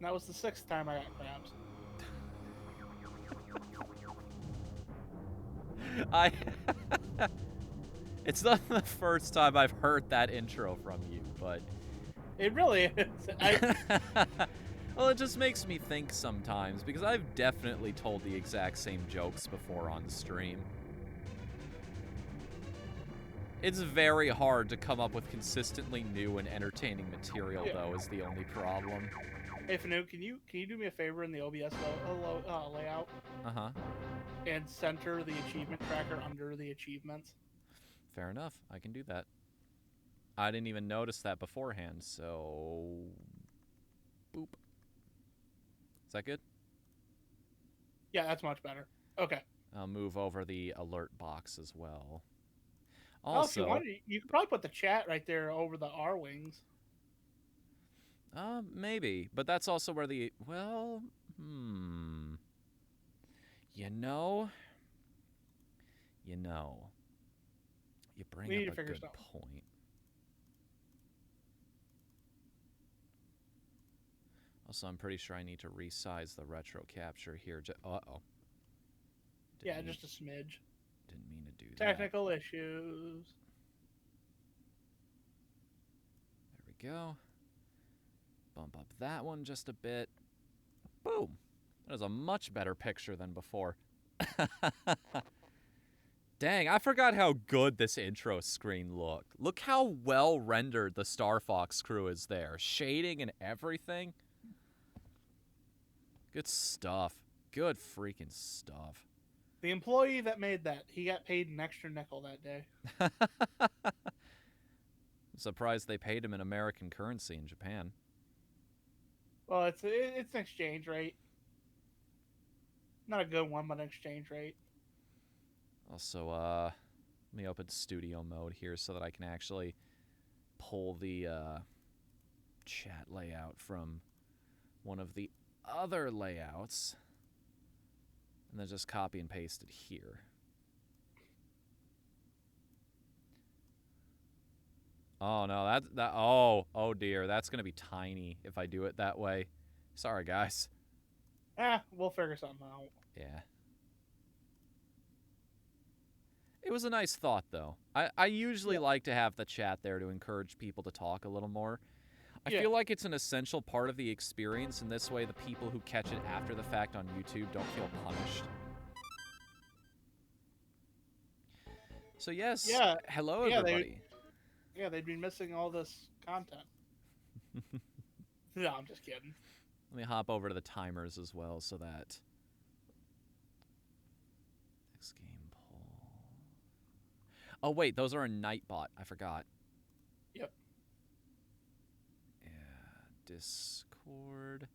And that was the 6th time I got crabs. I... It's not the first time I've heard that intro from you, but... It really is. Well, it just makes me think sometimes, because I've definitely told the exact same jokes before on stream. It's very hard to come up with consistently new and entertaining material, though, is the only problem. Hey, Fnu, can you do me a favor in the OBS layout? Uh-huh. And center the achievement tracker under the achievements? Fair enough. I can do that. I didn't even notice that beforehand, so... Boop. Is that good? Yeah, that's much better. Okay. I'll move over the alert box as well. Also, if you Also... want, you could probably put the chat right there over the R wings. Maybe. But that's also where the... Well, You know... You bring up a good point. Also, I'm pretty sure I need to resize the retro capture here. Uh-oh. Yeah, just a smidge. Didn't mean to do that. Technical issues. There we go. Bump up that one just a bit. Boom. That is a much better picture than before. Dang, I forgot how good this intro screen looked. Look how well rendered the Star Fox crew is there. Shading and everything. Good stuff. Good freaking stuff. The employee that made that, he got paid an extra nickel that day. I'm surprised they paid him in American currency in Japan. Well, it's an exchange rate. Not a good one, but an exchange rate. Also, let me open studio mode here so that I can actually pull the chat layout from one of the other layouts and then just copy and paste it here. Oh no, oh dear, that's gonna be tiny if I do it that way. Sorry guys. We'll figure something out. Yeah. It was a nice thought, though. I usually like to have the chat there to encourage people to talk a little more. I feel like it's an essential part of the experience, and this way the people who catch it after the fact on YouTube don't feel punished. So yes, hello everybody. They'd be missing all this content. No, I'm just kidding. Let me hop over to the timers as well so that... Next game poll... Oh wait, those are a Nightbot. I forgot. Yep. Yeah, Discord.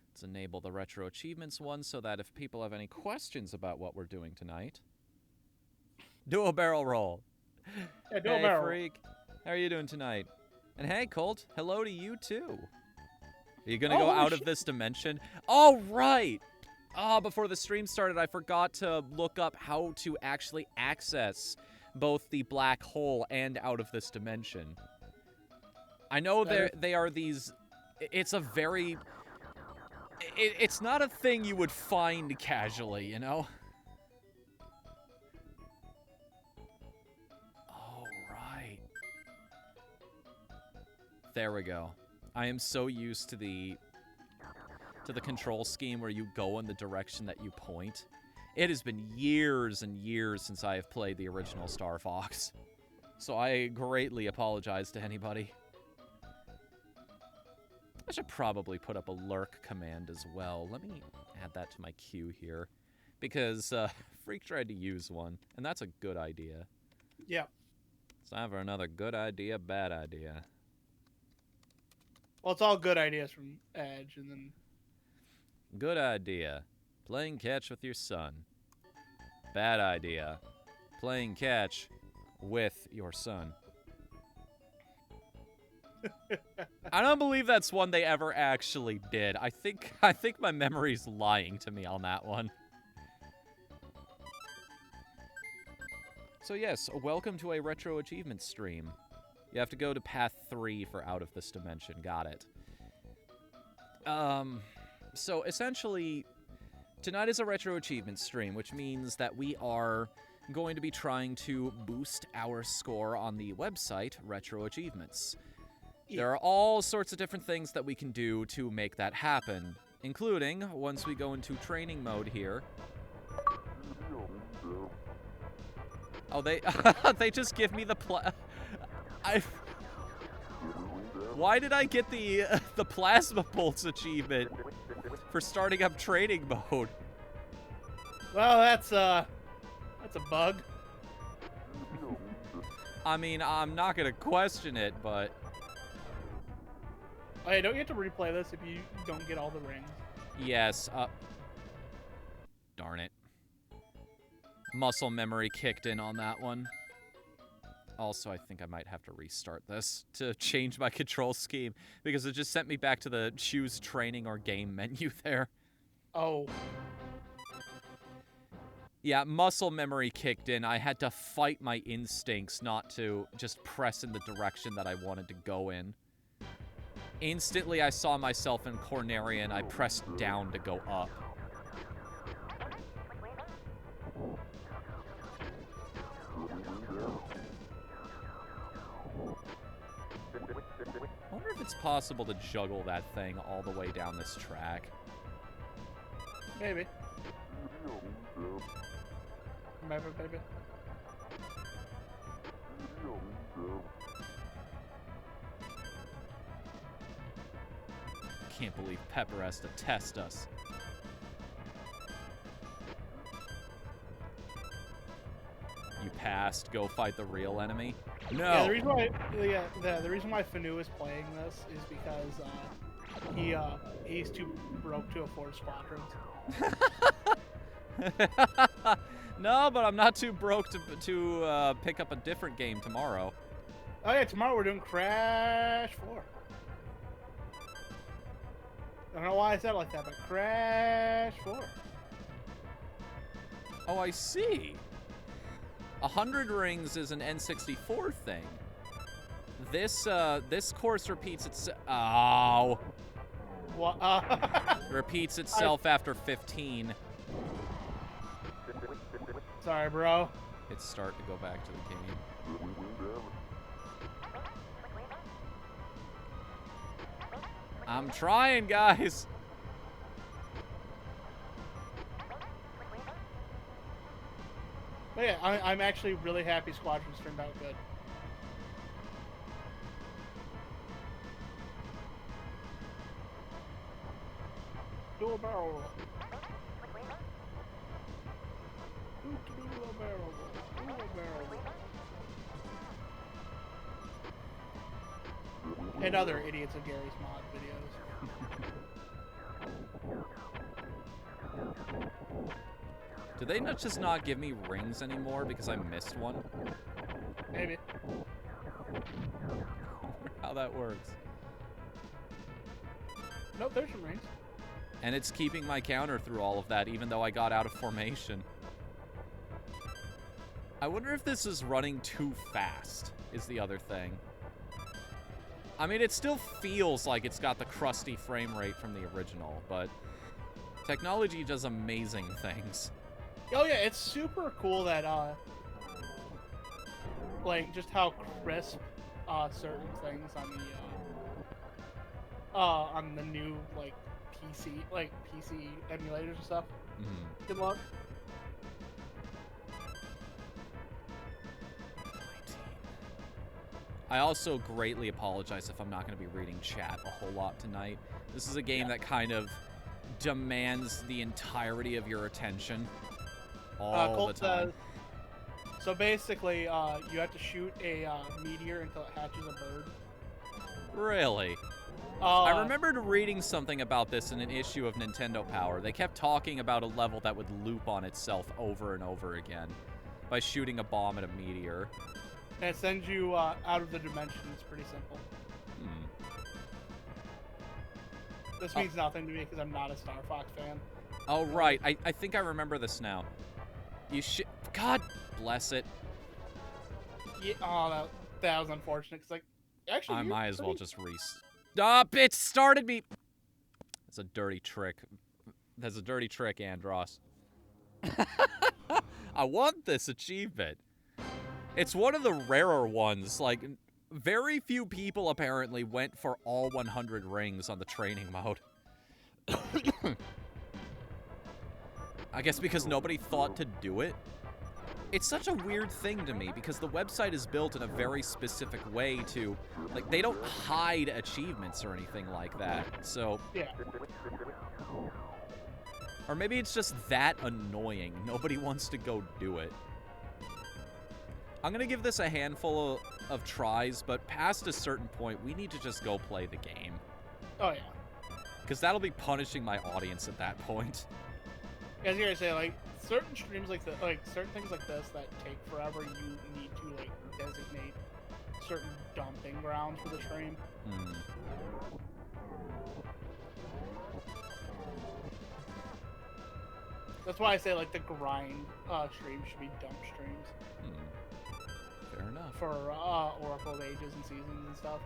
Let's enable the Retro Achievements one so that if people have any questions about what we're doing tonight... Do a barrel roll! Yeah, do a barrel Freak. How are you doing tonight? And hey, Colt, hello to you too. Are you gonna go out of this dimension? Oh, right! Before the stream started, I forgot to look up how to actually access both the black hole and out of this dimension. I know they are these... It's a very... It's not a thing you would find casually, you know? Oh, right. There we go. I am so used to the control scheme where you go in the direction that you point. It has been years and years since I have played the original Star Fox. So I greatly apologize to anybody. I should probably put up a lurk command as well. Let me add that to my queue here. Because Freak tried to use one, and that's a good idea. Yeah. It's time for another good idea, bad idea. Well, it's all good ideas from Edge, and then... Good idea. Playing catch with your son. Bad idea. Playing catch with your son. I don't believe that's one they ever actually did. I think my memory's lying to me on that one. So yes, welcome to a Retro Achievement stream. You have to go to path 3 for out of this dimension. Got it. So essentially, tonight is a retro achievement stream, which means that we are going to be trying to boost our score on the website Retro Achievements. Yeah. There are all sorts of different things that we can do to make that happen, including, once we go into training mode here... Oh, they just give me the Why did I get the Plasma Pulse achievement for starting up training mode? Well, that's a bug. I mean, I'm not gonna question it, but... Oh, yeah, don't you have to replay this if you don't get all the rings? Yes, darn it. Muscle memory kicked in on that one. Also, I think I might have to restart this to change my control scheme, because it just sent me back to the choose training or game menu there. Oh. Yeah, muscle memory kicked in. I had to fight my instincts not to just press in the direction that I wanted to go in. Instantly, I saw myself in Cornerian. I pressed down to go up. I wonder if it's possible to juggle that thing all the way down this track. Maybe. Maybe, baby. Can't believe Pepper has to test us. You passed. Go fight the real enemy. No. Yeah, the reason why Fnu is playing this is because he's too broke to afford squadrons. No, but I'm not too broke to pick up a different game tomorrow. Oh yeah, tomorrow we're doing Crash 4. I don't know why I said it like that, but Crash 4. Oh, I see. 100 rings is an N64 thing. This course repeats itself. Oh. What? Repeats itself after 15. Sorry, bro. Hit start to go back to the game. I'm trying, guys. But yeah, I'm actually really happy Squadrons turned out good. Do a barrel roll. Do a barrel roll. Do a barrel roll. And other idiots of Gary's mod videos. Do they not give me rings anymore because I missed one? Maybe. How that works. Nope, there's some rings. And it's keeping my counter through all of that, even though I got out of formation. I wonder if this is running too fast, is the other thing. I mean, it still feels like it's got the crusty frame rate from the original, but technology does amazing things. Oh yeah, it's super cool that, like, just how crisp, certain things on the new, like, PC emulators and stuff. Mm-hmm. Good luck. 19. I also greatly apologize if I'm not going to be reading chat a whole lot tonight. This is a game that kind of demands the entirety of your attention all Colt the time. says, so basically, you have to shoot a meteor until it hatches a bird. Really? I remembered reading something about this in an issue of Nintendo Power. They kept talking about a level that would loop on itself over and over again by shooting a bomb at a meteor. And it sends you out of the dimension. It's pretty simple. This means nothing to me because I'm not a Star Fox fan. Oh, right. I think I remember this now. God bless it. Yeah, oh, that was unfortunate. Cause, like, actually, I might as well just Stop! It started me! That's a dirty trick. That's a dirty trick, Andros. I want this achievement. It's one of the rarer ones. Like, very few people apparently went for all 100 rings on the training mode. I guess because nobody thought to do it. It's such a weird thing to me because the website is built in a very specific way to, like, they don't hide achievements or anything like that. So, Yeah. or maybe it's just that annoying. Nobody wants to go do it. I'm gonna give this a handful of tries, but past a certain point, we need to just go play the game. Oh, yeah. Because that'll be punishing my audience at that point. As you're gonna say, like, certain streams like that, like, certain things like this that take forever, you need to, like, designate certain dumping grounds for the stream. Hmm. That's why I say, like, the grind streams should be dump streams. Fair enough. For Oracle of Ages and Seasons and stuff.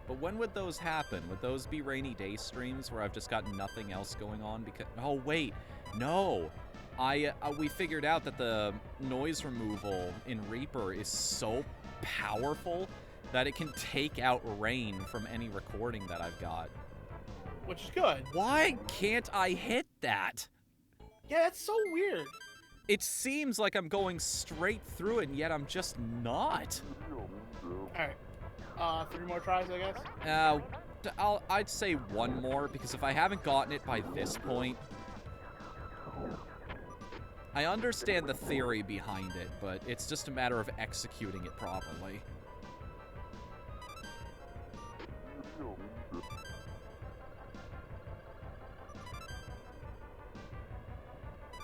But when would those happen? Would those be rainy day streams where I've just got nothing else going on? Because oh wait, no, we figured out that the noise removal in Reaper is so powerful that it can take out rain from any recording that I've got. Which is good. Why can't I hit that? Yeah, it's so weird. It seems like I'm going straight through it, and yet I'm just not. Alright. 3 more tries, I guess? I'd say 1 more, because if I haven't gotten it by this point... I understand the theory behind it, but it's just a matter of executing it properly.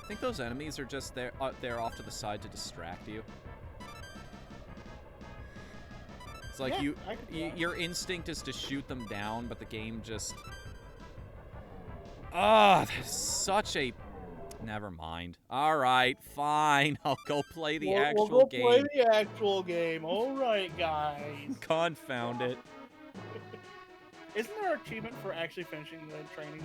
I think those enemies are just there off to the side to distract you. It's like yeah, your instinct is to shoot them down, but the game just... Ah, that's such a... Never mind. Alright, fine. I'll go play the actual we'll go game. play the actual game. Alright, guys. Confound it. Isn't there an achievement for actually finishing the training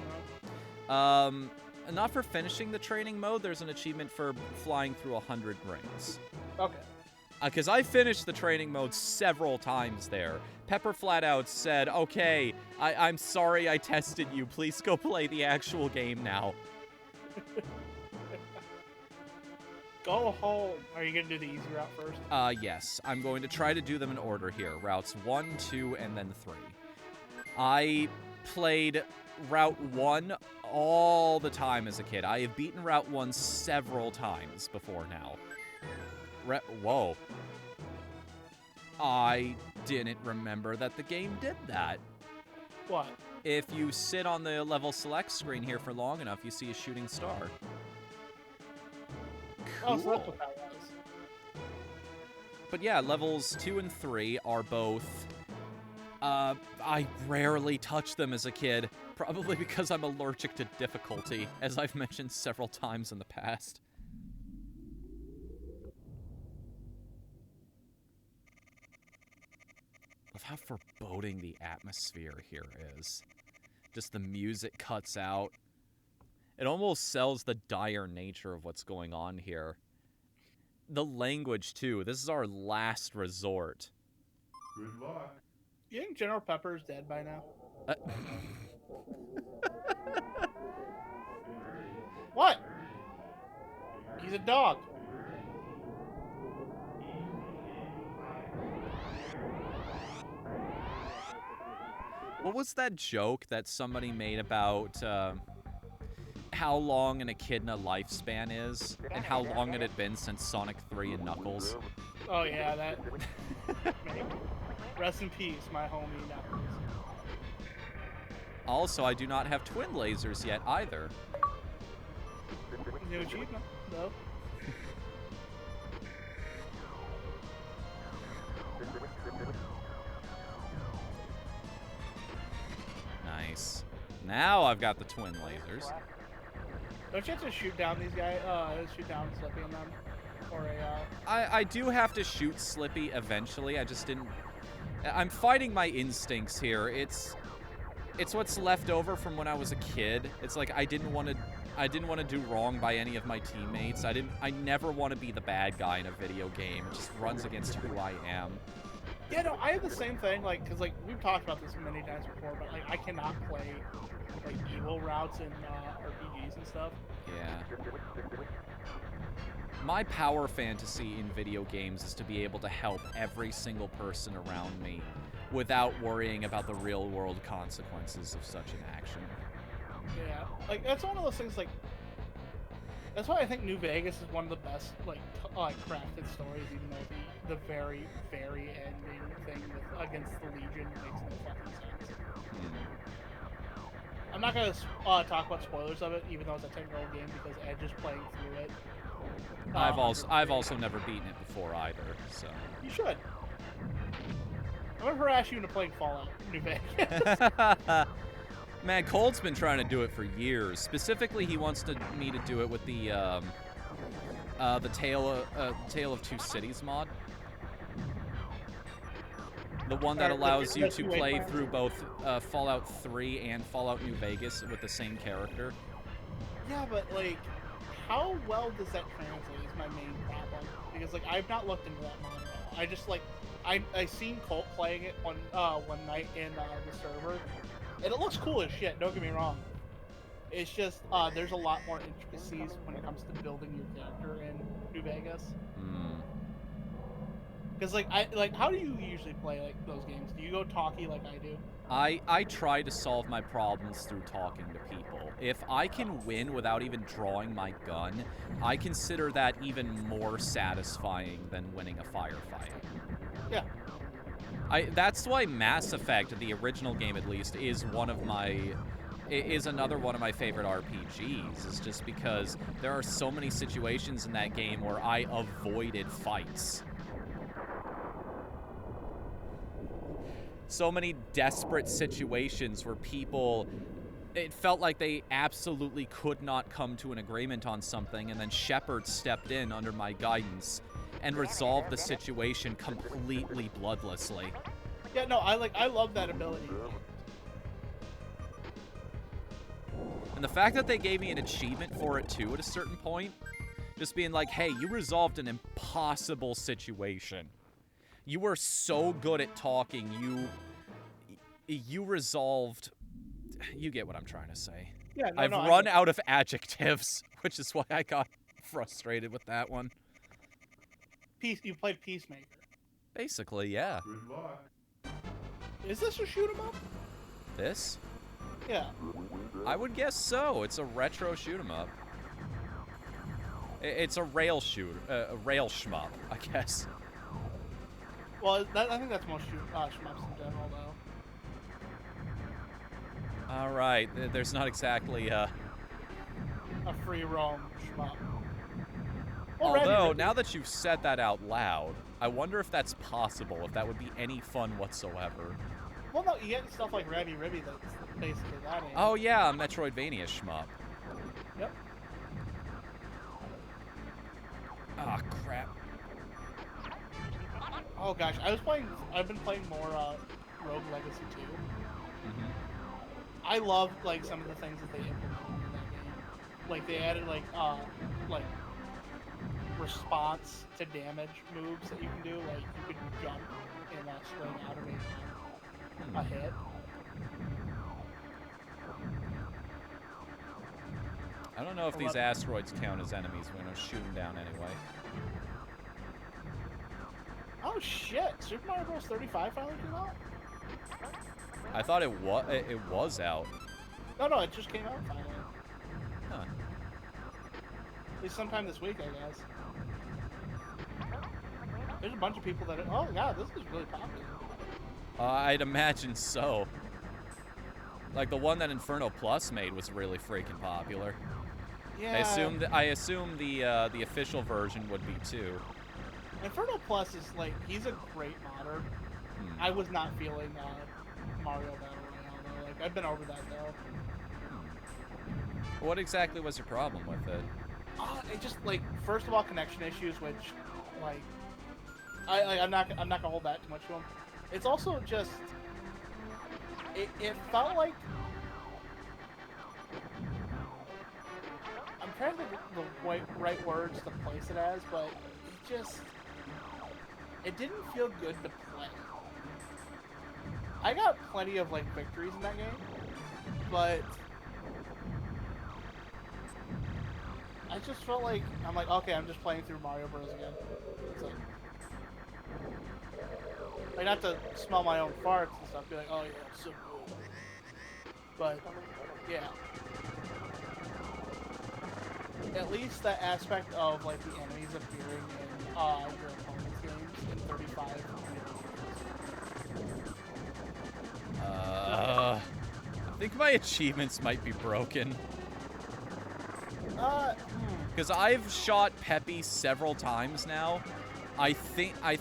mode? Not for finishing the training mode. There's an achievement for flying through 100 rings. Okay. Because I finished the training mode several times there. Pepper flat out said, okay, I'm sorry I tested you. Please go play the actual game now. Go home. Are you going to do the easy route first? Yes. I'm going to try to do them in order here. Routes 1, 2, and then 3. I played Route 1 all the time as a kid. I have beaten Route 1 several times before now. Whoa. I didn't remember that the game did that. What? If you sit on the level select screen here for long enough, you see a shooting star. Cool. Oh, so that's what that was. But yeah, levels 2 and 3 are both... I rarely touched them as a kid, probably because I'm allergic to difficulty, as I've mentioned several times in the past. Love how foreboding the atmosphere here is. Just the music cuts out. It almost sells the dire nature of what's going on here. The language, too. This is our last resort. Good luck. You think General Pepper's dead by now? What? He's a dog. What was that joke that somebody made about how long an echidna lifespan is, and how long it had been since Sonic 3 and Knuckles? Oh yeah, that. Rest in peace, my homie Knuckles. Also, I do not have twin lasers yet either. New achievement, though. Nice. Now I've got the twin lasers. Don't you have to shoot down these guys? Shoot down Slippy and them? Or I do have to shoot Slippy eventually. I just didn't... I'm fighting my instincts here. It's It's what's left over from when I was a kid. It's like I didn't want to do wrong by any of my teammates. I never want to be the bad guy in a video game. It just runs against who I am. Yeah, no, I have the same thing, like, because, like, we've talked about this many times before, but, like, I cannot play, like, evil routes in RPGs and stuff. Yeah. My power fantasy in video games is to be able to help every single person around me without worrying about the real-world consequences of such an action. Yeah, like, that's one of those things, like, that's why I think New Vegas is one of the best, like, crafted stories, even though the very, very ending thing against the Legion makes no fucking sense. I'm not gonna talk about spoilers of it, even though it's a 10-year-old game, because Edge is playing through it. I've also never beaten it before either, so. You should. I'm gonna harass you into playing Fallout New Vegas. Man, Cold's been trying to do it for years. Specifically, he wants me to do it with the Tale of Two Cities mod. The one that allows you to play through both Fallout 3 and Fallout New Vegas with the same character. Yeah, but, like, how well does that translate is my main problem. Because, like, I've not looked into that mod at all. I just, like, I seen Colt playing it one night in the server, and it looks cool as shit, don't get me wrong. It's just, there's a lot more intricacies when it comes to building your character in New Vegas. Because, like, how do you usually play, like, those games? Do you go talky like I do? I try to solve my problems through talking to people. If I can win without even drawing my gun, I consider that even more satisfying than winning a firefight. Yeah. That's why Mass Effect, the original game at least, is another one of my favorite RPGs, is just because there are so many situations in that game where I avoided fights. So many desperate situations where it felt like they absolutely could not come to an agreement on something, and then Shepard stepped in under my guidance and resolved the situation completely bloodlessly. Yeah, no, I love that ability. And the fact that they gave me an achievement for it too at a certain point, just being like, hey, you resolved an impossible situation. You were so good at talking, you resolved... You get what I'm trying to say. Yeah, no, I've run out of adjectives, which is why I got frustrated with that one. You played Peacemaker. Basically, yeah. Good luck. Is this a shoot 'em up? This? Yeah. I would guess so. It's a retro shoot 'em up. It's a rail shmup, I guess. Well, I think that's most shmups in general, though. All right, there's not exactly a free roam shmup. Although, now that you've said that out loud, I wonder if that's possible, if that would be any fun whatsoever. Well, no, you get stuff like Rabby Ribby that's basically that. Oh yeah, a Metroidvania shmup. Yep. Ah, crap. Oh gosh, I've been playing more Rogue Legacy 2. I love, like, some of the things that they implemented in that game. Like, they added, like response to damage moves that you can do. Like, you could jump and swing out of a hit. I don't know if these asteroids count as enemies. We're gonna shoot them down anyway. Oh shit! Super Mario Bros. 35 finally came out? I thought it was out. No, it just came out finally. Huh. At least sometime this week, I guess. There's a bunch of people that oh god, this is really popular. I'd imagine so. Like, the one that Inferno Plus made was really freaking popular. Yeah. I assume the official version would be too. Inferno Plus is like, he's a great modder. I was not feeling Mario Battle Royale though. Like, I've been over that though. What exactly was your problem with it? It just, like, first of all, connection issues, which, like, I'm not gonna hold that too much to them. It's also just, it felt like I'm trying to think of the right words to place it as, but it didn't feel good to play. I got plenty of like victories in that game, but I just felt like I'm like, okay, I'm just playing through Mario Bros again. It's like not to smell my own farts and stuff, be like, oh yeah, it's so good. But yeah, at least that aspect of like the enemies appearing in your opponent's games in 35 minutes. I think my achievements might be broken. Because I've shot Peppy several times now. I think he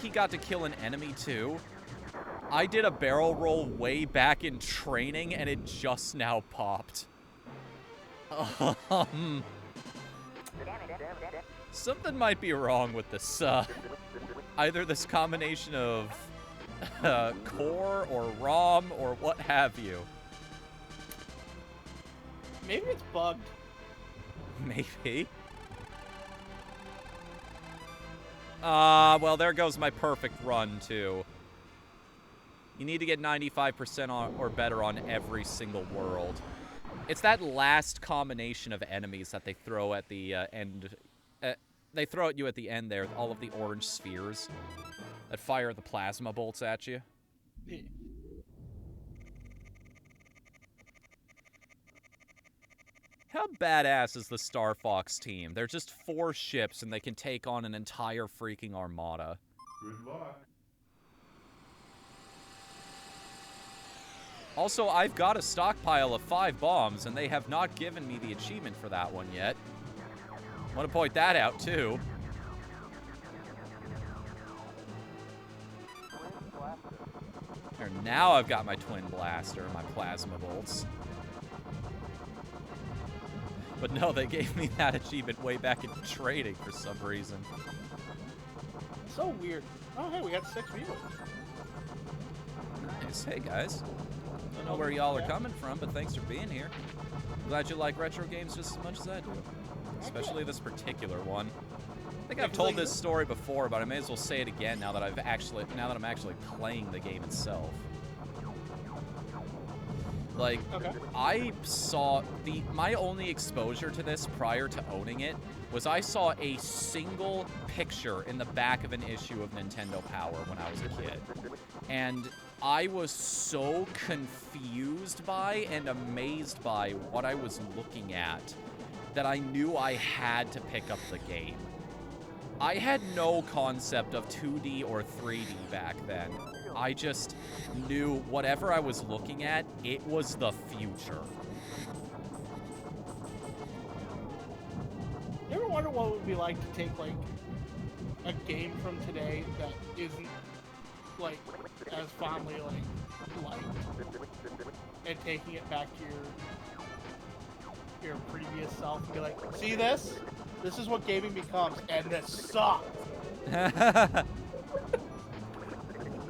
got to kill an enemy too. I did a barrel roll way back in training and it just now popped. Something might be wrong with this, either this combination of core or ROM or what have you. Maybe it's bugged. Maybe. Well, there goes my perfect run, too. You need to get 95% on, or better on every single world. It's that last combination of enemies that they throw at the end. They throw at you at the end there, all of the orange spheres that fire the plasma bolts at you. Yeah. How badass is the Star Fox team? They're just 4 ships and they can take on an entire freaking armada. Good luck. Also, I've got a stockpile of 5 bombs and they have not given me the achievement for that one yet. Want to point that out, too. There, now I've got my twin blaster, my plasma bolts. But no, they gave me that achievement way back in trading for some reason. So weird. Oh, hey, we got 6 viewers. Nice. Hey, guys. Don't know where y'all are coming from, but thanks for being here. Glad you like retro games just as much as I do. Especially this particular one. I think I've told this story before, but I may as well say it again now that I'm actually playing the game itself. Like, Okay. I saw my only exposure to this prior to owning it was I saw a single picture in the back of an issue of Nintendo Power when I was a kid. And I was so confused by and amazed by what I was looking at that I knew I had to pick up the game. I had no concept of 2D or 3D back then. I just knew whatever I was looking at, it was the future. You ever wonder what it would be like to take, like, a game from today that isn't, like, as fondly, like, liked, and taking it back to your previous self and be like, see this? This is what gaming becomes, and this sucks!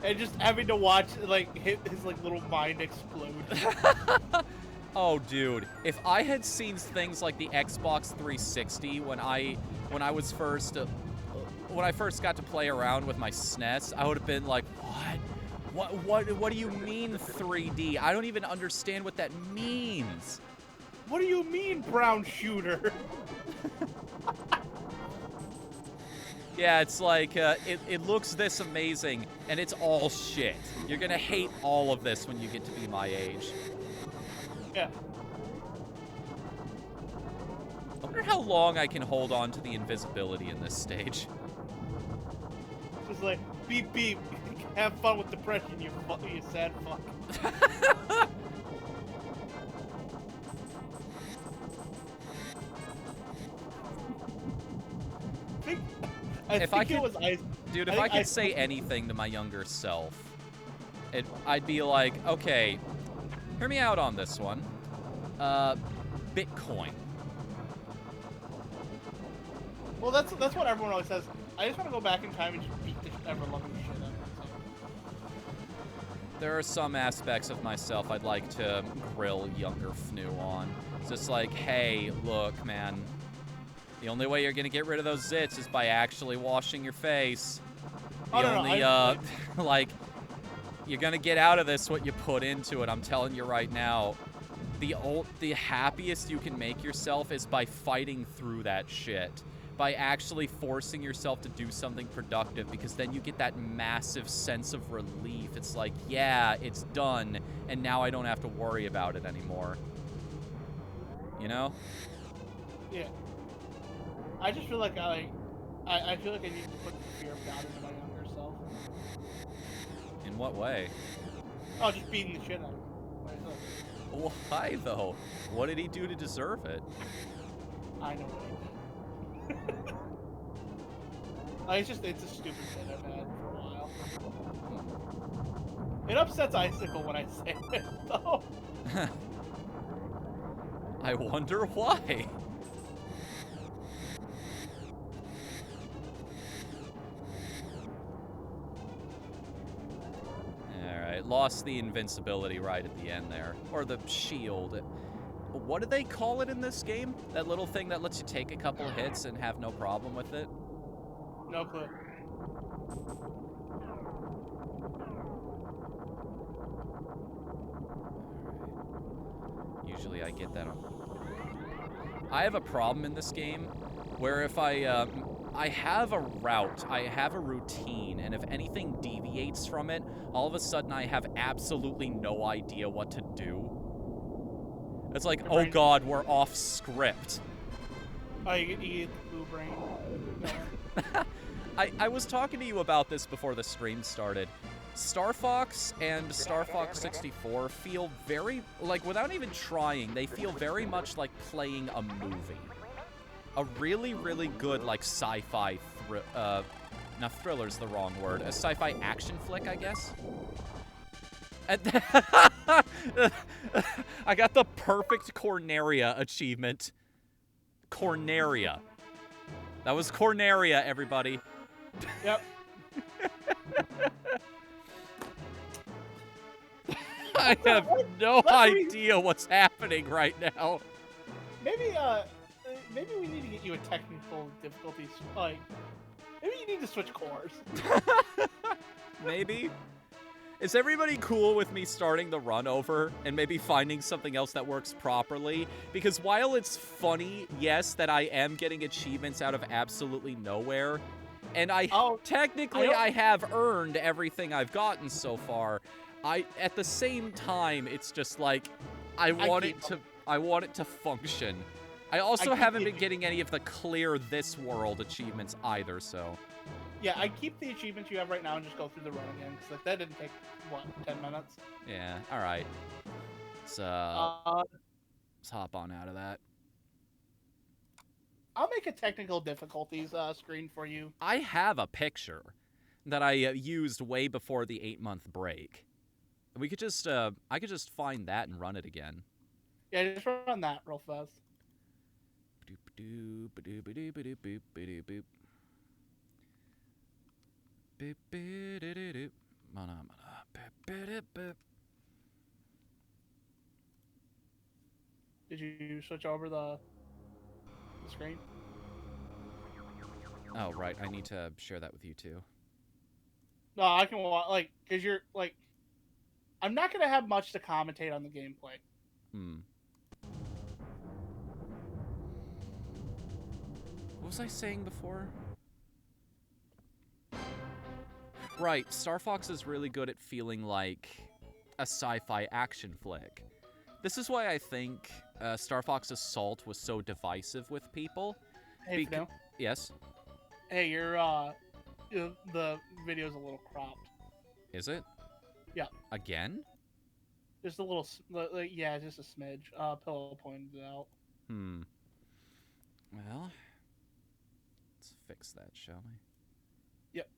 And just having to watch, like, his like, little mind explode. Oh, dude, if I had seen things like the Xbox 360 when I first got to play around with my SNES, I would have been like, what do you mean 3D? I don't even understand what that means. What do you mean, brown shooter? Yeah, it's like, it looks this amazing, and it's all shit. You're gonna hate all of this when you get to be my age. Yeah. I wonder how long I can hold on to the invisibility in this stage. Just like, beep beep, have fun with depression, you sad fuck. If I could say anything to my younger self, I'd be like, okay, hear me out on this one. Bitcoin. Well, that's what everyone always says. I just want to go back in time and just beat the ever-loving shit out of There are some aspects of myself I'd like to grill younger FNU on. It's just like, hey, look, man. The only way you're gonna get rid of those zits is by actually washing your face. The only, like, you're gonna get out of this what you put into it, I'm telling you right now. The happiest you can make yourself is by fighting through that shit. By actually forcing yourself to do something productive, because then you get that massive sense of relief. It's like, yeah, it's done, and now I don't have to worry about it anymore. You know? Yeah. I just feel like I feel like I need to put the fear of God into my younger self. In what way? Oh, just beating the shit out of him. Why, though? What did he do to deserve it? I know what he did. It's a stupid thing I've had for a while. It upsets Icicle when I say it, though. I wonder why. Alright, lost the invincibility right at the end there. Or the shield. What do they call it in this game? That little thing that lets you take a couple hits and have no problem with it? No clue. Usually I get that on... I have a problem in this game where if I have a route, I have a routine, and if anything deviates from it, all of a sudden I have absolutely no idea what to do. It's like, oh god, we're off script. Oh, you get the blue brain. No. I was talking to you about this before the stream started. Star Fox and Star Fox 64 feel very, like, without even trying, they feel very much like playing a movie. A really, really good, like, sci-fi, now thriller's the wrong word, a sci-fi action flick, I guess? I got the perfect Corneria achievement. Corneria. That was Corneria, everybody. Yep. I have no idea what's happening right now. Maybe we need to get you a technical difficulties. Like, maybe you need to switch cores. Maybe. Is everybody cool with me starting the run over and maybe finding something else that works properly? Because while it's funny, yes, that I am getting achievements out of absolutely nowhere, and I have earned everything I've gotten so far, at the same time, it's just like I want it to function. I also haven't been getting any of the clear this world achievements either, so. Yeah, I keep the achievements you have right now and just go through the run again, because like, that didn't take, what, 10 minutes? Yeah, alright. Let's hop on out of that. I'll make a technical difficulties screen for you. I have a picture that I used way before the 8-month break. We could just, I could just find that and run it again. Yeah, just run that real fast. Did you switch over the screen? Oh, right. I need to share that with you, too. No, I can watch, like, because you're, like, I'm not going to have much to commentate on the gameplay. What was I saying before? Right, Star Fox is really good at feeling like a sci-fi action flick. This is why I think Star Fox Assault was so divisive with people. Hey, FNU. Yes? Hey, the video's a little cropped. Is it? Yeah. Again? Just a little, yeah, just a smidge. Pillow pointed it out. Well, let's fix that, shall we? Yep.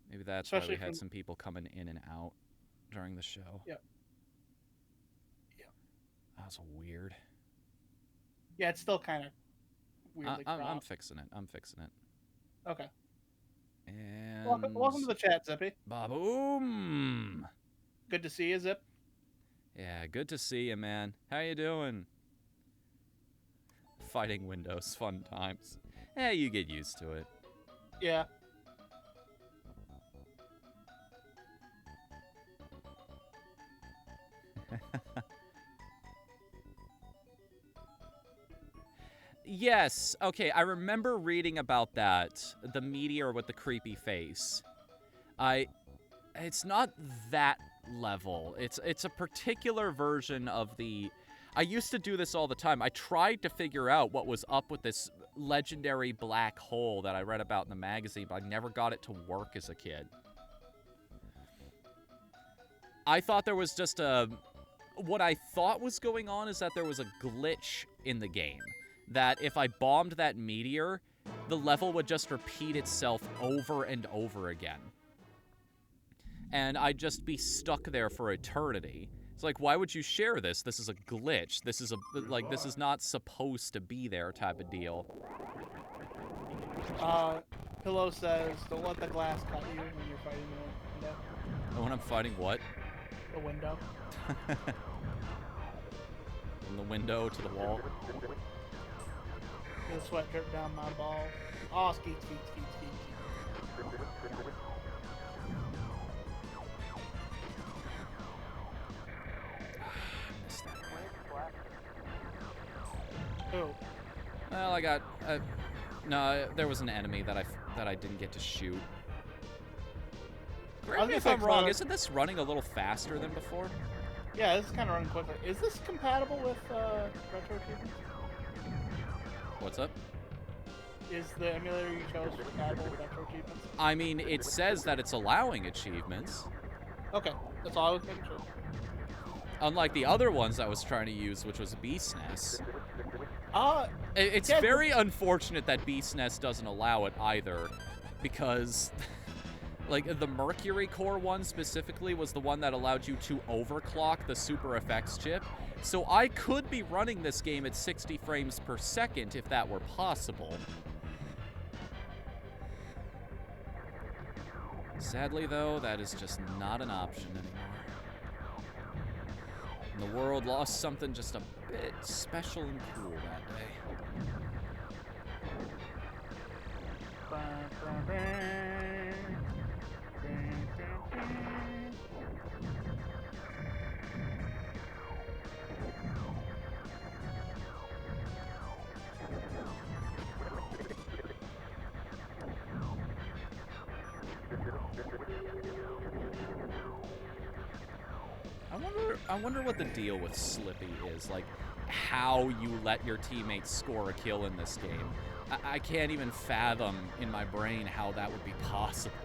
Maybe that's Especially why we had some people coming in and out during the show. Yep. Yeah. That was weird. Yeah, it's still kind of weirdly cropped. I'm fixing it. I'm fixing it. Okay. And Welcome to the chat, Zippy. Ba-boom! Good to see you, Zip. Yeah, good to see you, man. How you doing? Fighting Windows, fun times. You get used to it. Yeah. Yes, okay, I remember reading about that. The meteor with the creepy face. It's not that level. It's a particular version of the... I used to do this all the time. I tried to figure out what was up with this legendary black hole that I read about in the magazine, but I never got it to work as a kid. I thought there was just a... What I thought was going on is that there was a glitch in the game. That if I bombed that meteor, the level would just repeat itself over and over again. And I'd just be stuck there for eternity. It's like, why would you share this? This is a glitch. This is this is not supposed to be there type of deal. Pillow says, don't let the glass cut you when you're fighting the window. When I'm fighting what? The window. From the window to the wall. The sweat drip down my balls. Oh, skeet, skeet, skeet, skeet, skeet. Oh. Well, I got... no, there was an enemy that I didn't get to shoot. Correct me if I'm wrong, isn't this running a little faster than before? Yeah, this is kind of running quicker. Is this compatible with retro achievements? What's up? Is the emulator you chose compatible with retro achievements? I mean, it says that it's allowing achievements. Okay, that's all I was making sure. Unlike the other ones I was trying to use, which was SNES. It's yeah, very unfortunate that SNES doesn't allow it either, because... Like, the Mercury Core one specifically was the one that allowed you to overclock the Super FX chip. So I could be running this game at 60 frames per second if that were possible. Sadly, though, that is just not an option anymore. And the world lost something just a bit special and cool that day. I wonder what the deal with Slippy is, like, how you let your teammates score a kill in this game. I can't even fathom in my brain how that would be possible.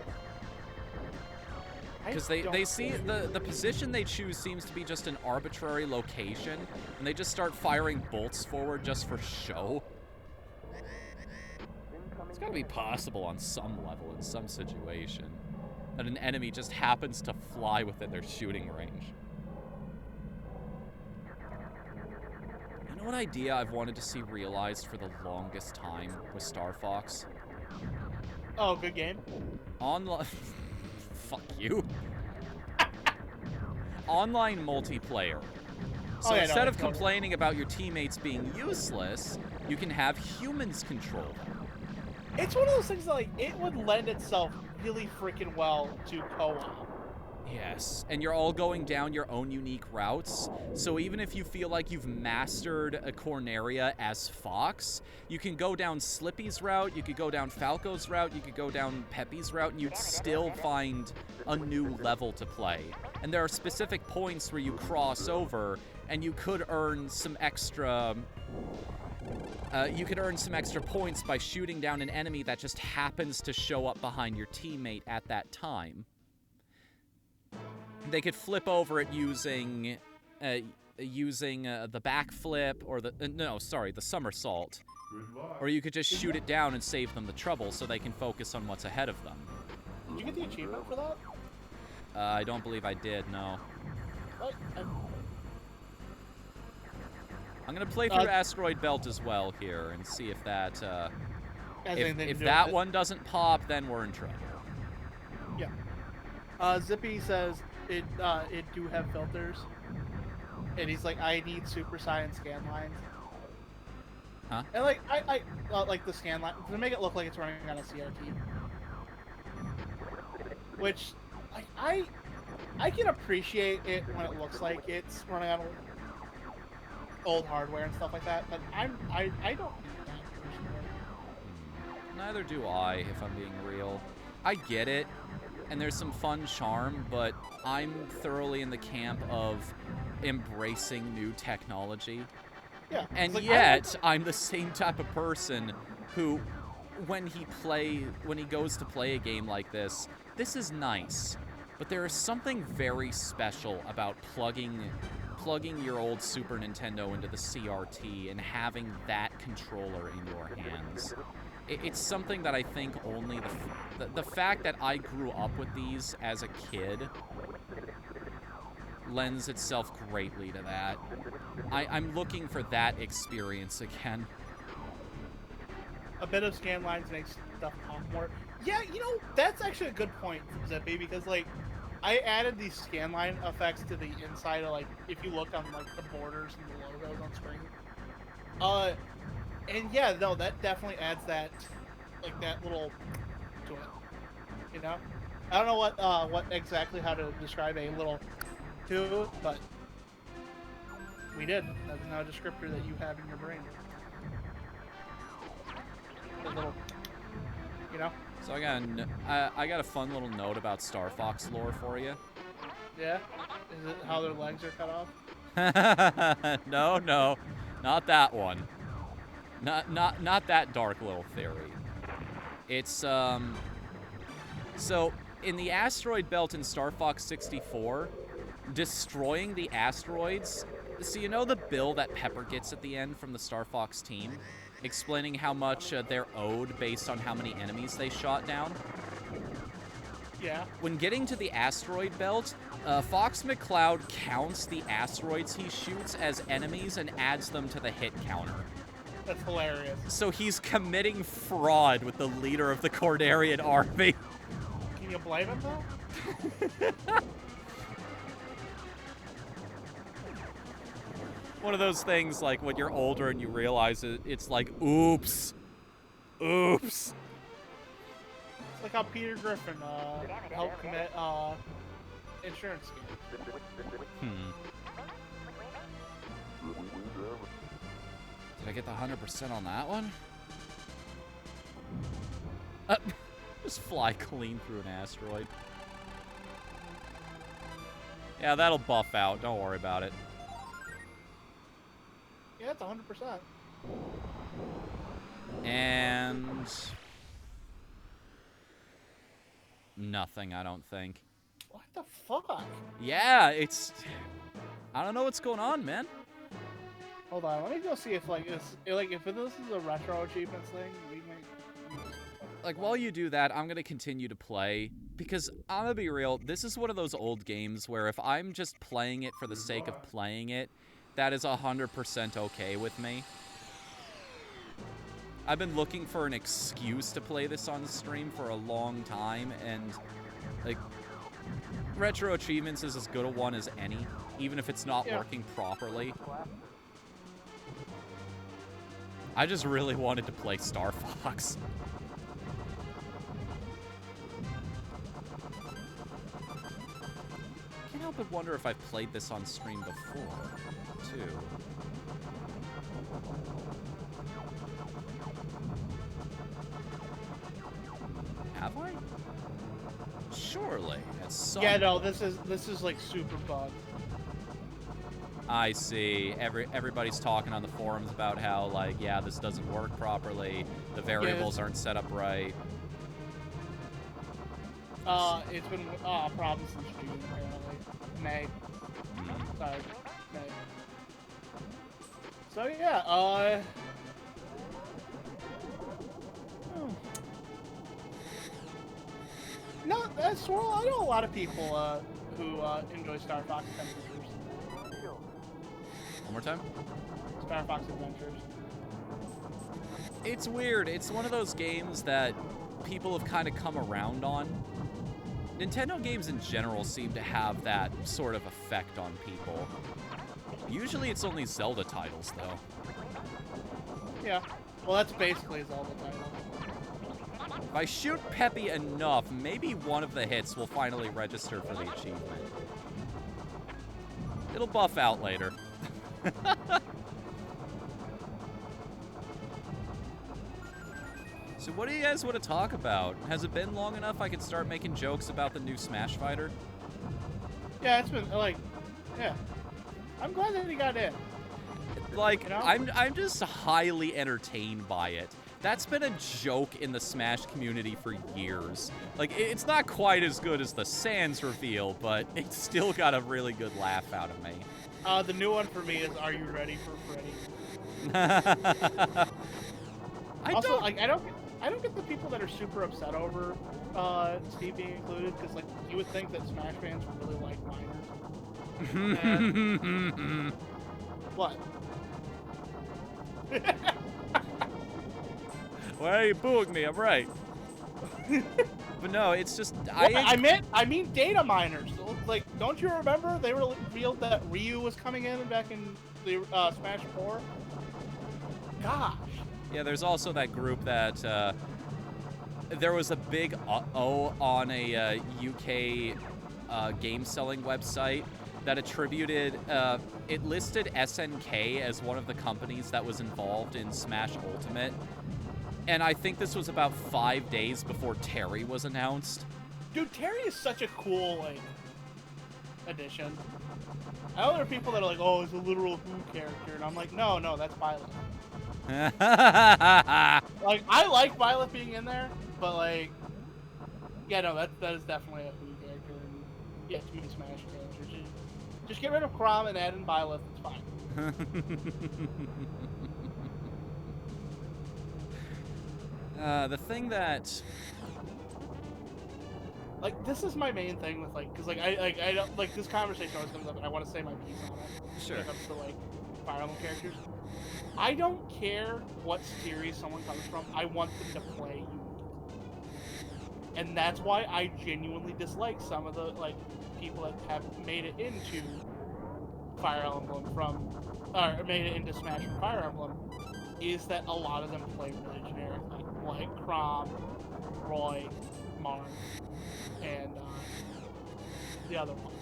Because they see the position they choose seems to be just an arbitrary location, and they just start firing bolts forward just for show. It's gotta be possible on some level, in some situation, that an enemy just happens to fly within their shooting range. You know what idea I've wanted to see realized for the longest time with Star Fox? Oh, good game. Online... Fuck you. Online multiplayer. So instead of complaining about your teammates being useless, you can have humans control them. It's one of those things that, like, it would lend itself really freaking well to co-op. Yes, and you're all going down your own unique routes, so even if you feel like you've mastered a Corneria as Fox, you can go down Slippy's route, you could go down Falco's route, you could go down Peppy's route, and you'd still find a new level to play. And there are specific points where you cross over, and you could earn some extra... points by shooting down an enemy that just happens to show up behind your teammate at that time. They could flip over it using the backflip or the somersault. Or you could just shoot it down and save them the trouble so they can focus on what's ahead of them. Did you get the achievement for that? I don't believe I did, no. What? I'm gonna play through Asteroid Belt as well here and see if that, if that one doesn't pop, then we're in trouble. Yeah. Zippy says it do have filters, and he's like, I need super science scan lines. Huh? And like I like the scan line to make it look like it's running on a CRT, which like I can appreciate it when it looks like it's running on old hardware and stuff like that, but I don't need that personally. Neither do I, if I'm being real. I get it, and there's some fun charm, but I'm thoroughly in the camp of embracing new technology. Yeah, And like, yet, I'm the same type of person who, when he goes to play a game like this is nice, but there is something very special about plugging your old Super Nintendo into the CRT and having that controller in your hands. It's something that I think only the fact that I grew up with these as a kid lends itself greatly to that. I'm looking for that experience again. a bit of scan lines makes stuff pop more. Yeah, that's actually a good point, Zippy, because like I added these scanline effects to the inside of like if you look on like the borders and the logos on screen. And yeah, no, that definitely adds that like that little to it. I don't know what exactly how to describe a little to it, but we did. That's now a descriptor that you have in your brain. A little, So I got a fun little note about Star Fox lore for you. Yeah. Is it how their legs are cut off? No, not that one. Not that dark little theory. It's so in the asteroid belt in Star Fox 64, destroying the asteroids. So you know the bill that Pepper gets at the end from the Star Fox team, explaining how much they're owed based on how many enemies they shot down? Yeah. When getting to the asteroid belt, Fox McCloud counts the asteroids he shoots as enemies and adds them to the hit counter. That's hilarious. So he's committing fraud with the leader of the Cordarian army. Can you blame him, though? One of those things, like, when you're older and you realize it, it's like, oops. Oops. It's like how Peter Griffin helped commit insurance scam. Did I get the 100% on that one? Just fly clean through an asteroid. Yeah, that'll buff out. Don't worry about it. Yeah, it's 100%. And nothing, I don't think. What the fuck? Yeah, it's... I don't know what's going on, man. Hold on, let me go see if if this is a retro achievements thing. We might. Like, while you do that, I'm gonna continue to play, because I'm gonna be real, this is one of those old games where if I'm just playing it for the sake of playing it, that is 100% okay with me. I've been looking for an excuse to play this on stream for a long time, and, like, Retro Achievements is as good a one as any, even if it's not working properly. I just really wanted to play Star Fox. Can't help but wonder if I've played this on stream before, too. Have I? Surely, at some Yeah, no, this is like super bugged. I see. Everybody's talking on the forums about how, like, yeah, this doesn't work properly. The variables aren't set up right. It's been problems since June, apparently. May. Sorry, May. So yeah, no, that's well. I know a lot of people who enjoy Star Fox Adventures. One more time? Star Fox Adventures. It's weird. It's one of those games that people have kind of come around on. Nintendo games in general seem to have that sort of effect on people. Usually it's only Zelda titles, though. Yeah. Well, that's basically his Zelda title. If I shoot Peppy enough, maybe one of the hits will finally register for the achievement. It'll buff out later. So what do you guys want to talk about? Has it been long enough I can start making jokes about the new Smash Fighter? Yeah, it's been, like, yeah. I'm glad that he got in. Like, You know? I'm just highly entertained by it. That's been a joke in the Smash community for years. Like, it's not quite as good as the Sans reveal, but it's still got a really good laugh out of me. The new one for me is Are You Ready for Freddy? Also, like, I don't get the people that are super upset over Steve being included, because, like, you would think that Smash fans really like minors. And... What? Why are you booing me? I'm right. But no, it's just I mean data miners. Like, don't you remember they revealed that Ryu was coming in back in the Smash 4? Gosh. Yeah, there's also that group that there was a big uh-oh on a UK game selling website that attributed it listed SNK as one of the companies that was involved in Smash Ultimate. And I think this was about 5 days before Terry was announced. Dude, Terry is such a cool, like, addition. I know there are people that are like, oh, it's a literal Who character. And I'm like, no, that's Violet. Like, I like Violet being in there, but, like, yeah, no, that is definitely a Who character. And, yeah, to me, Smash characters. Just get rid of Chrom and add in Violet, it's fine. The thing that... Like, this is my main thing with, like, because, like, I don't, like, this conversation always comes up, and I want to say my piece on it. Sure. When it comes to, like, Fire Emblem characters. I don't care what series someone comes from, I want them to play unique. And that's why I genuinely dislike some of the, like, people that have made it into Fire Emblem or made it into Smash from Fire Emblem, is that a lot of them play really generically. Like Chrom, Roy, Marth, and the other one.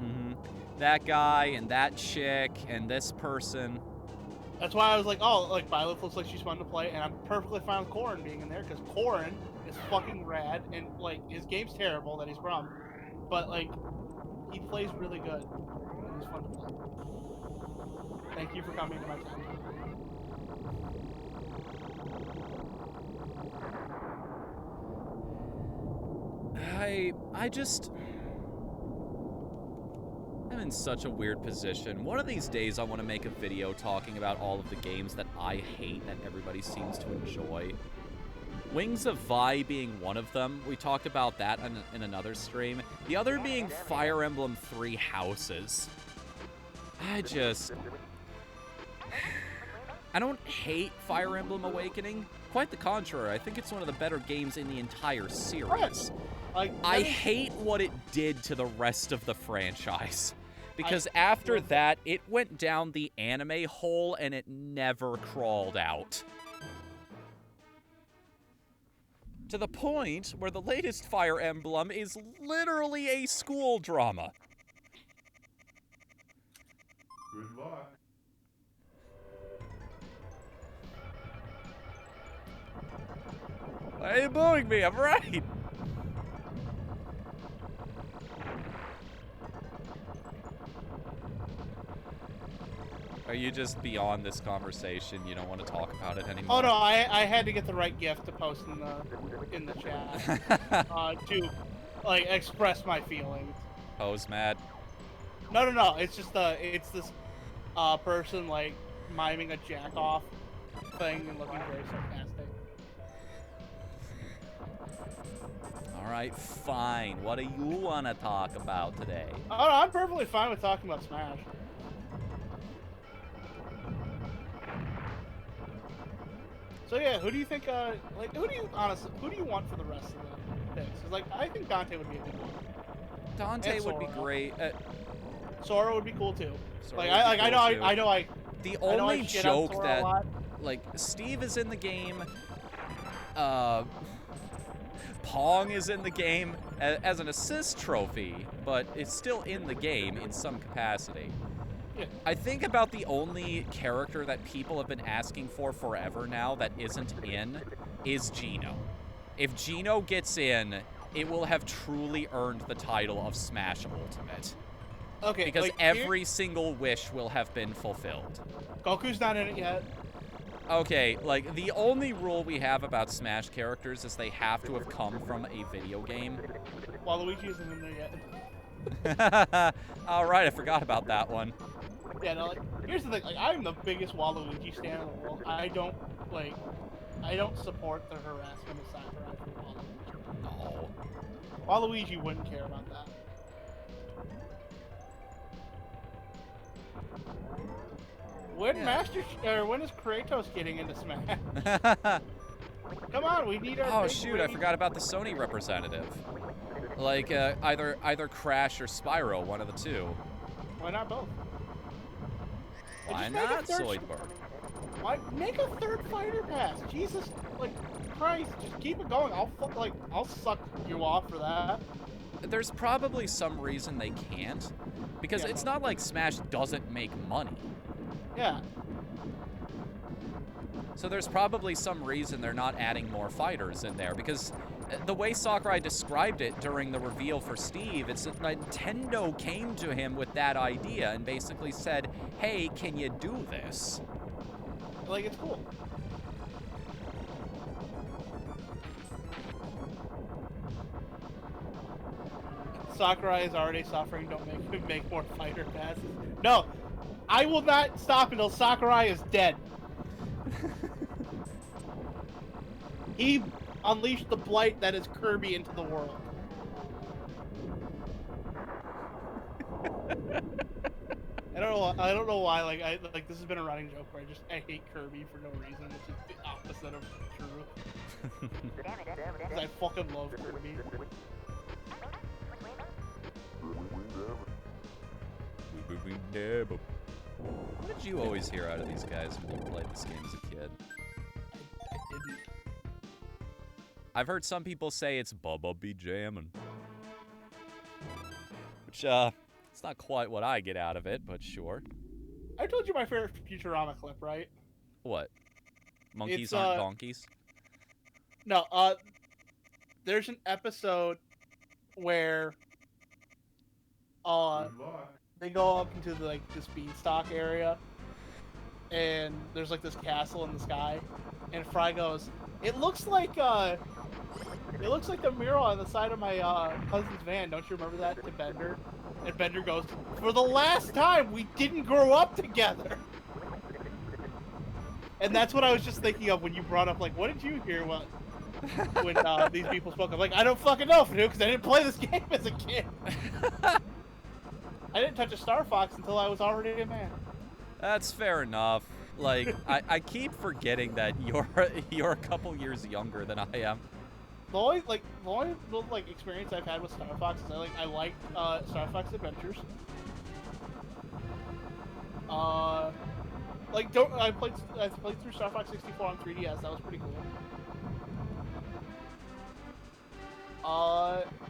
Mm-hmm. That guy and that chick and this person. That's why I was like, oh, like, Violet looks like she's fun to play, and I'm perfectly fine with Corrin being in there, because Corrin is fucking rad, and, like, his game's terrible that he's from, but, like, he plays really good, and he's fun to play. Thank you for coming to my town. I'm in such a weird position. One of these days I want to make a video talking about all of the games that I hate that everybody seems to enjoy. Wings of Vi being one of them. We talked about that in another stream. The other being Fire Emblem 3 Houses. I don't hate Fire Emblem Awakening. Quite the contrary. I think it's one of the better games in the entire series. I hate what it did to the rest of the franchise. Because after that, it went down the anime hole and it never crawled out. To the point where the latest Fire Emblem is literally a school drama. Good luck. Why are you booing me? I'm right. Are you just beyond this conversation? You don't want to talk about it anymore? Oh no, I had to get the right gift to post in the chat to, like, express my feelings. Poe's mad. No. It's just it's this person, like, miming a jack off thing and looking very sarcastic. All right, fine. What do you want to talk about today? Oh no, I'm perfectly fine with talking about Smash. So yeah, who do you think? Like, who do you want for the rest of the things? 'Cause, like I think Dante would be a good one. Dante And would be Sora. great. Sora would be cool too. Sora Like would be I cool, know too. I know The I know I only shit on joke Sora a that, lot. like, Steve is in the game, Pong is in the game as an assist trophy, but it's still in the game in some capacity. Yeah. I think about the only character that people have been asking for forever now that isn't in is Geno. If Geno gets in, it will have truly earned the title of Smash Ultimate. Okay. Because like, every single wish will have been fulfilled. Goku's not in it yet. Okay, like, the only rule we have about Smash characters is they have to have come from a video game. Waluigi isn't in there yet. Alright, I forgot about that one. Yeah, no, like, here's the thing, like, I'm the biggest Waluigi stan in the world. I don't support the harassment of Sakurai for Waluigi. No. Waluigi wouldn't care about that. When when is Kratos getting into Smash? Come on, we need our Oh big shoot, I lady- forgot about the Sony representative. Like, either Crash or Spyro, one of the two. Why not both? Why just make a not third- Zoidberg? Why make a third fighter pass? Jesus, like Christ, just keep it going. I'll suck you off for that. There's probably some reason they can't. Because Yeah, it's well- not like Smash doesn't make money. Yeah. So there's probably some reason they're not adding more fighters in there, because the way Sakurai described it during the reveal for Steve, it's that Nintendo came to him with that idea and basically said, hey, can you do this? Like, it's cool. Sakurai is already suffering. Don't make him make more fighter passes. No, I will not stop until Sakurai is dead. He unleashed the blight that is Kirby into the world. I don't know why. Like this has been a running joke where I hate Kirby for no reason, which is the opposite of true. 'Cause I fucking love Kirby. What did you always hear out of these guys when you played this game as a kid? I didn't. I've heard some people say it's Bubba be jammin'. Which, it's not quite what I get out of it, but sure. I told you my favorite Futurama clip, right? What? Monkeys It's, aren't donkeys? No, there's an episode where Good luck. they go up into this beanstalk area, and there's like this castle in the sky, and Fry goes, "It looks like the mural on the side of my cousin's van. Don't you remember that?" To Bender, and Bender goes, "For the last time, we didn't grow up together." And that's what I was just thinking of when you brought up, like, what did you hear when these people spoke? I'm like, I don't fucking know, Fnu, because I didn't play this game as a kid. I didn't touch a Star Fox until I was already a man. That's fair enough. Like, I keep forgetting that you're a couple years younger than I am. The only experience I've had with Star Fox is I like Star Fox Adventures. I played through Star Fox 64 on 3DS. That was pretty cool.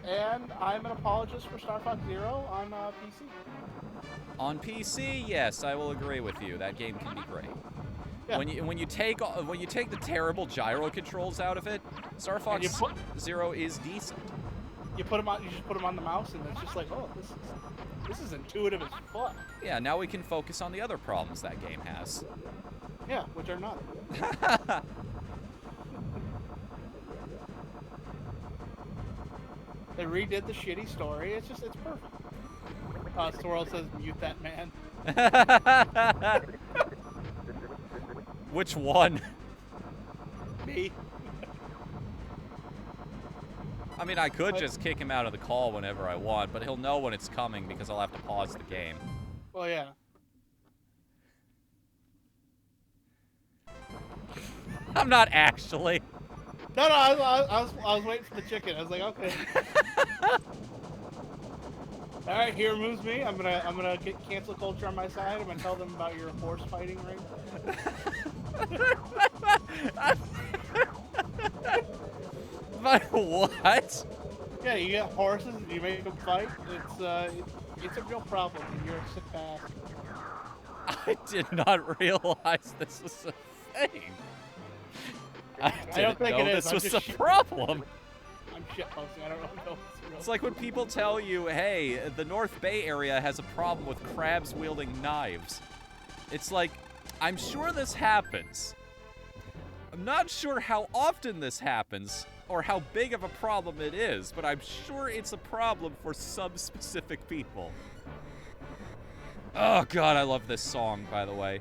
And I'm an apologist for Star Fox Zero on PC. On PC, yes, I will agree with you. That game can be great. Yeah. When you take the terrible gyro controls out of it, Star Fox Zero is decent. You just put them on the mouse, and it's just like, oh, this is intuitive as fuck. Yeah, now we can focus on the other problems that game has. Yeah, which are not. They redid the shitty story. It's perfect. Sorrel says, mute that man. Which one? Me. I mean, I could just kick him out of the call whenever I want, but he'll know when it's coming because I'll have to pause the game. Well, yeah. I'm not actually. No, I was waiting for the chicken. I was like, okay. All right, here moves me. I'm gonna get cancel culture on my side. I'm gonna tell them about your horse fighting ring. But what? Yeah, you get horses and you make them fight. It's a real problem. And you're a sick bastard. I did not realize this was a thing. I don't didn't think know it is. this I'm was just a shit- problem. I'm shitposting. I don't know if it's real. It's like when people tell you, hey, the North Bay area has a problem with crabs wielding knives. It's like, I'm sure this happens. I'm not sure how often this happens or how big of a problem it is, but I'm sure it's a problem for some specific people. Oh god, I love this song, by the way.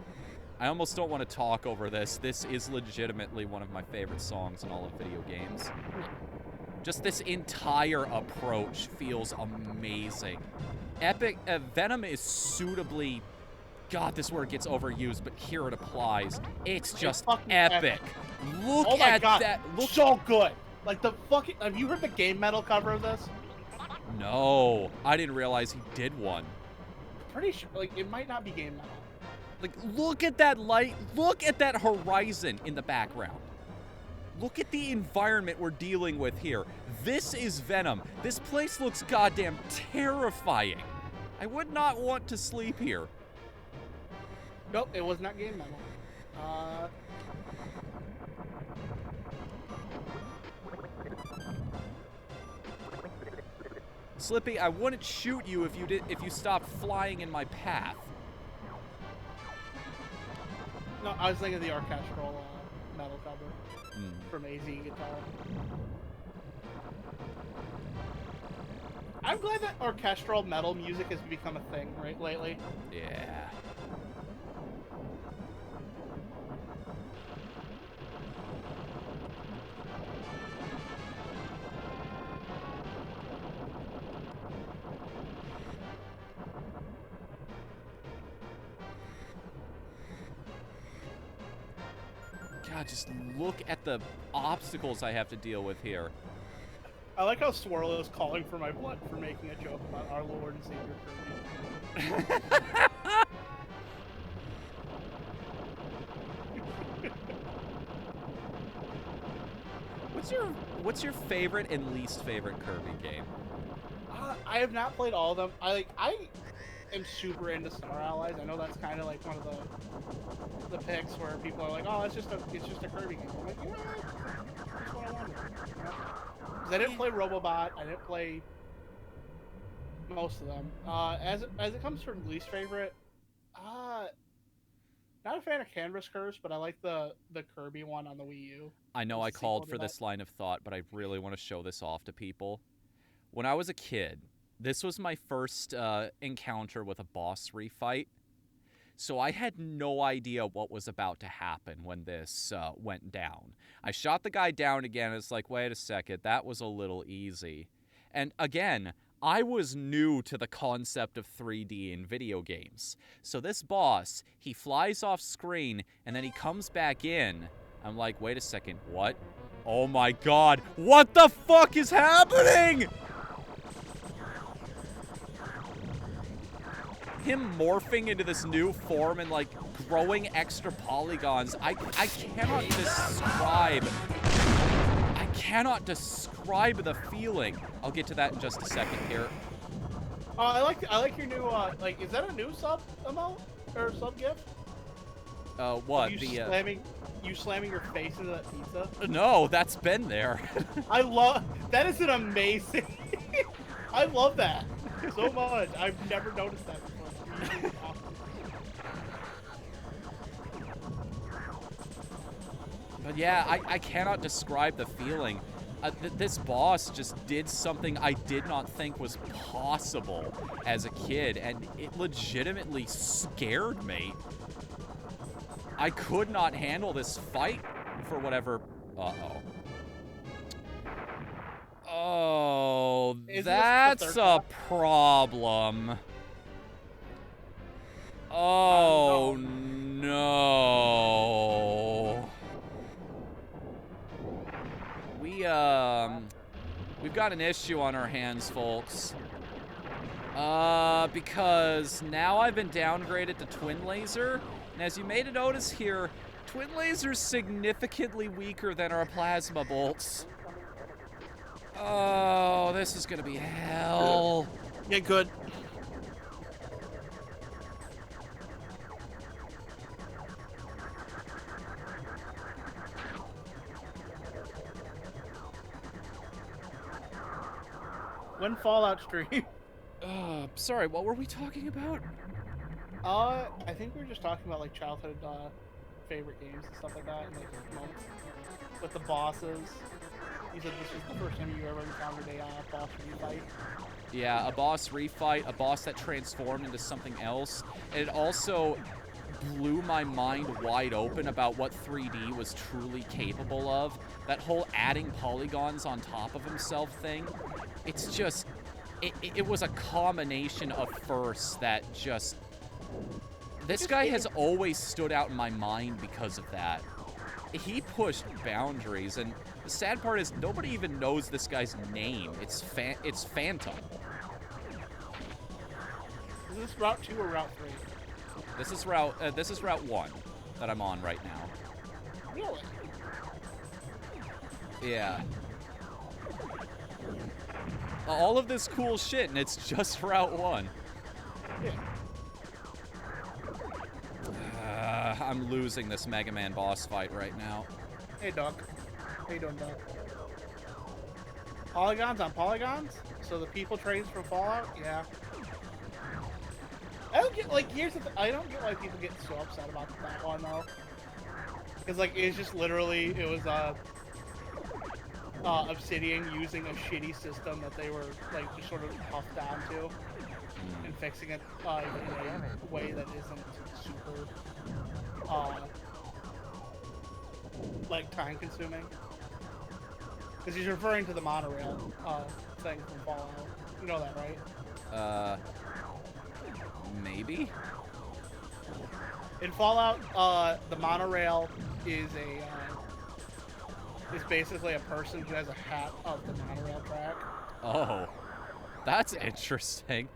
I almost don't want to talk over this. This is legitimately one of my favorite songs in all of video games. Just this entire approach feels amazing. Epic, Venom is suitably... God, this word gets overused, but here it applies. It's just fucking epic. Look Oh my at god, that. Look. so good. Like the fucking. Have you heard the Game Metal cover of this? No, I didn't realize he did one. Pretty sure. Like it might not be Game Metal. Like, look at that light. Look at that horizon in the background. Look at the environment we're dealing with here. This is Venom. This place looks goddamn terrifying. I would not want to sleep here. Nope, it was not Game Metal. Slippy, I wouldn't shoot you if you stopped flying in my path. No, I was thinking of the orchestral metal cover from AZ Guitar. I'm glad that orchestral metal music has become a thing, right, lately. Yeah. God, just look at the obstacles I have to deal with here. I like how Swirl is calling for my blood for making a joke about our Lord and Savior Kirby. What's your favorite and least favorite Kirby game? I have not played all of them. I am super into Star Allies. I know that's kind of like one of the picks where people are like, oh, it's just a Kirby game. I'm like, you know what? That's what I wanted. You know? 'Cause I didn't play Robobot. I didn't play most of them. As it comes from least favorite, not a fan of Canvas Curse, but I like the Kirby one on the Wii U. I know I The called sequel for to this that. line of thought, but I really want to show this off to people. When I was a kid, this was my first encounter with a boss refight. So I had no idea what was about to happen when this went down. I shot the guy down again. It's like, wait a second, that was a little easy. And again, I was new to the concept of 3D in video games. So this boss, he flies off screen, and then he comes back in. I'm like, wait a second, what? Oh my god, what the fuck is happening? Him morphing into this new form and like growing extra polygons, I cannot describe the feeling. I'll get to that in just a second here. I like your new like, is that a new sub emote or sub gift? What? You slamming your face into that pizza? No, that's been there. I love that. Is an amazing. I love that so much. I've never noticed that before. It's really awesome. But yeah, I cannot describe the feeling. This boss just did something I did not think was possible as a kid, and it legitimately scared me. I could not handle this fight for whatever... Uh-oh. Oh, that's a problem. Oh, no. got an issue on our hands, folks. Because now I've been downgraded to Twin Laser, and as you may notice here, Twin Laser's significantly weaker than our Plasma Bolts. Oh, this is gonna be hell. Get good. When Fallout stream? Sorry, what were we talking about? I think we were just talking about like childhood favorite games and stuff like that, and like moments with the bosses. You said this was the first time you ever encountered a boss refight. Yeah, a boss refight, a boss that transformed into something else, and it also blew my mind wide open about what 3D was truly capable of. That whole adding polygons on top of himself thing, it's just, it was a combination of firsts that just, this guy has always stood out in my mind because of that. He pushed boundaries, and the sad part is nobody even knows this guy's name. It's Phantom. Is this Route 2 or Route 3? This is Route 1 that I'm on right now. Really? Yeah. All of this cool shit, and it's just Route 1. Yeah. I'm losing this Mega Man boss fight right now. Hey, Doc. How you doing, Doc? Polygons on polygons? So the people trains from Fallout? Yeah. I don't get, like, here's the I don't get why people get so upset about that one, though. Because, like, it's just literally, it was, Obsidian using a shitty system that they were, like, just sort of puffed down to. And fixing it, in a way that isn't super, like, time-consuming. Because he's referring to the monorail, thing from Fallout. You know that, right? Maybe? In Fallout, the monorail is is basically a person who has a hat of the monorail track. Oh, that's interesting.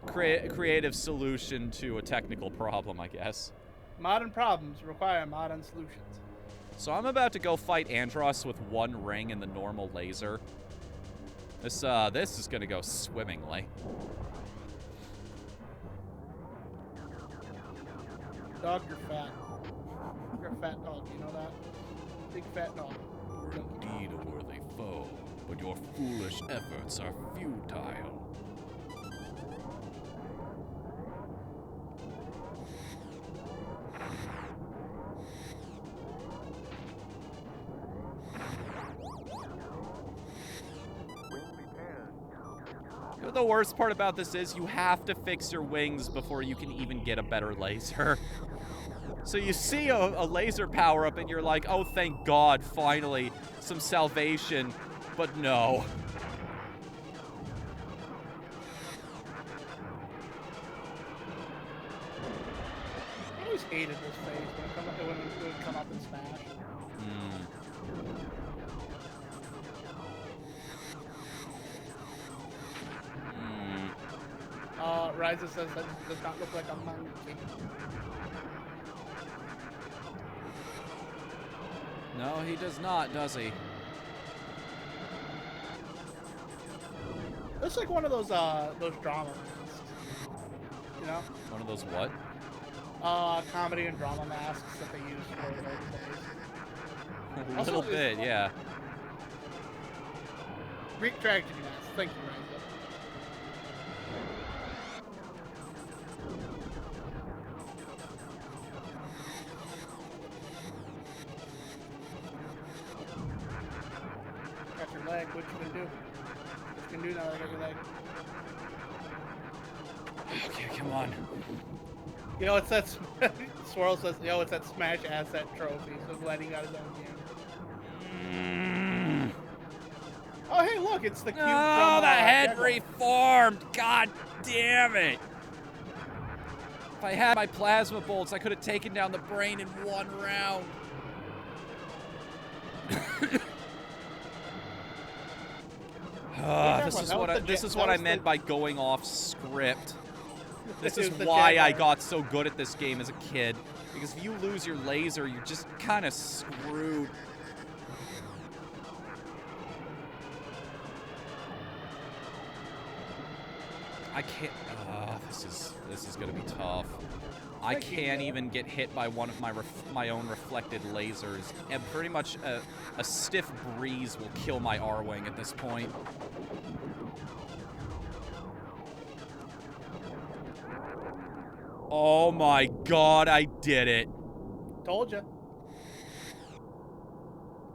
Creative solution to a technical problem, I guess. Modern problems require modern solutions. So I'm about to go fight Andros with one ring and the normal laser. This is gonna go swimmingly. Dog, you're fat. You're a fat dog, you know that? Big fat dog. Indeed a worthy foe, but your foolish efforts are futile. You know, the worst part about this is you have to fix your wings before you can even get a better laser. So you see a laser power up and you're like, oh, thank God, finally, some salvation. But no. I always hated this phase when it would come up in Smash. Ryza says that does not look like a monkey. No, he does not, does he? Looks like one of those drama masks. You know? One of those what? Comedy and drama masks that they use for those days. A little bit, yeah. Greek tragedy masks. Thank you, Ryza. Got your leg. What you gonna do? What you can do now that I got your leg? Okay, come on. You know, it's that Swirl says, yo, it's that Smash Asset Trophy, so glad he got his own game. Oh, hey, look, it's the cube from... Oh, the head Deadlock. reformed! God damn it! If I had my plasma bolts, I could have taken down the brain in one round. This is what I meant by going off script. This is It was the why I Jaguar. got so good at this game as a kid. Because if you lose your laser, you're just kind of screwed. I can't. This is gonna be tough. I can't even get hit by one of my own reflected lasers, and pretty much a stiff breeze will kill my R-wing at this point. Oh my god, I did it. Told you.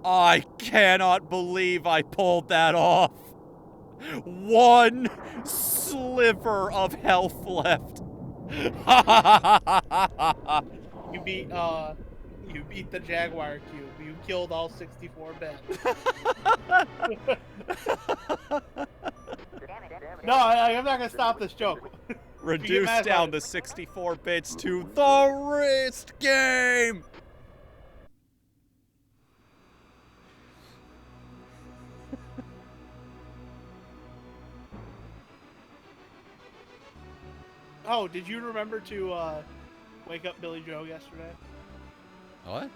I cannot believe I pulled that off. One sliver of health left. You beat the Jaguar cube. You killed all 64 bits. No, I'm not gonna stop this joke. Reduce down the 64 bits to the wrist game. Oh, did you remember to wake up Billy Joe yesterday? What?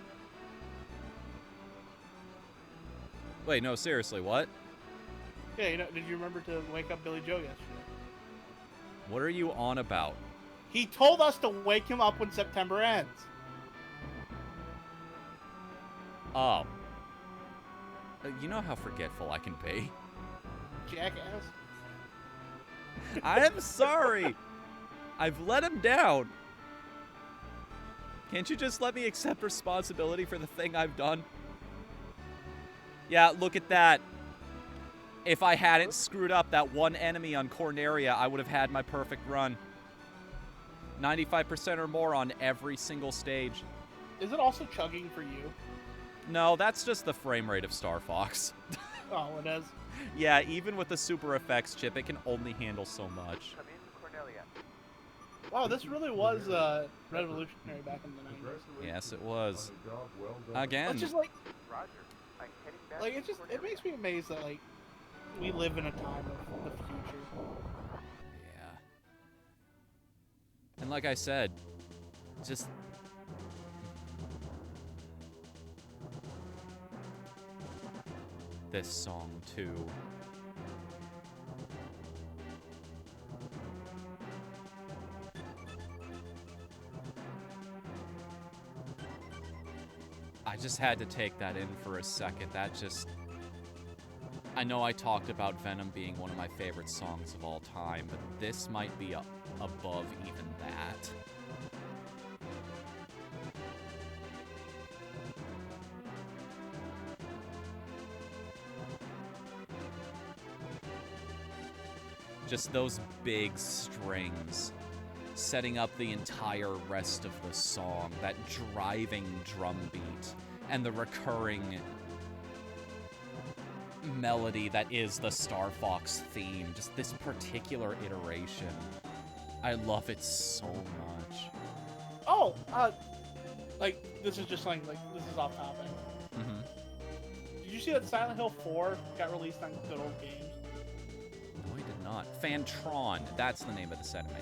Wait, no, seriously, what? Yeah, did you remember to wake up Billy Joe yesterday? What are you on about? He told us to wake him up when September ends. Oh. You know how forgetful I can be. Jackass. I am sorry. I've let him down. Can't you just let me accept responsibility for the thing I've done? Yeah, look at that. If I hadn't screwed up that one enemy on Corneria, I would have had my perfect run. 95% or more on every single stage. Is it also chugging for you? No, that's just the frame rate of Star Fox. Oh, it is. Yeah, even with the super effects chip, it can only handle so much. Wow, this really was revolutionary back in the 90s. Yes, it was. Again. It's just like it makes me amazed that like we live in a time of the future. Yeah. And like I said, just this song too. I just had to take that in for a second. That just... I know I talked about Venom being one of my favorite songs of all time, but this might be above even that. Just those big strings setting up the entire rest of the song, that driving drum beat, and the recurring melody that is the Star Fox theme. Just this particular iteration. I love it so much. Oh, like this is just something like this is off topic. Mm-hmm. Did you see that Silent Hill 4 got released on Good Old Games? No, I did not. Fantron, that's the name of this enemy.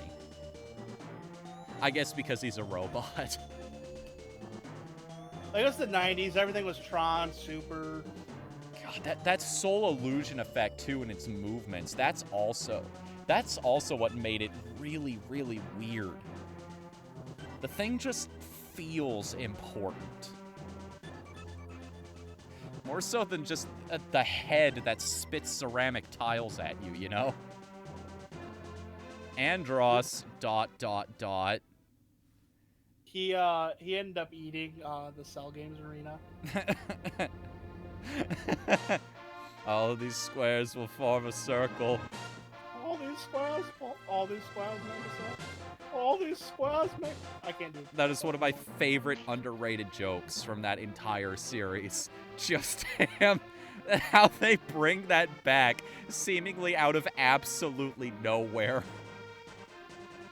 I guess because he's a robot. Like, it's the 90s, everything was Tron, Super. God, that soul illusion effect, too, in its movements, that's also what made it really, really weird. The thing just feels important. More so than just the head that spits ceramic tiles at you, you know? Andros, ... He ended up eating the Cell Games arena. All of these squares will form a circle. All these squares make a circle. All these squares make... I can't do it. That is one of my favorite underrated jokes from that entire series. Just him, how they bring that back, seemingly out of absolutely nowhere.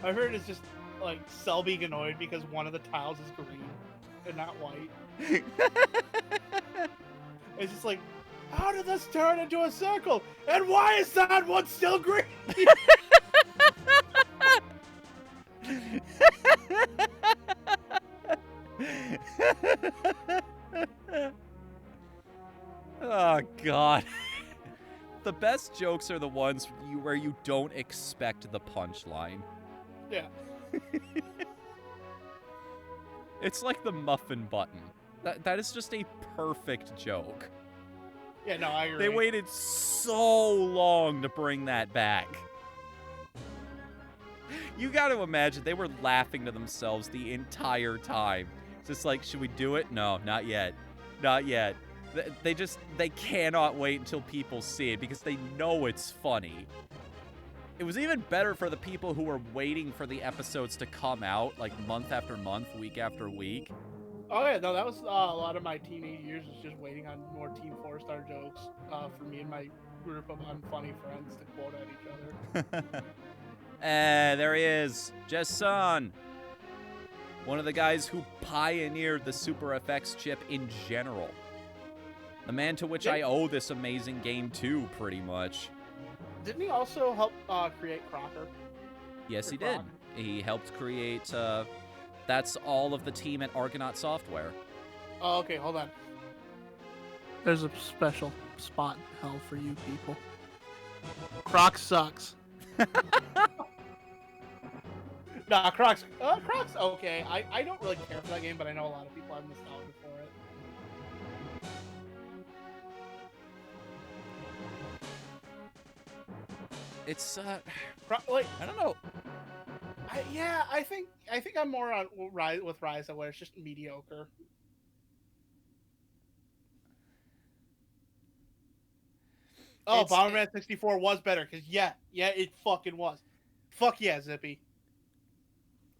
I heard it's just like Cell being annoyed because one of the tiles is green and not white. It's just like How did this turn into a circle? And why is that one still green? Oh, God. The best jokes are the ones where you don't expect the punchline. Yeah. It's like the muffin button. That is just a perfect joke. Yeah, no, I agree. They waited so long to bring that back. You got to imagine they were laughing to themselves the entire time. It's just like, should we do it? No, not yet. Not yet. They cannot wait until people see it because they know it's funny. It was even better for the people who were waiting for the episodes to come out, like month after month, week after week. Oh yeah, no, that was a lot of my teenage years was just waiting on more Team 4-star jokes for me and my group of unfunny friends to quote at each other. There he is, Jason. One of the guys who pioneered the Super FX chip in general. The man to which I owe this amazing game to, pretty much. Didn't he also help create Crocker? Yes, he did. He helped create, that's all of the team at Argonaut Software. Oh, okay, hold on. There's a special spot in hell for you people. Croc sucks. Nah, Croc's okay. I don't really care for that game, but I know a lot of people have nostalgia for it. It's, like, I don't know. I think I'm more on with Ryza, where it's just mediocre. Oh, Bomberman 64 was better, because yeah, it fucking was. Fuck yeah, Zippy.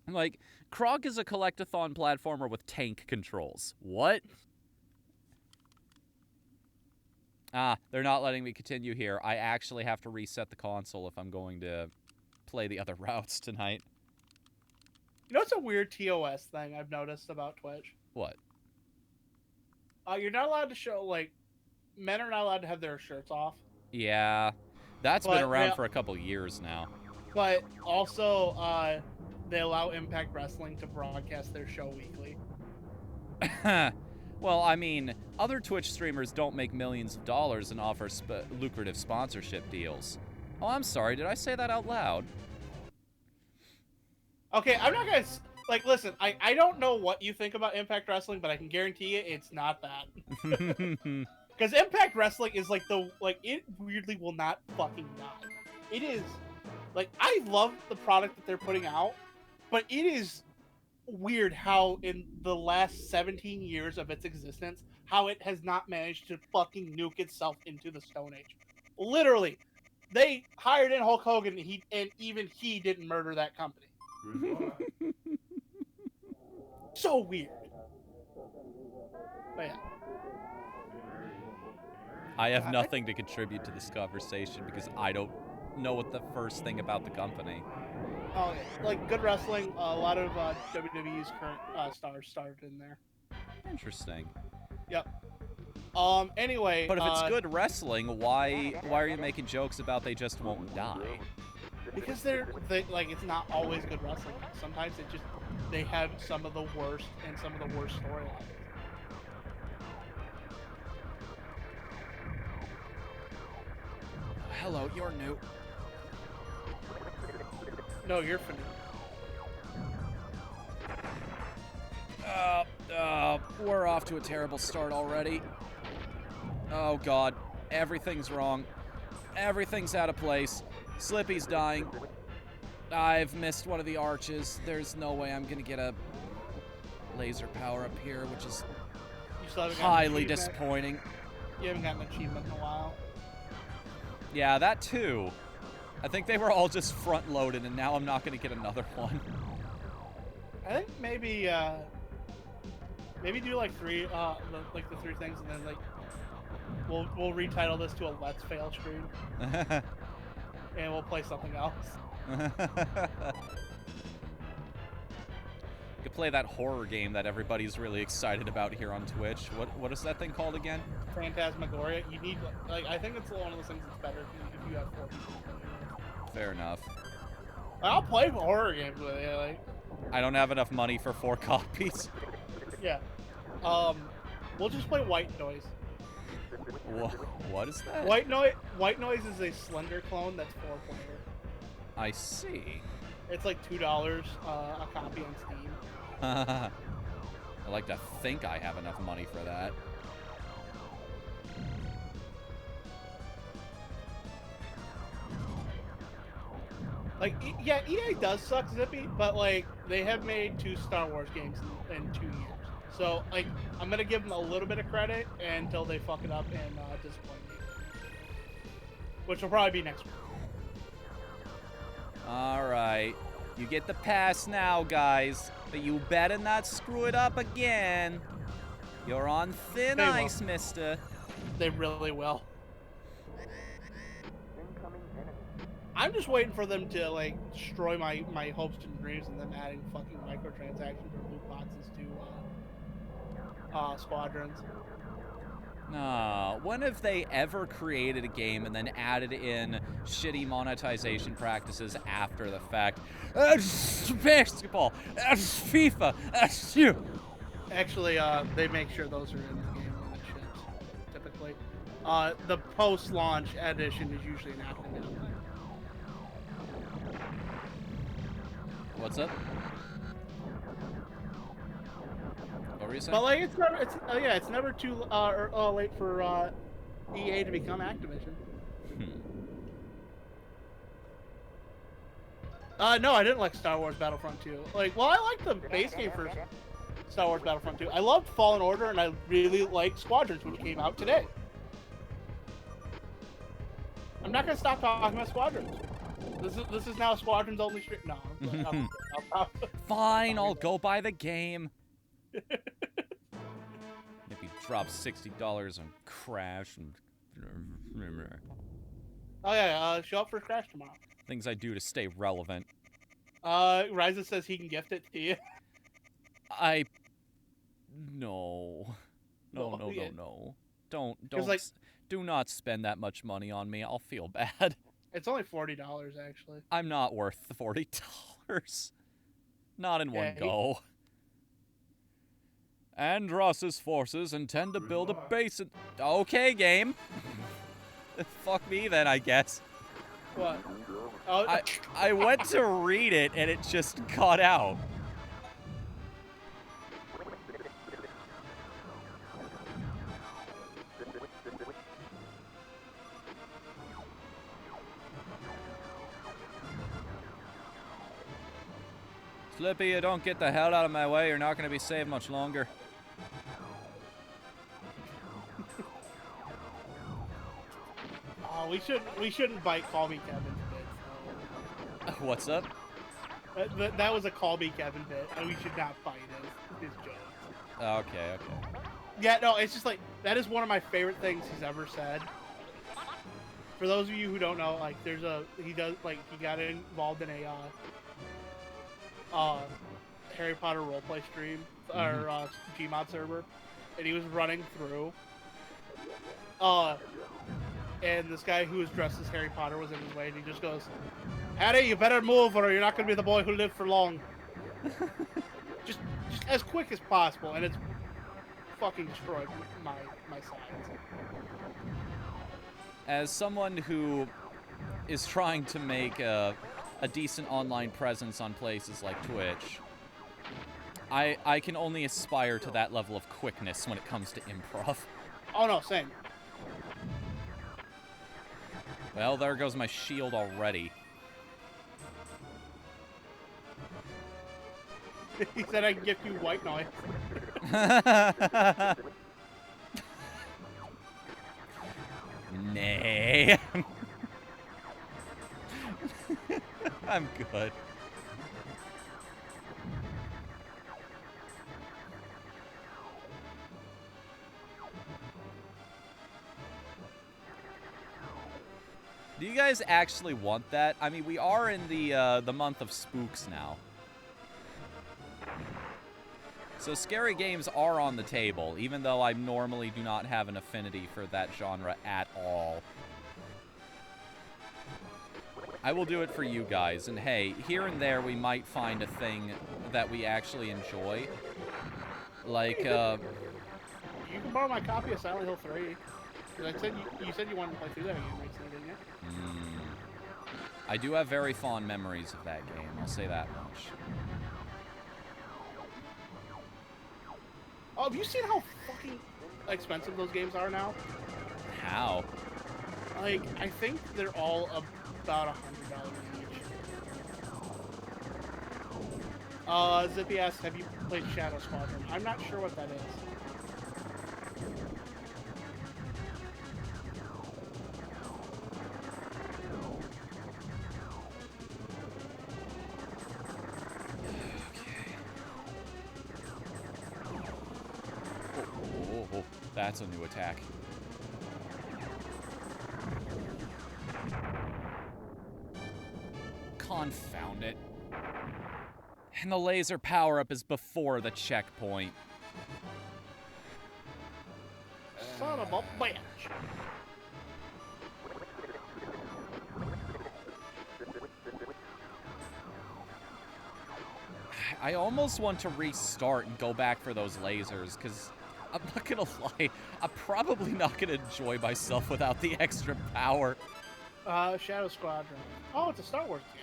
Like, Krog is a collectathon platformer with tank controls. What? Ah, they're not letting me continue here. I actually have to reset the console if I'm going to play the other routes tonight. You know what's a weird TOS thing I've noticed about Twitch? What? You're not allowed to show, like, men are not allowed to have their shirts off. Yeah, that's been around for a couple years now. But also, they allow Impact Wrestling to broadcast their show weekly. Well, I mean, other Twitch streamers don't make millions of dollars and offer lucrative sponsorship deals. Oh, I'm sorry, did I say that out loud? Okay, I'm not gonna, like, listen, I don't know what you think about Impact Wrestling, but I can guarantee you it's not that. Because Impact Wrestling is it weirdly will not fucking die. It is, like, I love the product that they're putting out, but it is weird how in the last 17 years of its existence, how it has not managed to fucking nuke itself into the Stone Age. Literally, they hired in Hulk Hogan, and even he didn't murder that company. So weird. But yeah. I have nothing to contribute to this conversation because I don't know what the first thing about the company. Oh, yeah. Like, good wrestling, a lot of WWE's current stars started in there. Interesting. Yep. Anyway... But if it's good wrestling, why are you making jokes about they just won't die? Because it's not always good wrestling. Sometimes they have some of the worst and some of the worst storylines. Hello, you're new. No, you're finna. We're off to a terrible start already. Oh god, everything's wrong. Everything's out of place. Slippy's dying. I've missed one of the arches. There's no way I'm gonna get a laser power up here, which is highly disappointing. You haven't gotten an achievement in a while. Yeah, that too. I think they were all just front-loaded, and now I'm not going to get another one. I think maybe do like three, the three things, and then like we'll retitle this to a Let's Fail stream, and we'll play something else. You could play that horror game that everybody's really excited about here on Twitch. What is that thing called again? Phantasmagoria, you need like I think it's one of those things that's better if you have 4 people. Fair enough. I'll play horror games with it. Like, I don't have enough money for 4 copies. yeah. We'll just play White Noise. What is that? White Noise is a Slender clone that's 4-player. I see. It's like $2 a copy on Steam. I like to think I have enough money for that. Like, yeah, EA does suck, Zippy, but like they have made 2 Star Wars games in 2 years. So like, I'm gonna give them a little bit of credit until they fuck it up and disappoint me, which will probably be next week. All right, you get the pass now, guys, but you better not screw it up again. You're on thin ice, mister. They really will. I'm just waiting for them to like destroy my hopes and dreams and them adding fucking microtransactions or loot boxes to Squadrons. No, when have they ever created a game and then added in shitty monetization practices after the fact? Basketball, FIFA, you. Actually, they make sure those are in the game when it ships, typically. The post-launch edition is usually an active game. What's up? What were you saying? But like, it's never too late for EA to become Activision. No, I didn't like Star Wars Battlefront 2. Like, well, I liked the base game for Star Wars Battlefront 2. I loved Fallen Order, and I really liked Squadrons, which came out today. I'm not gonna stop talking about Squadrons. This is now a Squadrons only stream. No. Fine, I'll go buy the game. If he drops $60 on Crash and Oh yeah, show up for Crash tomorrow. things I do to stay relevant. Ryza says he can gift it to you. No. Don't like, do not spend that much money on me. I'll feel bad. It's only $40 actually. I'm not worth the $40. Not in one go. Andross's forces intend to build a base in... Okay, game. Fuck me then, I guess. What? Oh. I went to read it and it just cut out. Slippy, you don't get the hell out of my way, you're not going to be saved much longer. Oh, we shouldn't bite Call Me Kevin bit. What's up? That was a Call Me Kevin bit, and we should not bite his jokes. Okay. Yeah, no, it's just like, that is one of my favorite things he's ever said. For those of you who don't know, like, he got involved in a, Harry Potter roleplay stream, or, Gmod server, and he was running through, and this guy who was dressed as Harry Potter was in his way, and he just goes, "Harry, you better move or you're not gonna be the boy who lived for long." just as quick as possible, and it's fucking destroyed my sides. As someone who is trying to make a decent online presence on places like Twitch, I can only aspire to that level of quickness when it comes to improv. Oh no, same. Well, there goes my shield already. He said I can give you white noise. Nay. I'm good. Do you guys actually want that? I mean, we are in the month of spooks now. So scary games are on the table, even though I normally do not have an affinity for that genre at all. I will do it for you guys, and hey, here and there we might find a thing that we actually enjoy. Like, You can borrow my copy of Silent Hill 3. I said you said you wanted to play through that game recently, didn't you? I do have very fond memories of that game, I'll say that much. Oh, have you seen how fucking expensive those games are now? How? Like, I think they're all about $100 each. Zippy asks, have you played Shadow Squadron? I'm not sure what that is. Oh, that's a new attack. Confound it. And the laser power-up is before the checkpoint. Son of a bitch. I almost want to restart and go back for those lasers, because I'm not gonna lie, I'm probably not gonna enjoy myself without the extra power. Shadow Squadron. Oh, it's a Star Wars game.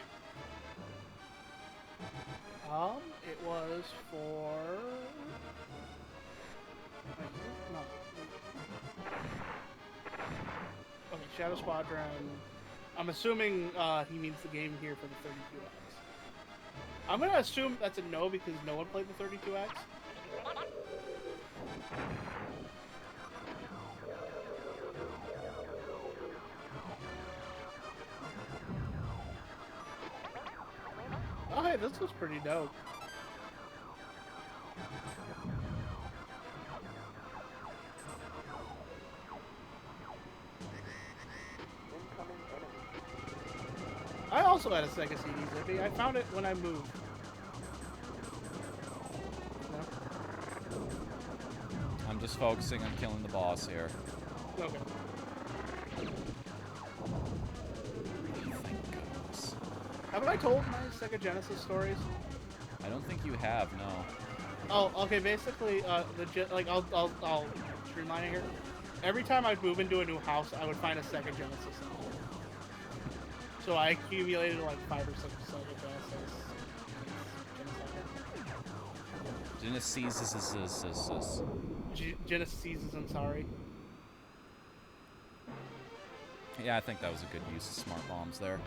It was for... Wait, no. Okay, Shadow Squadron. I'm assuming he means the game here for the 32X. I'm gonna assume that's a no because no one played the 32X. Oh, hey, this was pretty dope. I also had a Sega CD, Zippy. I found it when I moved. No? I'm just focusing on killing the boss here. Okay. Thank goodness. Haven't I told my Sega Genesis stories? I don't think you have, no. Oh, okay. Basically, I'll streamline it here. Every time I'd move into a new house, I would find a Sega Genesis in it. So I accumulated like 5 or 6 Sega Genesis. Genesis, I'm sorry. Yeah, I think that was a good use of smart bombs there.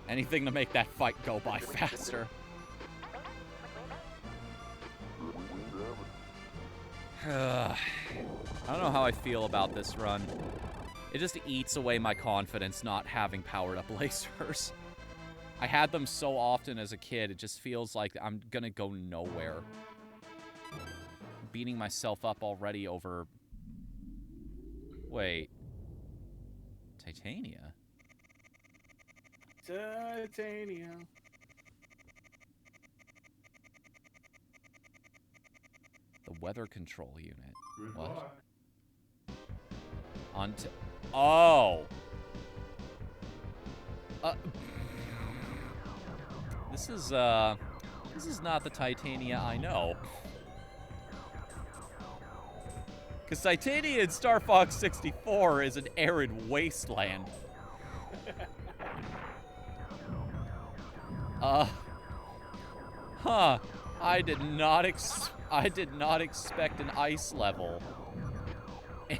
Anything to make that fight go by faster. I don't know how I feel about this run. It just eats away my confidence not having powered up lasers. I had them so often as a kid, it just feels like I'm gonna go nowhere. Beating myself up already over... Wait. Titania? Titania. The weather control unit. What? Oh! This is not the Titania I know. Because Titania in Star Fox 64 is an arid wasteland. Huh. I did not expect an ice level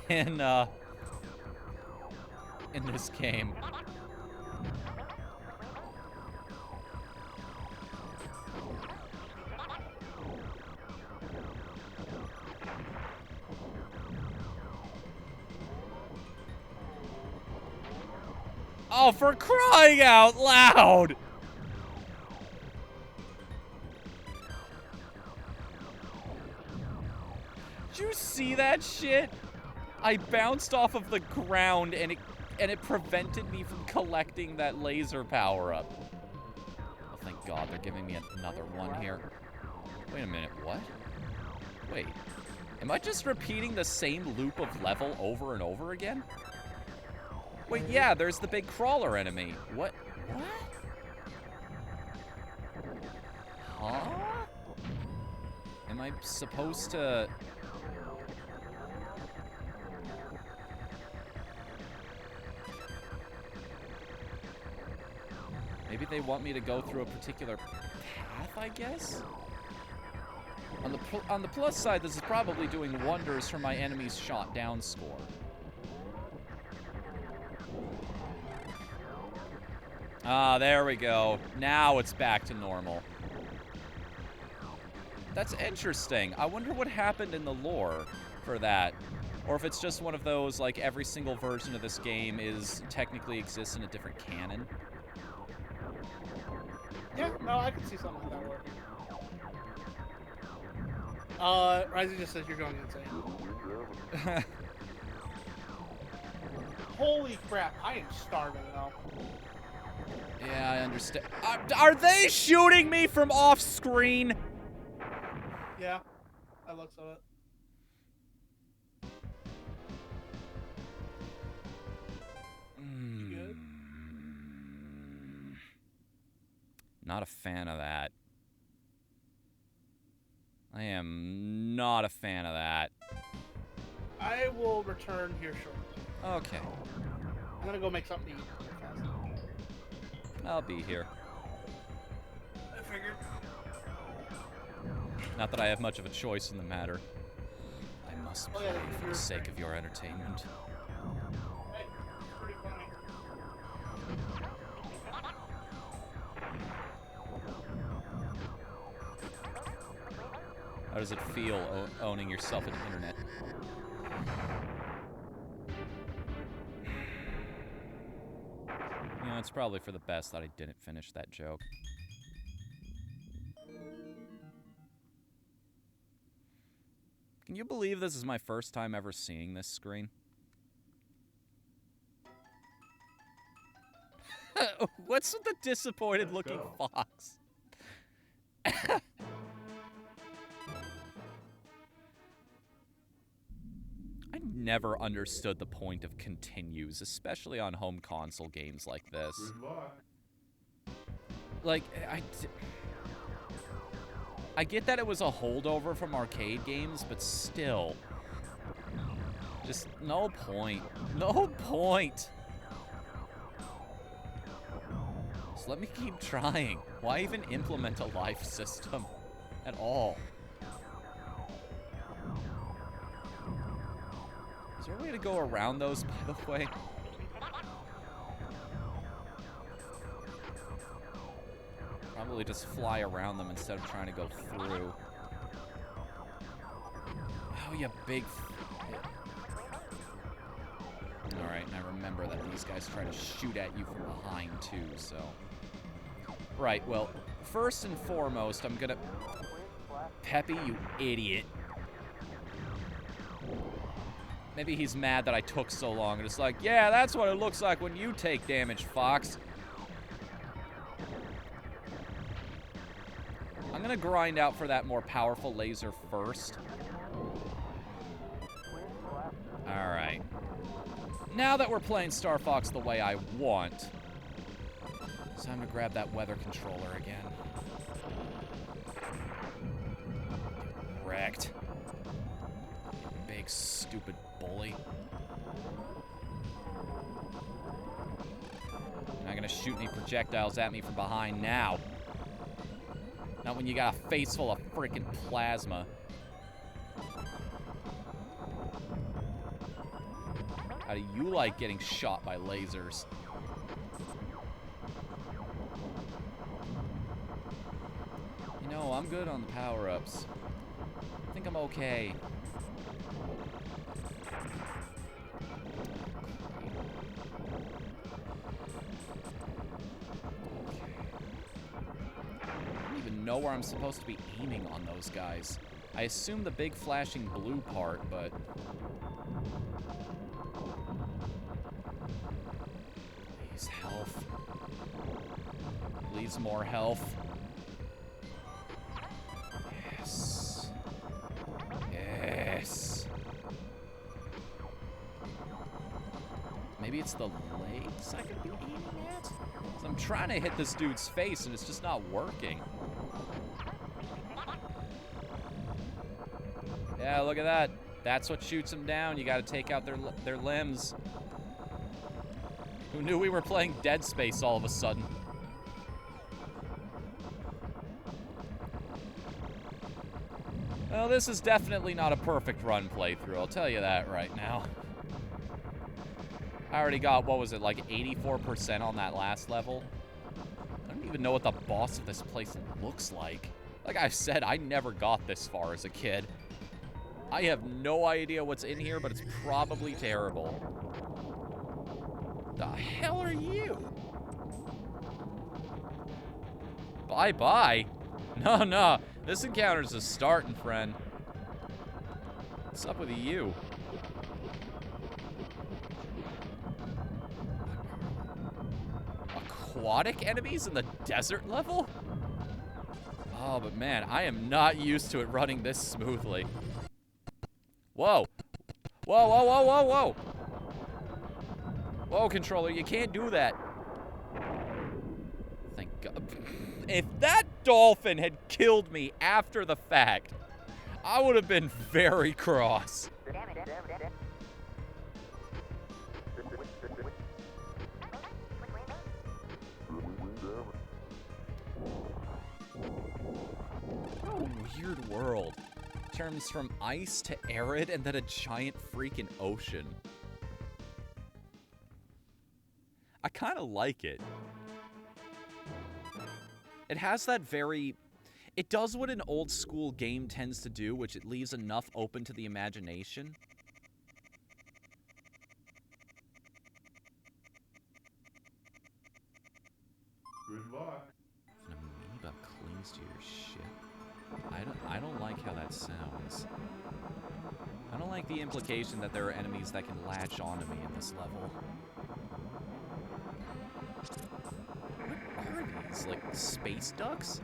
in this game. Oh, for crying out loud! Did you see that shit? I bounced off of the ground and it prevented me from collecting that laser power-up. Oh, thank God, they're giving me another one here. Wait a minute, what? Wait. Am I just repeating the same loop of level over and over again? Wait, yeah, there's the big crawler enemy. What? What? Huh? Am I supposed to... Maybe they want me to go through a particular path, I guess? On the plus side, this is probably doing wonders for my enemy's shot down score. Ah, there we go. Now it's back to normal. That's interesting. I wonder what happened in the lore for that. Or if it's just one of those, like, every single version of this game technically exists in a different canon. Yeah, no, I can see something like that working. Rising just says you're going insane. Holy crap, I am starving now. Yeah, I understand. Are they shooting me from off screen? Yeah, that looks of it. You good? Not a fan of that. I am not a fan of that. I will return here shortly. Okay. I'm gonna go make something to eat. I'll be here. I figured. Not that I have much of a choice in the matter. I must play for the sake of your entertainment. Hey, pretty funny. How does it feel owning yourself an internet? You know, it's probably for the best that I didn't finish that joke. Can you believe this is my first time ever seeing this screen? What's with the disappointed looking fox? I never understood the point of continues, especially on home console games like this. Like, I get that it was a holdover from arcade games, but still. Just no point. No point. Just let me keep trying. Why even implement a life system at all? Is there a way to go around those, by the way? Probably just fly around them instead of trying to go through. Oh, you big... Alright, and I remember that these guys try to shoot at you from behind, too, so... Right, well, first and foremost, I'm gonna... Peppy, you idiot. Maybe he's mad that I took so long, and it's like, yeah, that's what it looks like when you take damage, Fox. I'm gonna grind out for that more powerful laser first. Alright. Now that we're playing Star Fox the way I want, it's time to grab that weather controller again. Wrecked. Big, stupid bully. You're not gonna shoot any projectiles at me from behind now. Not when you got a face full of freaking plasma. How do you like getting shot by lasers? You know, I'm good on the power-ups. I think I'm okay. Know where I'm supposed to be aiming on those guys. I assume the big flashing blue part, but... Please, health. Please, more health. just the legs I could be aiming at? So I'm trying to hit this dude's face and it's just not working. Yeah, look at that. That's what shoots them down. You gotta take out their limbs. Who knew we were playing Dead Space all of a sudden? Well, this is definitely not a perfect run playthrough, I'll tell you that right now. I already got, what was it, like 84% on that last level? I don't even know what the boss of this place looks like. Like I said, I never got this far as a kid. I have no idea what's in here, but it's probably terrible. The hell are you? Bye-bye. No. This encounter's just starting, friend. What's up with you? Aquatic enemies in the desert level? Oh, but man, I am not used to it running this smoothly. Whoa. Whoa. Whoa, controller, you can't do that. Thank God. If that dolphin had killed me after the fact, I would have been very cross. What a weird world. Turns from ice to arid and then a giant freaking ocean. I kind of like it. It has that very... It does what an old school game tends to do, which it leaves enough open to the imagination. Good luck. An amoeba clings to your ship. I don't like how that sounds. I don't like the implication that there are enemies that can latch onto me in this level. What are these? Like space ducks?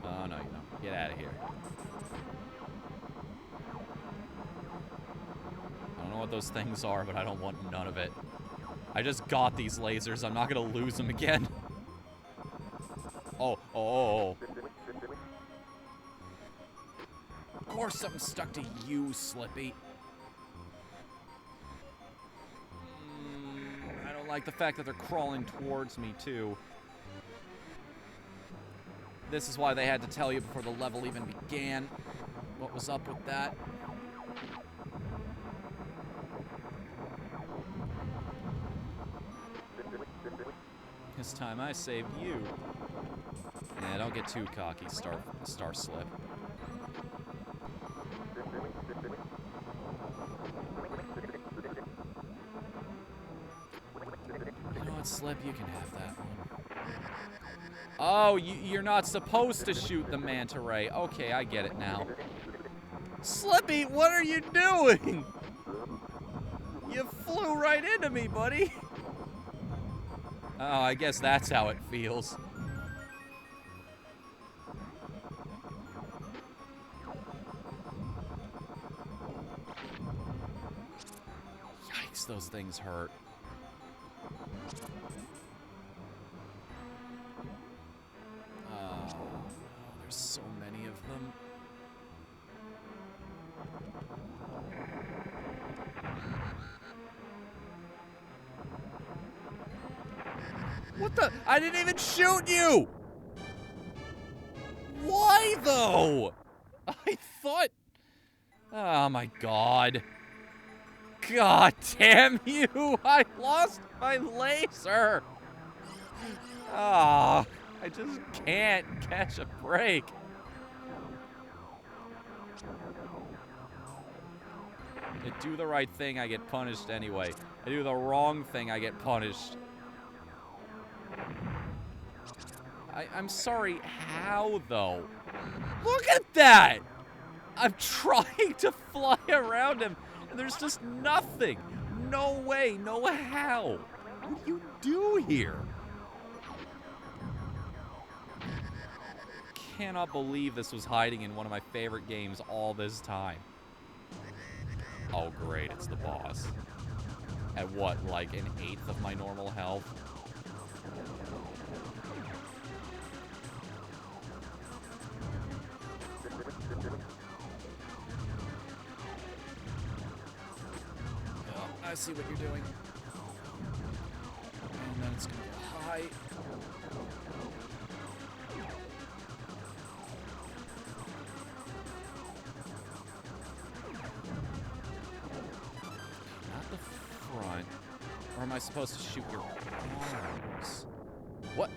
Oh, no, you don't. Get out of here. I don't know what those things are, but I don't want none of it. I just got these lasers. I'm not gonna lose them again. Oh. Of course something stuck to you, Slippy. I don't like the fact that they're crawling towards me, too. This is why they had to tell you before the level even began. What was up with that? This time I saved you. Yeah, don't get too cocky, Star Slip. You know what, Slip? You can have that one. Oh, you're not supposed to shoot the manta ray. Okay, I get it now. Slippy, what are you doing? You flew right into me, buddy. Oh, I guess that's how it feels. Yikes, those things hurt. Oh, there's so many of them. What the? I didn't even shoot you! Why, though? I thought... Oh, my God. God damn you! I lost my laser! Ah, I just can't catch a break. I do the right thing, I get punished anyway. I do the wrong thing, I get punished. I'm sorry, how, though? Look at that! I'm trying to fly around him, and there's just nothing. No way, no how. What do you do here? Cannot believe this was hiding in one of my favorite games all this time. Oh, great, it's the boss. At what, like an eighth of my normal health? Oh, I see what you're doing. And then it's gonna go high. Not the front. Or am I supposed to shoot your arms? What?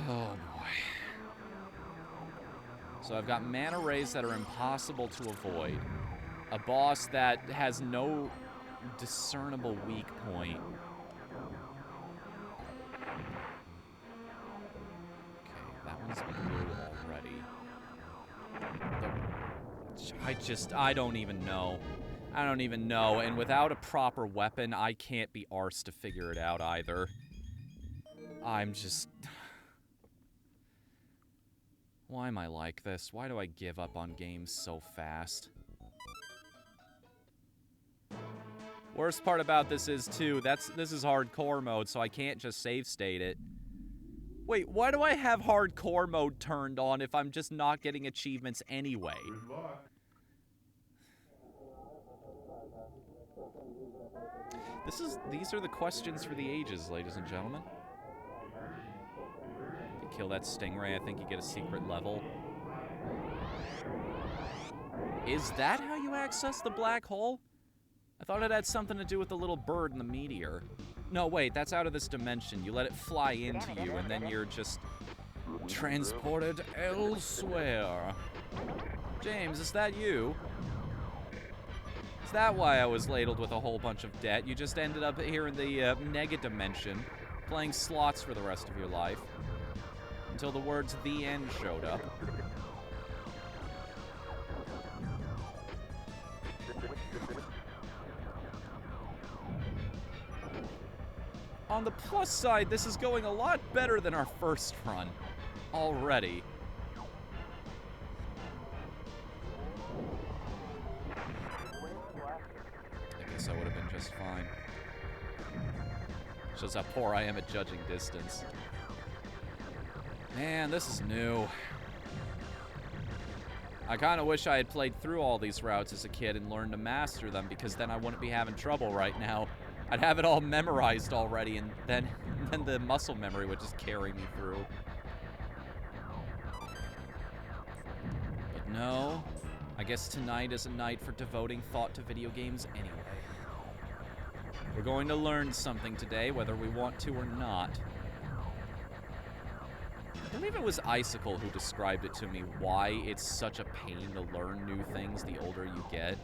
Oh boy. So I've got mana rays that are impossible to avoid. A boss that has no discernible weak point. Okay, that one's blue already. I don't even know. I don't even know. And without a proper weapon, I can't be arsed to figure it out either. I'm just... Why am I like this? Why do I give up on games so fast? Worst part about this is, too, this is hardcore mode, so I can't just save state it. Wait, why do I have hardcore mode turned on if I'm just not getting achievements anyway? Good luck. These are the questions for the ages, ladies and gentlemen. If you kill that stingray, I think you get a secret level. Is that how you access the black hole? I thought it had something to do with the little bird and the meteor. No, wait, that's out of this dimension. You let it fly into you, and then you're just transported elsewhere. James, is that you? Is that why I was ladled with a whole bunch of debt? You just ended up here in the nega dimension, playing slots for the rest of your life, until the words "the end" showed up. On the plus side, this is going a lot better than our first run already. I guess I would have been just fine. Shows how poor I am at judging distance. Man, this is new. I kind of wish I had played through all these routes as a kid and learned to master them, because then I wouldn't be having trouble right now. I'd have it all memorized already, and then the muscle memory would just carry me through. But no, I guess tonight is a night for devoting thought to video games anyway. We're going to learn something today, whether we want to or not. I believe it was Icicle who described it to me, why it's such a pain to learn new things the older you get.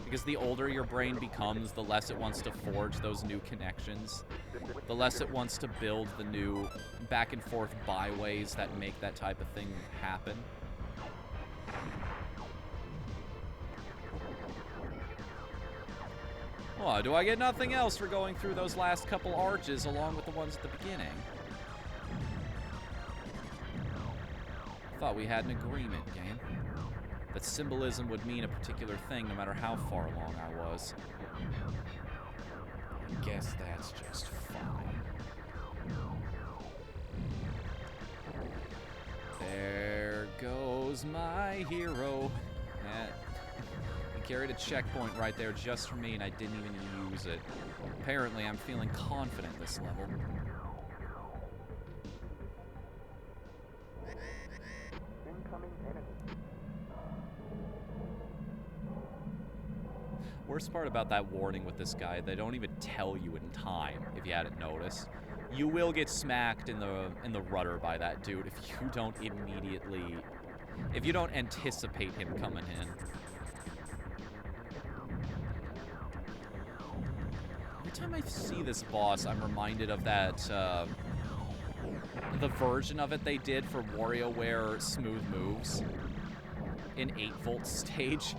Because the older your brain becomes, the less it wants to forge those new connections. The less it wants to build the new back and forth byways that make that type of thing happen. Well, do I get nothing else for going through those last couple arches along with the ones at the beginning? Thought we had an agreement, game. That symbolism would mean a particular thing no matter how far along I was. I guess that's just fine. There goes my hero. He carried a checkpoint right there just for me, and I didn't even use it. Apparently, I'm feeling confident this level. Worst part about that warning with this guy, they don't even tell you in time, if you hadn't noticed. You will get smacked in the rudder by that dude if you don't immediately... if you don't anticipate him coming in. Every time I see this boss, I'm reminded of that the version of it they did for WarioWare Smooth Moves in 8-volt stage.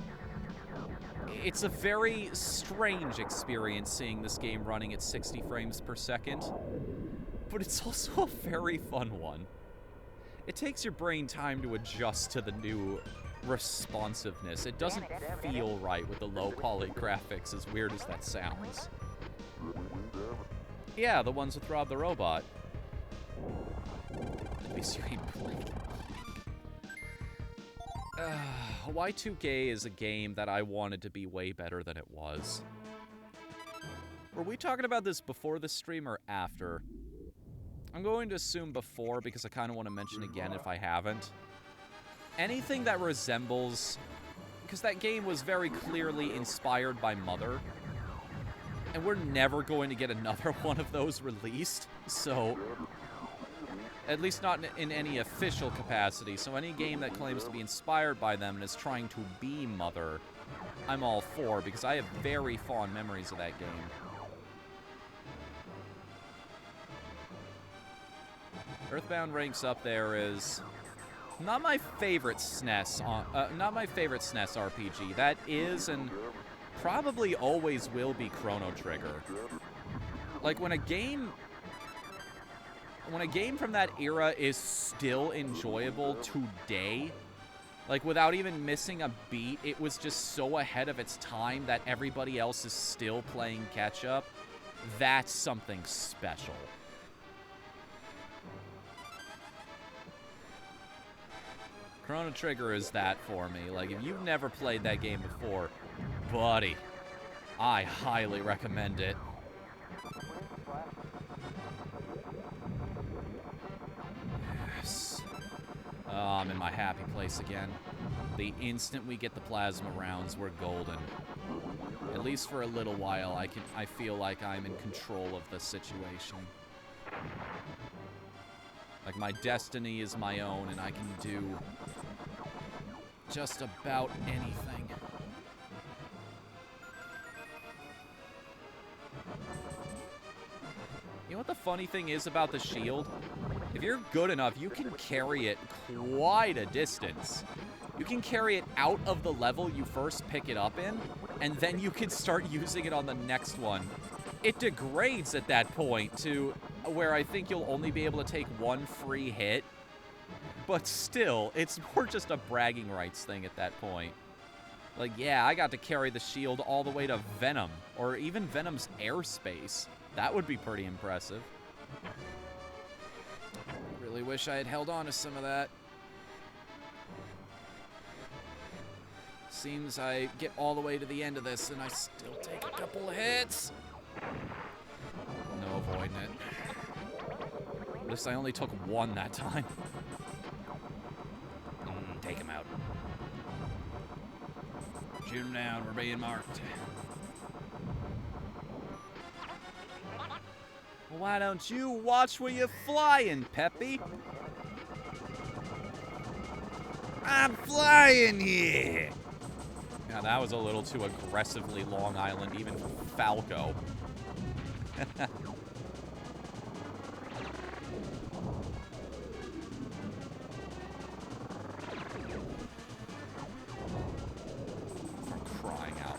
It's a very strange experience seeing this game running at 60 frames per second, but it's also a very fun one. It takes your brain time to adjust to the new responsiveness. It doesn't feel right with the low poly graphics, as weird as that sounds. Yeah, the ones with Rob the Robot. At least you ain't played. Y2K is a game that I wanted to be way better than it was. Were we talking about this before the stream or after? I'm going to assume before, because I kind of want to mention again if I haven't. Anything that resembles... Because that game was very clearly inspired by Mother. And we're never going to get another one of those released, so... At least not in any official capacity, so any game that claims to be inspired by them and is trying to be Mother, I'm all for, because I have very fond memories of that game. Earthbound ranks up there as not my favorite SNES, not my favorite SNES RPG. That is and probably always will be Chrono Trigger. Like when a game from that era is still enjoyable today, like without even missing a beat, it was just so ahead of its time that everybody else is still playing catch up. That's something special. Chrono Trigger is that for me. Like, if you've never played that game before, buddy, I highly recommend it. Yes. Oh, I'm in my happy place again. The instant we get the plasma rounds, we're golden. At least for a little while, I feel like I'm in control of the situation. Like, my destiny is my own, and I can do just about anything. You know what the funny thing is about the shield? If you're good enough, you can carry it quite a distance. You can carry it out of the level you first pick it up in, and then you can start using it on the next one. It degrades at that point to where I think you'll only be able to take one free hit. But still, it's more just a bragging rights thing at that point. Like, yeah, I got to carry the shield all the way to Venom, or even Venom's airspace. That would be pretty impressive. Really wish I had held on to some of that. Seems I get all the way to the end of this and I still take a couple of hits. No avoiding it. At least I only took one that time. Take him out. Shoot him down, we're being marked. Well, why don't you watch where you're flying, Peppy? I'm flying here! Now that was a little too aggressively Long Island, even for Falco. Crying out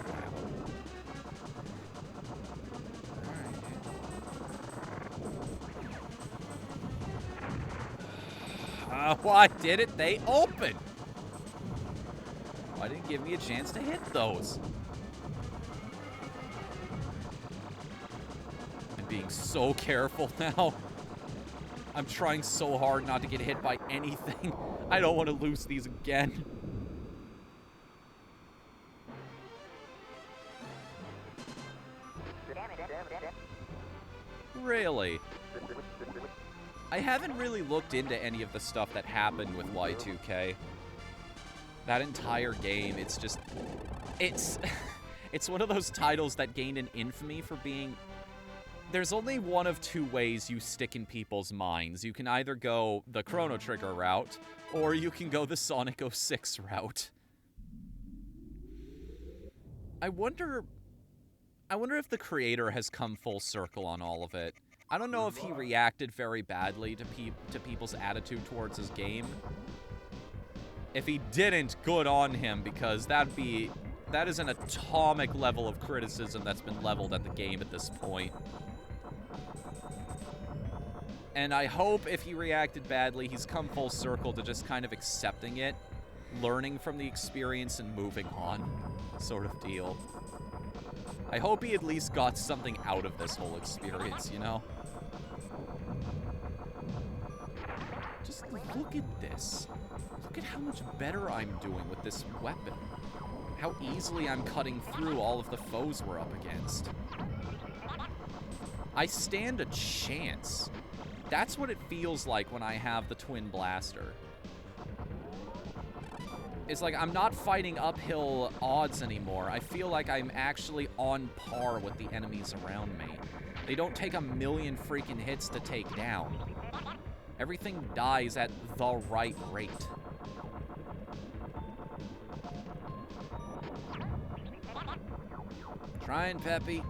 loud. Why did it? They opened! Why didn't it give me a chance to hit those? I'm being so careful now. I'm trying so hard not to get hit by anything. I don't want to lose these again. Really? I haven't really looked into any of the stuff that happened with Y2K. That entire game, it's just... It's one of those titles that gained an infamy for being... There's only one of two ways you stick in people's minds. You can either go the Chrono Trigger route, or you can go the Sonic 06 route. I wonder if the creator has come full circle on all of it. I don't know if he reacted very badly to people's attitude towards his game. If he didn't, good on him, because that is an atomic level of criticism that's been leveled at the game at this point. And I hope if he reacted badly, he's come full circle to just kind of accepting it, learning from the experience, and moving on, sort of deal. I hope he at least got something out of this whole experience, you know? Just look at this. Look at how much better I'm doing with this weapon. How easily I'm cutting through all of the foes we're up against. I stand a chance. That's what it feels like when I have the twin blaster. It's like I'm not fighting uphill odds anymore. I feel like I'm actually on par with the enemies around me. They don't take a million freaking hits to take down. Everything dies at the right rate. Trying, Peppy.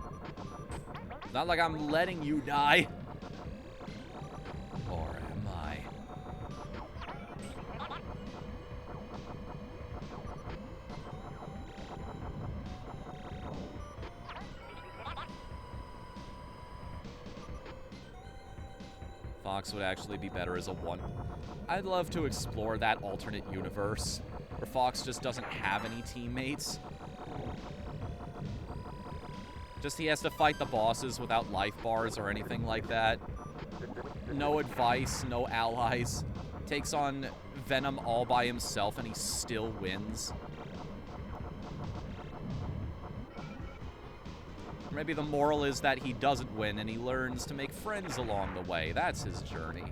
Not like I'm letting you die. Or am I? Fox would actually be better as a 1. I'd love to explore that alternate universe where Fox just doesn't have any teammates. Just he has to fight the bosses without life bars or anything like that. No advice, no allies. Takes on Venom all by himself and he still wins. Maybe the moral is that he doesn't win and he learns to make friends along the way. That's his journey.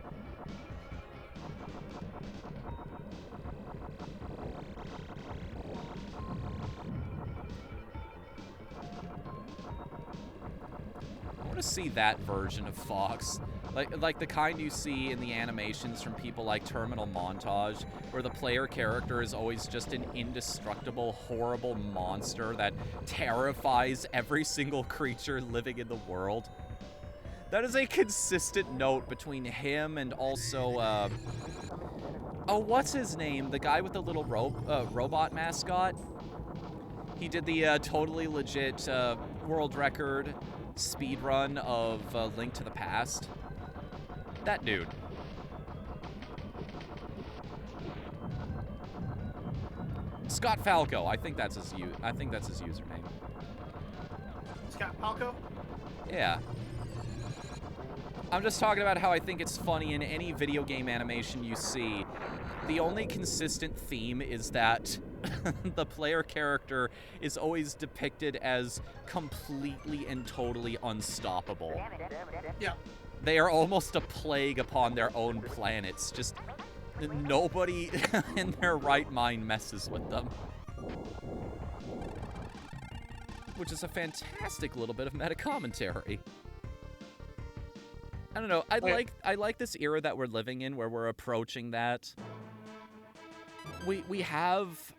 I want to see that version of Fox. Like the kind you see in the animations from people like Terminal Montage, where the player character is always just an indestructible, horrible monster that terrifies every single creature living in the world. That is a consistent note between him and also, oh, what's his name? The guy with the little robot mascot? He did the totally legit world record speedrun of Link to the Past. That dude. Scott Falco. I think that's his username. Scott Falco? Yeah. I'm just talking about how I think it's funny in any video game animation you see. The only consistent theme is that the player character is always depicted as completely and totally unstoppable. Yeah. They are almost a plague upon their own planets. Just nobody in their right mind messes with them. Which is a fantastic little bit of meta commentary. I don't know. I like this era that we're living in, where we're approaching that. We have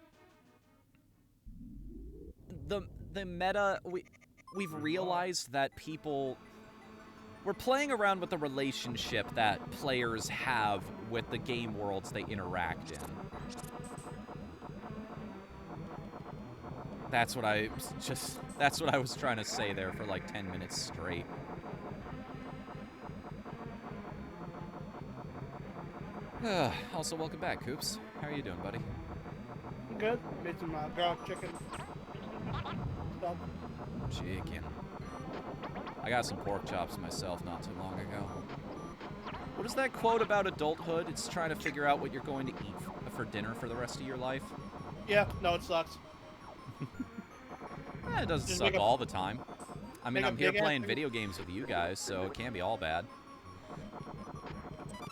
the meta. We've realized that people. We're playing around with the relationship that players have with the game worlds they interact in. That's what I was trying to say there for like 10 minutes straight. Also, welcome back, Coops. How are you doing, buddy? Good. Made some ground chicken stuff. Chicken. I got some pork chops myself not too long ago. What is that quote about adulthood? It's trying to figure out what you're going to eat for dinner for the rest of your life. Yeah, no, it sucks. It doesn't Just suck all the time. I mean, I'm here playing video games with you guys, so it can't be all bad.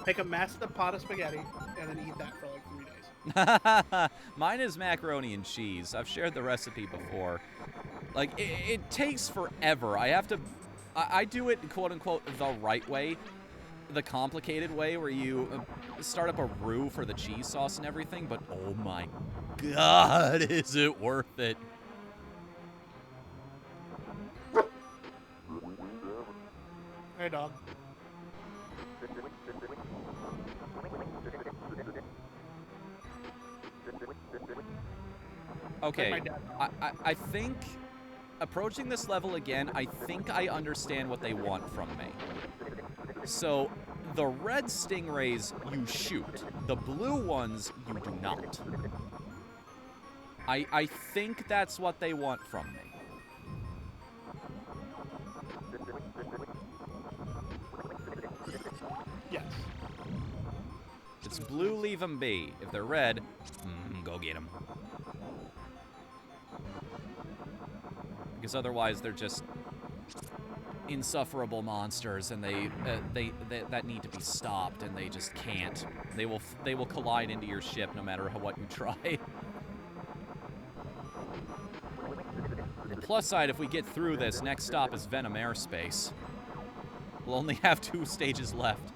Make a massive pot of spaghetti and then eat that for like 3 days. Mine is macaroni and cheese. I've shared the recipe before. Like, it takes forever. I do it, quote-unquote, the right way. The complicated way where you start up a roux for the cheese sauce and everything, but oh my god, is it worth it. Hey, dog. Okay, my dad. I think approaching this level again, I think I understand what they want from me. So, the red stingrays you shoot. The blue ones you do not. I think that's what they want from me. Yes. If it's blue, leave them be. If they're red, go get them. Because otherwise they're just insufferable monsters, and they that need to be stopped, and they just can't. They will collide into your ship no matter what you try. The plus side, if we get through this, next stop is Venom Airspace. We'll only have 2 stages left.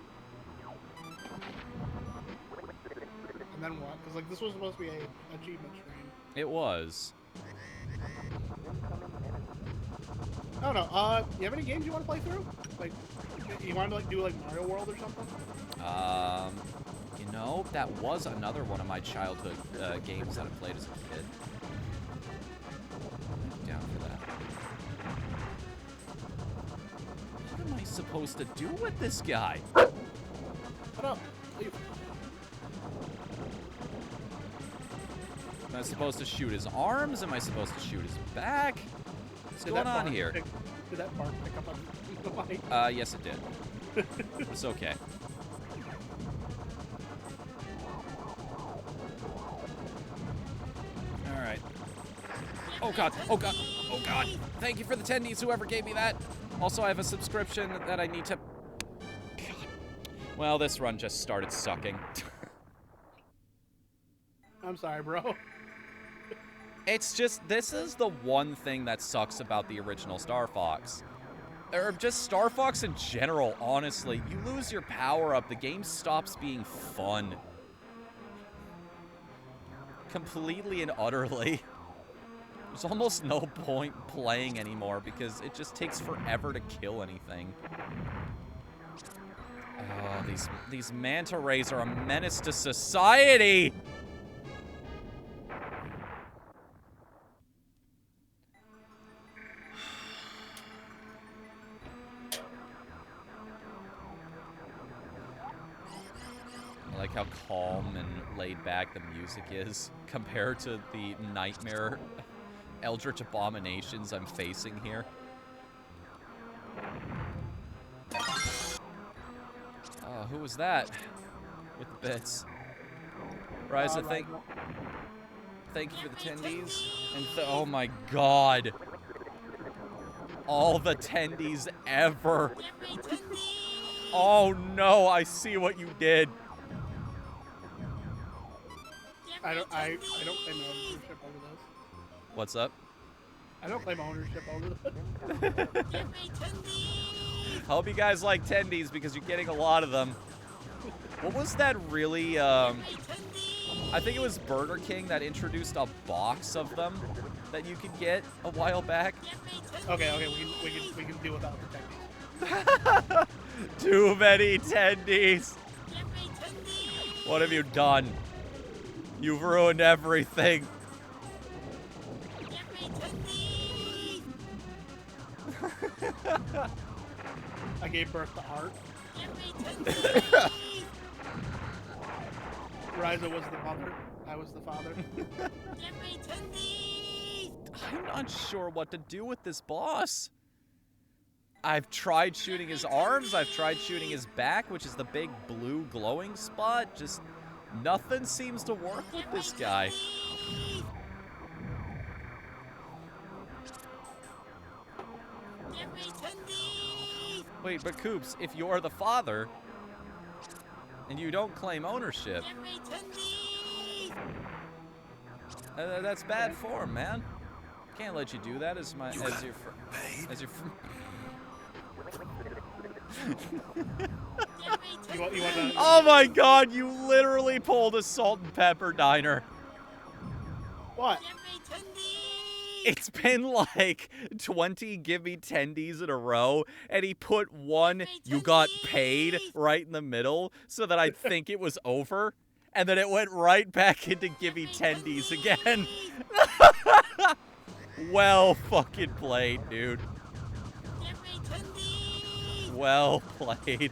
And then what? Because like this was supposed to be a achievement stream. It was. I don't know. You have any games you want to play through? Like, you want to like do like Mario World or something? You know, that was another one of my childhood games that I played as a kid. I'm down for that. What am I supposed to do with this guy? Shut up. Leave. Am I supposed to shoot his arms? Am I supposed to shoot his back? What's Did going that on bark here? Did that bark pick up on the mic? Yes it did. It's okay. Alright. Oh god, oh god, oh god. Thank you for the tendies, whoever gave me that. Also, I have a subscription that I need to... God. Well, this run just started sucking. I'm sorry, bro. It's just, this is the one thing that sucks about the original Star Fox. Or just Star Fox in general, honestly. You lose your power-up, the game stops being fun. Completely and utterly. There's almost no point playing anymore because it just takes forever to kill anything. Oh, these manta rays are a menace to society! I like how calm and laid back the music is compared to the nightmare eldritch abominations I'm facing here. Who was that? With the bits. Ryza, thank you for the tendies. And oh my god. All the tendies ever. Oh no, I see what you did. I don't claim ownership over this. What's up? I don't claim ownership over this. Hope you guys like tendies because you're getting a lot of them. What was that really, I think it was Burger King that introduced a box of them that you could get a while back. Okay, we can deal without the tendies. Too many tendies. What have you done? You've ruined everything. I gave birth to art. Ryza was the mother. I was the father. I'm not sure what to do with this boss. I've tried shooting his arms. I've tried shooting his back, which is the big blue glowing spot. Just nothing seems to work with this guy. Wait, but Coops, if you're the father and you don't claim ownership, that's bad form, man. Can't let you do that as your Oh my god, you literally pulled a salt and pepper diner. What? It's been like 20 give me tendies in a row, and he put one you got paid right in the middle so that I'd think it was over, and then it went right back into give me tendies again. Well fucking played, dude. Well played.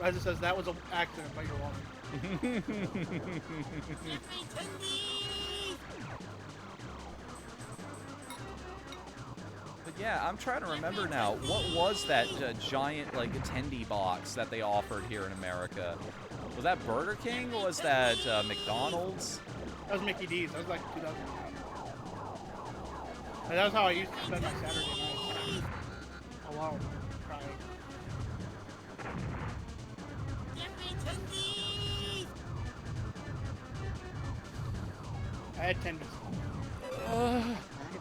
Ryza says that was an accident, but you're welcome. But yeah, I'm trying to remember now. What was that giant, like, attendee box that they offered here in America? Was that Burger King? Was that McDonald's? That was Mickey D's. That was like 2009. And that was how I used to spend my Saturday nights. Alone. Crying. I had 10 minutes.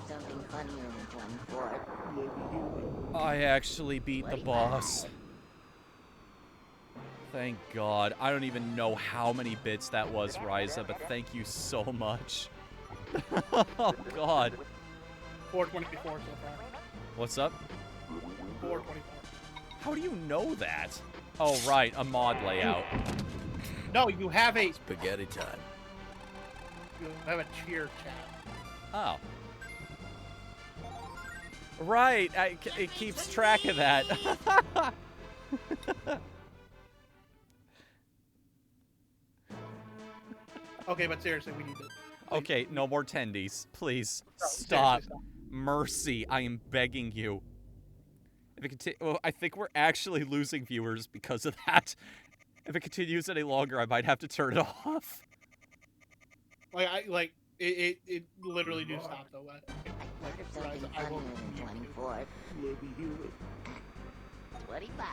Something funnier than 24. I actually beat the boss. Thank God. I don't even know how many bits that was, Ryza, but thank you so much. Oh, God. 424 so far. What's up? 424. How do you know that? Oh, right, a mod layout. No, you have a Spaghetti time. you have a cheer chat. Oh. Right, it keeps track of that. Okay, but seriously, we need to. Okay, no more tendies. Please, No, stop. seriously, Mercy, I am begging you. If it well, I think we're actually losing viewers because of that. If it continues any longer, I might have to turn it off. Like it literally do stop though. Like Something I will. funnier than 24. 25.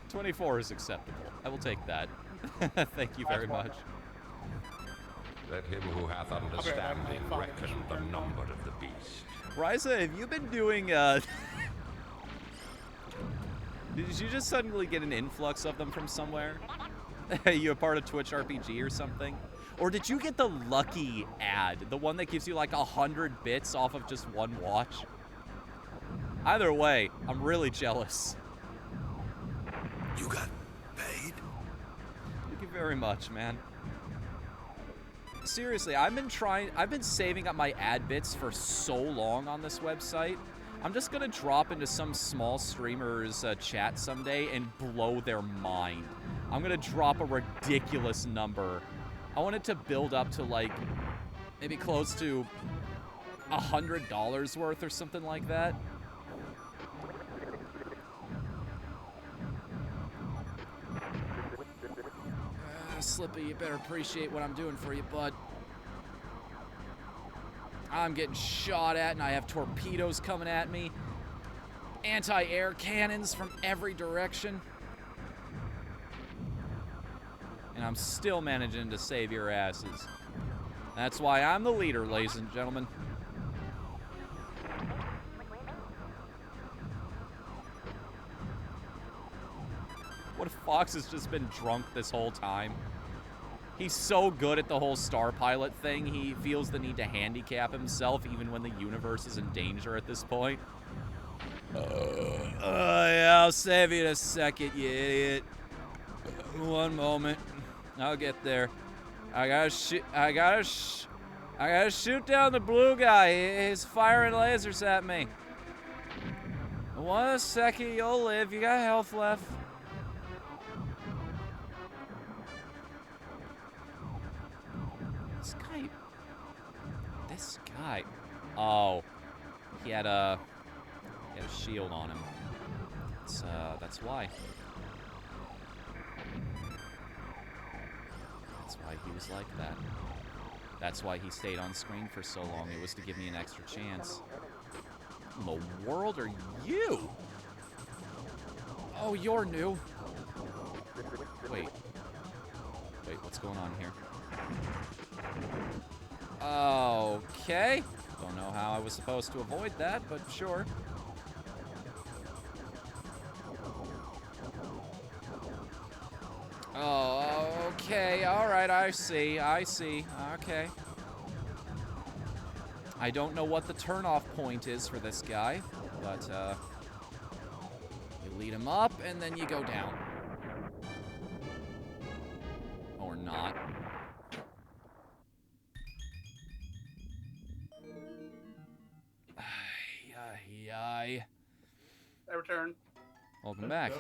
24 is acceptable. I will take that. Thank you very much. Let him who hath understanding reckon the number of the beast. Ryza, have you been doing, Did you just suddenly get an influx of them from somewhere? Are you a part of Twitch RPG or something? Or did you get the lucky ad? The one that gives you like 100 bits off of just one watch? Either way, I'm really jealous. You got paid? Thank you very much, man. Seriously, I've been saving up my ad bits for so long on this website. I'm just gonna drop into some small streamer's chat someday and blow their mind. I'm gonna drop a ridiculous number. I want it to build up to like, maybe close to $100 worth or something like that. Slippy, you better appreciate what I'm doing for you, bud. I'm getting shot at, and I have torpedoes coming at me. Anti-air cannons from every direction. And I'm still managing to save your asses. That's why I'm the leader, ladies and gentlemen. What if Fox has just been drunk this whole time? He's so good at the whole star pilot thing, he feels the need to handicap himself even when the universe is in danger at this point. Yeah, I'll save you in a second, you idiot. One moment. I'll get there. I gotta shoot down the blue guy. He's firing lasers at me. One second, you'll live. You got health left. This guy. Oh, he had a shield on him. That's why. That's why he was like that. That's why he stayed on screen for so long. It was to give me an extra chance. What in the world are you? Oh, you're new. Wait, what's going on here? Okay. Don't know how I was supposed to avoid that, but sure. Oh, okay. All right, I see. Okay. I don't know what the turnoff point is for this guy, but you lead him up and then you go down. Or not. Yay. I return. Welcome back.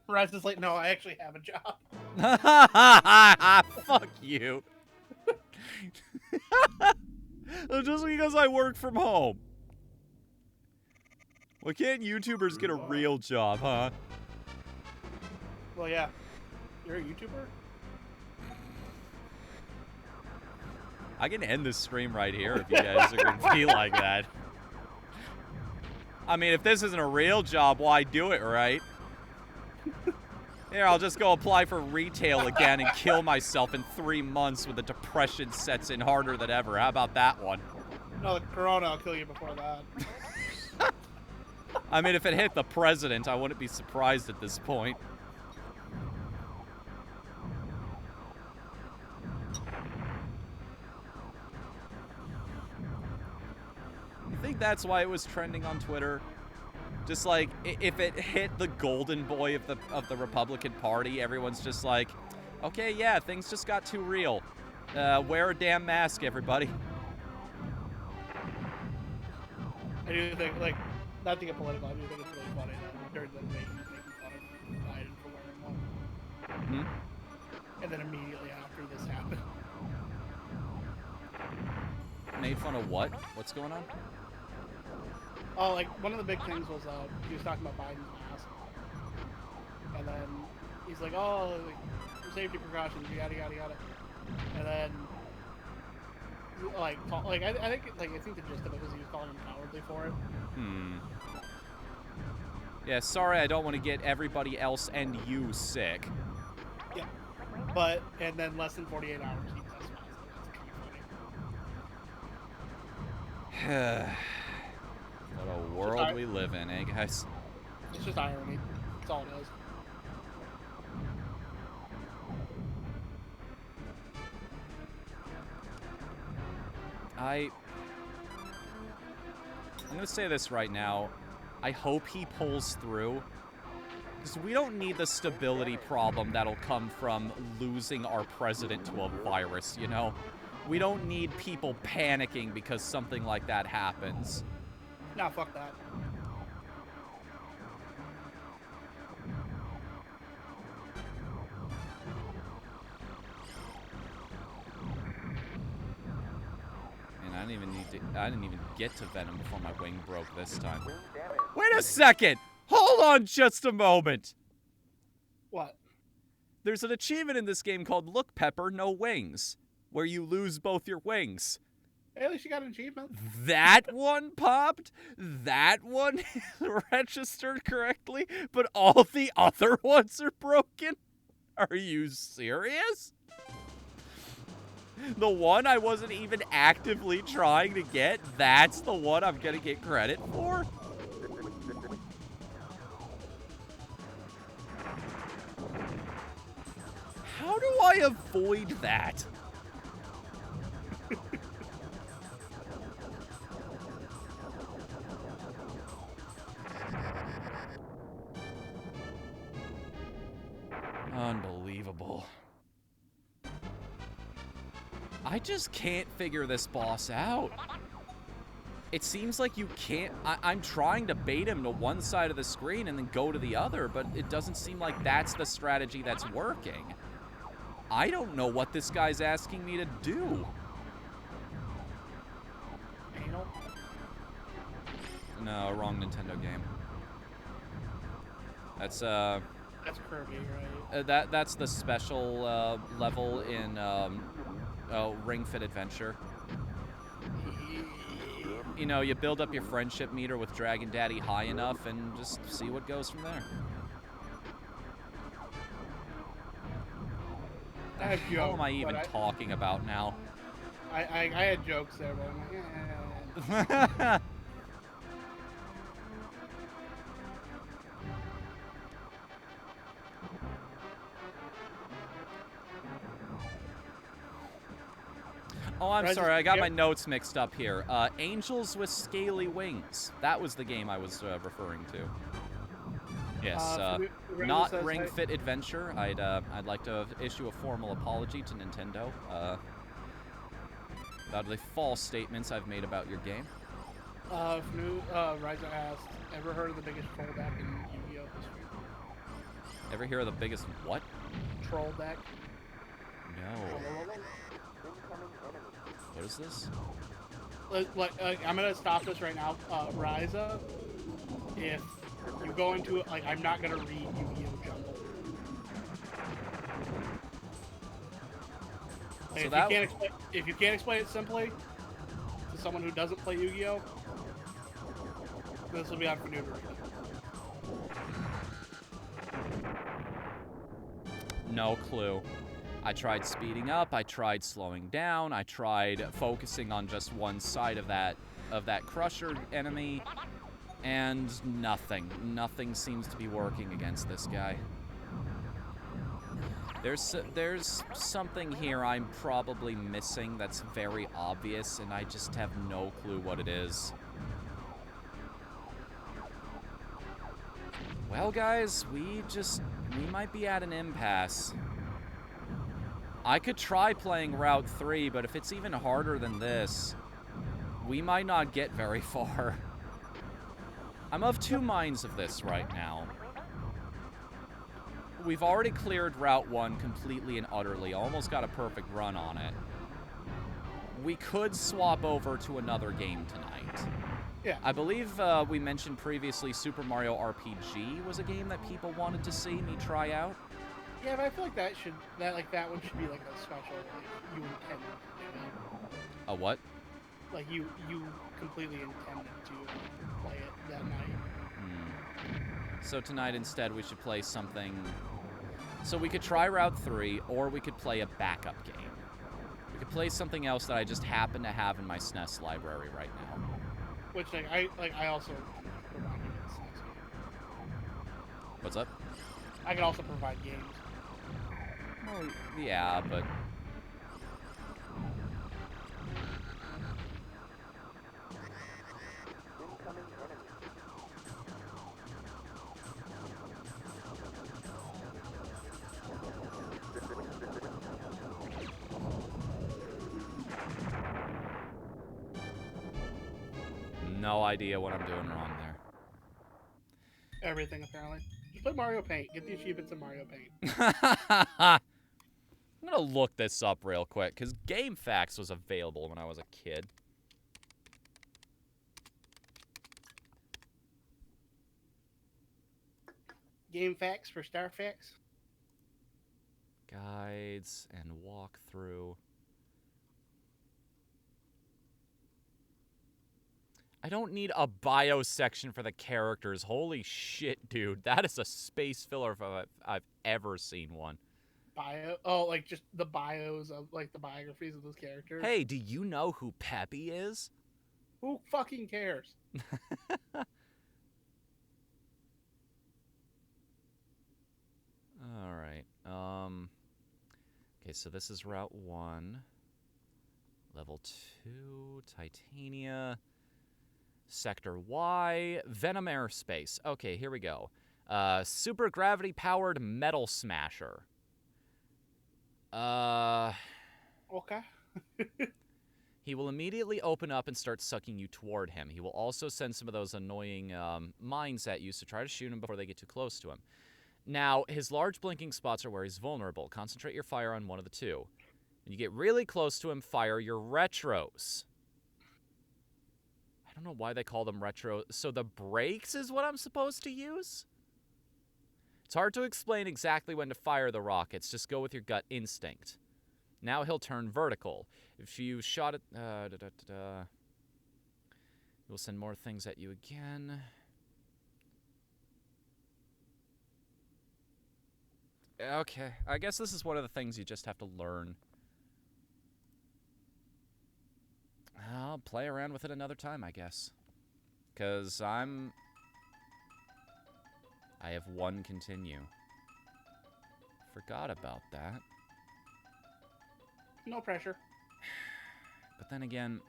Raz is like, no, I actually have a job. Fuck you. Just because I work from home. Why can't YouTubers get a real job, huh? Well, yeah. You're a YouTuber? I can end this stream right here if you guys are going to be like that. I mean, if this isn't a real job, why do it, right? Here, I'll just go apply for retail again and kill myself in 3 months when the depression sets in harder than ever. How about that one? No, the corona will kill you before that. I mean, if it hit the president, I wouldn't be surprised at this point. I think that's why it was trending on Twitter. Just like, if it hit the golden boy of the Republican Party, everyone's just like, okay, yeah, things just got too real. Wear a damn mask, everybody. I do think, like, not to get political, I do think it's really funny that there's a making fun of Biden for wearing one. Hmm? And then immediately after this happened. Made fun of what? What's going on? Oh, like, one of the big things was, he was talking about Biden's mask. And then he's like, oh, like, safety precautions, yada, yada, yada. And then, I think the gist of it was he was calling him cowardly for it. Yeah, sorry, I don't want to get everybody else and you sick. Yeah. But, and then less than 48 hours, he test mask. That's kind of funny. What a world we live in, eh, guys? It's just irony. That's all it is. I'm gonna say this right now. I hope he pulls through. Because we don't need the stability problem that'll come from losing our president to a virus, you know? We don't need people panicking because something like that happens. Nah, fuck that. And I didn't even get to Venom before my wing broke this time. Wait a second! Hold on just a moment! What? There's an achievement in this game called Look Pepper, No Wings, where you lose both your wings. Hey, at least you got an achievement. That one popped, that one registered correctly, but all the other ones are broken? Are you serious? The one I wasn't even actively trying to get, that's the one I'm gonna get credit for? How do I avoid that? Unbelievable. I just can't figure this boss out. It seems like you can't... I'm trying to bait him to one side of the screen and then go to the other, but it doesn't seem like that's the strategy that's working. I don't know what this guy's asking me to do. Anal? No, wrong Nintendo game. That's Kirby, right? that's the special level in Ring Fit Adventure. You know, you build up your friendship meter with Dragon Daddy high enough and just see what goes from there. I had What jokes, am I even but talking about now? I had jokes there, but I'm like, eh. Oh, I'm Rise sorry, I is- got yep. my notes mixed up here. Angels with Scaly Wings. That was the game I was referring to. Yes, Rise not says, Ring hey- Fit Adventure. I'd like to issue a formal apology to Nintendo about the false statements I've made about your game. Riser asked, ever heard of the biggest troll deck in Yu-Gi-Oh history? Ever hear of the biggest what? Troll deck. No. What is this? I'm gonna stop this right now, Ryza. If you go into it, I'm not gonna read Yu-Gi-Oh Jungle. So If you can't explain it simply to someone who doesn't play Yu-Gi-Oh, this will be on for new. No clue. I tried speeding up, I tried slowing down, I tried focusing on just one side of that crusher enemy, and nothing. Nothing seems to be working against this guy. There's something here I'm probably missing that's very obvious, and I just have no clue what it is. Well, guys, we might be at an impasse. I could try playing Route 3, but if it's even harder than this, we might not get very far. I'm of two minds of this right now. We've already cleared Route 1 completely and utterly, almost got a perfect run on it. We could swap over to another game tonight. Yeah. I believe we mentioned previously Super Mario RPG was a game that people wanted to see me try out. Yeah, but I feel like that one should be like a special, you intended to do it. A what? Like you completely intended to play it that night. So tonight instead we should play something. So we could try Route 3, or we could play a backup game. We could play something else that I just happen to have in my SNES library right now. Which I also provide games. What's up? I can also provide games. Well, yeah, but... No idea what I'm doing wrong there. Everything, apparently. Just play Mario Paint. Get the achievements in Mario Paint. I'm gonna look this up real quick, because GameFAQs was available when I was a kid. Game facts for Star Facts. Guides and walkthrough. I don't need a bio section for the characters. Holy shit, dude. That is a space filler if I've ever seen one. Just the bios of, the biographies of those characters. Hey, do you know who Peppy is? Who fucking cares? Alright, okay, so this is Route 1. Level 2, Titania. Sector Y, Venom Airspace. Okay, here we go. Super gravity-powered metal smasher. Okay. He will immediately open up and start sucking you toward him. He will also send some of those annoying mines at you, so try to shoot him before they get too close to him. Now, his large blinking spots are where he's vulnerable. Concentrate your fire on one of the two. When you get really close to him, fire your retros. I don't know why they call them retro. So the brakes is what I'm supposed to use? It's hard to explain exactly when to fire the rockets. Just go with your gut instinct. Now he'll turn vertical. If you shot it... He'll send more things at you again. Okay, I guess this is one of the things you just have to learn. I'll play around with it another time, I guess. Because I have one continue. Forgot about that. No pressure. But then again...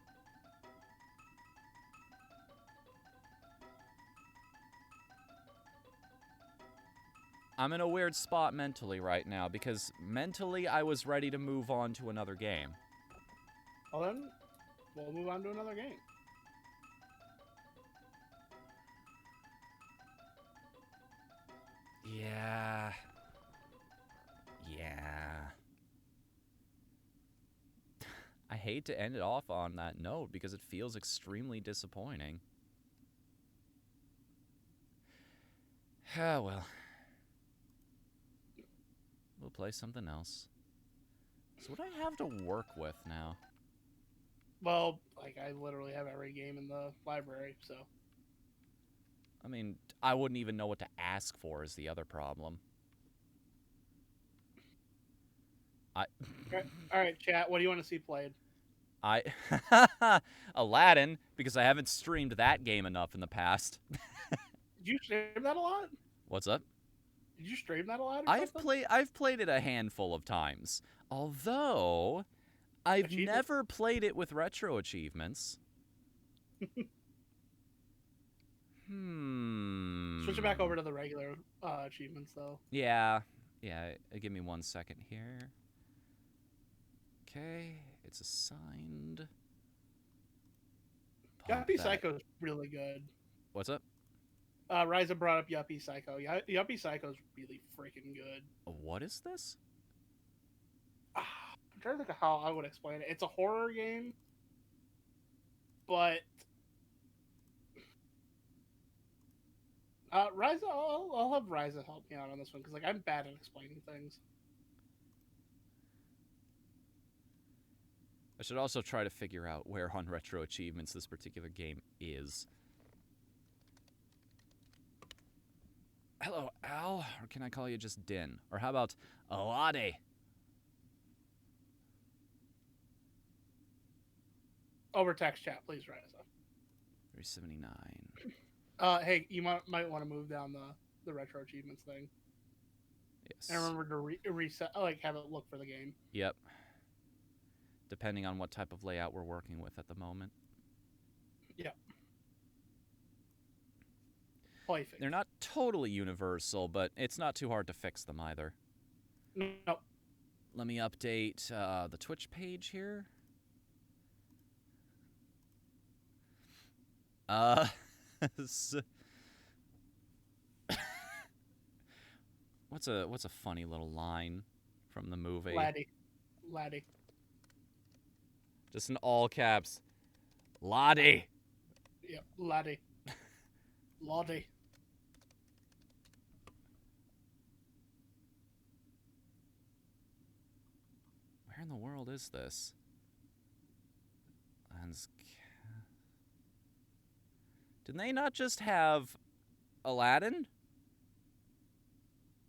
I'm in a weird spot mentally right now, because mentally I was ready to move on to another game. Well then, we'll move on to another game. Yeah. Yeah. I hate to end it off on that note because it feels extremely disappointing. Ah, well. We'll play something else. So what do I have to work with now? Well, like, I literally have every game in the library, so... I mean, I wouldn't even know what to ask for is the other problem. Alright, chat, what do you want to see played? Aladdin, because I haven't streamed that game enough in the past. Did you stream that a lot? What's up? Did you stream that a lot or something? I've played it a handful of times. Although I've never played it with retro achievements. Switch it back over to the regular achievements, though. Yeah. Yeah, give me 1 second here. Okay, it's assigned. Yuppie Psycho's really good. What's up? Ryza brought up Yuppie Psycho. Yuppie Psycho's really freaking good. What is this? I'm trying to think of how I would explain it. It's a horror game, but Ryza, I'll have Ryza help me out on this one because like I'm bad at explaining things. I should also try to figure out where on retro achievements this particular game is. Hello, Al, or can I call you just Din? Or how about Aladdin? Over text chat, please, Ryza. 379. Hey, you might want to move down the retro achievements thing. Yes. And remember to reset, like have it look for the game. Yep. Depending on what type of layout we're working with at the moment. Yep. They're not totally universal, but it's not too hard to fix them either. Nope. Let me update the Twitch page here. What's a funny little line from the movie? Laddie. Just in all caps. Laddie. Yep, Laddie. Lottie. Where in the world is this? Didn't they not just have Aladdin?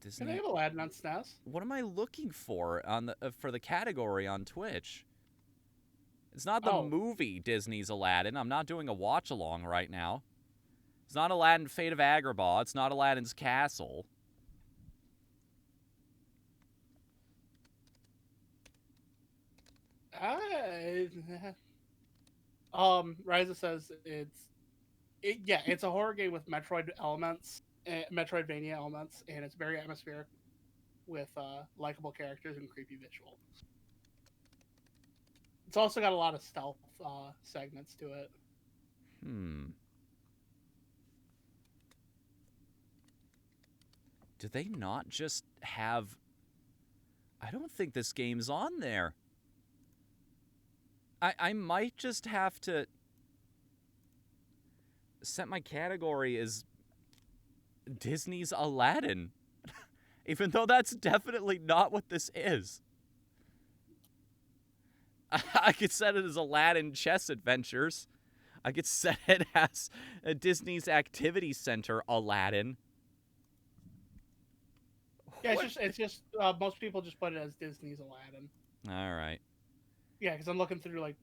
Disney. Did they have Aladdin on SNES? What am I looking for on the for the category on Twitch? It's not the movie Disney's Aladdin. I'm not doing a watch along right now. It's not Aladdin Fate of Agrabah. It's not Aladdin's Castle. Ryza says it's a horror game with Metroid elements, Metroidvania elements, and it's very atmospheric with likable characters and creepy visuals. It's also got a lot of stealth segments to it. Do they not just have... I don't think this game's on there. I might just have to set my category as Disney's Aladdin. Even though that's definitely not what this is. I could set it as Aladdin Chess Adventures. I could set it as Disney's Activity Center Aladdin. Yeah, it's just most people just put it as Disney's Aladdin. All right. Yeah, because I'm looking through like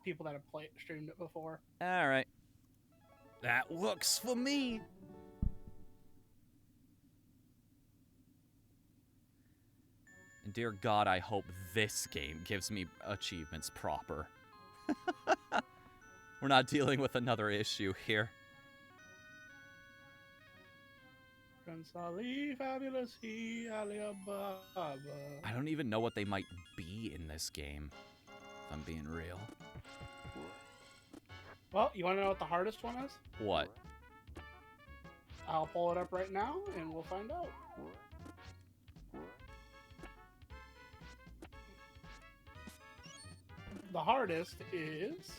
people that have streamed it before. All right. That works for me. And dear God, I hope this game gives me achievements proper. We're not dealing with another issue here. Prince Ali, fabulous he, Ali Ababa. I don't even know what they might be in this game, if I'm being real. Well, you want to know what the hardest one is? What? I'll pull it up right now, and we'll find out. The hardest is...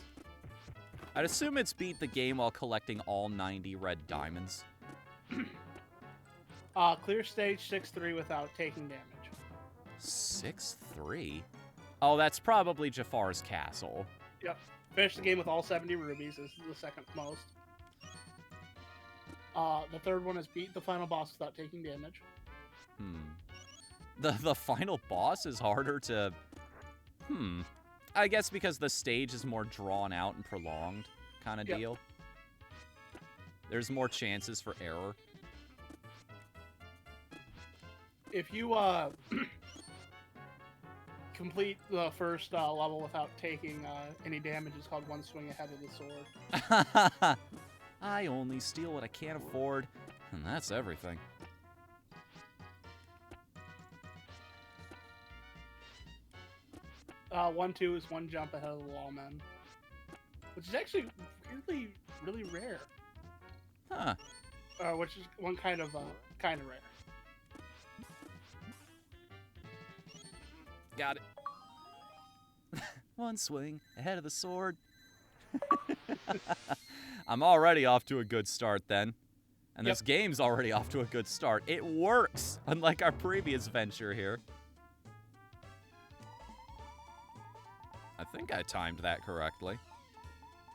I'd assume it's beat the game while collecting all 90 red diamonds. Clear stage 6-3 without taking damage. 6-3? Oh, that's probably Jafar's castle. Yep. Finish the game with all 70 rubies. This is the second most. The third one is beat the final boss without taking damage. The final boss is harder to... I guess because the stage is more drawn out and prolonged kind of deal. There's more chances for error. If you complete the first level without taking any damage, it's called one swing ahead of the sword. I only steal what I can't afford, and that's everything. 1-2 is one jump ahead of the lawman, which is actually really, really rare. Huh. Which is one kind of rare. Got it. One swing ahead of the sword. I'm already off to a good start then. And this game's already off to a good start. It works, unlike our previous venture here. I think I timed that correctly.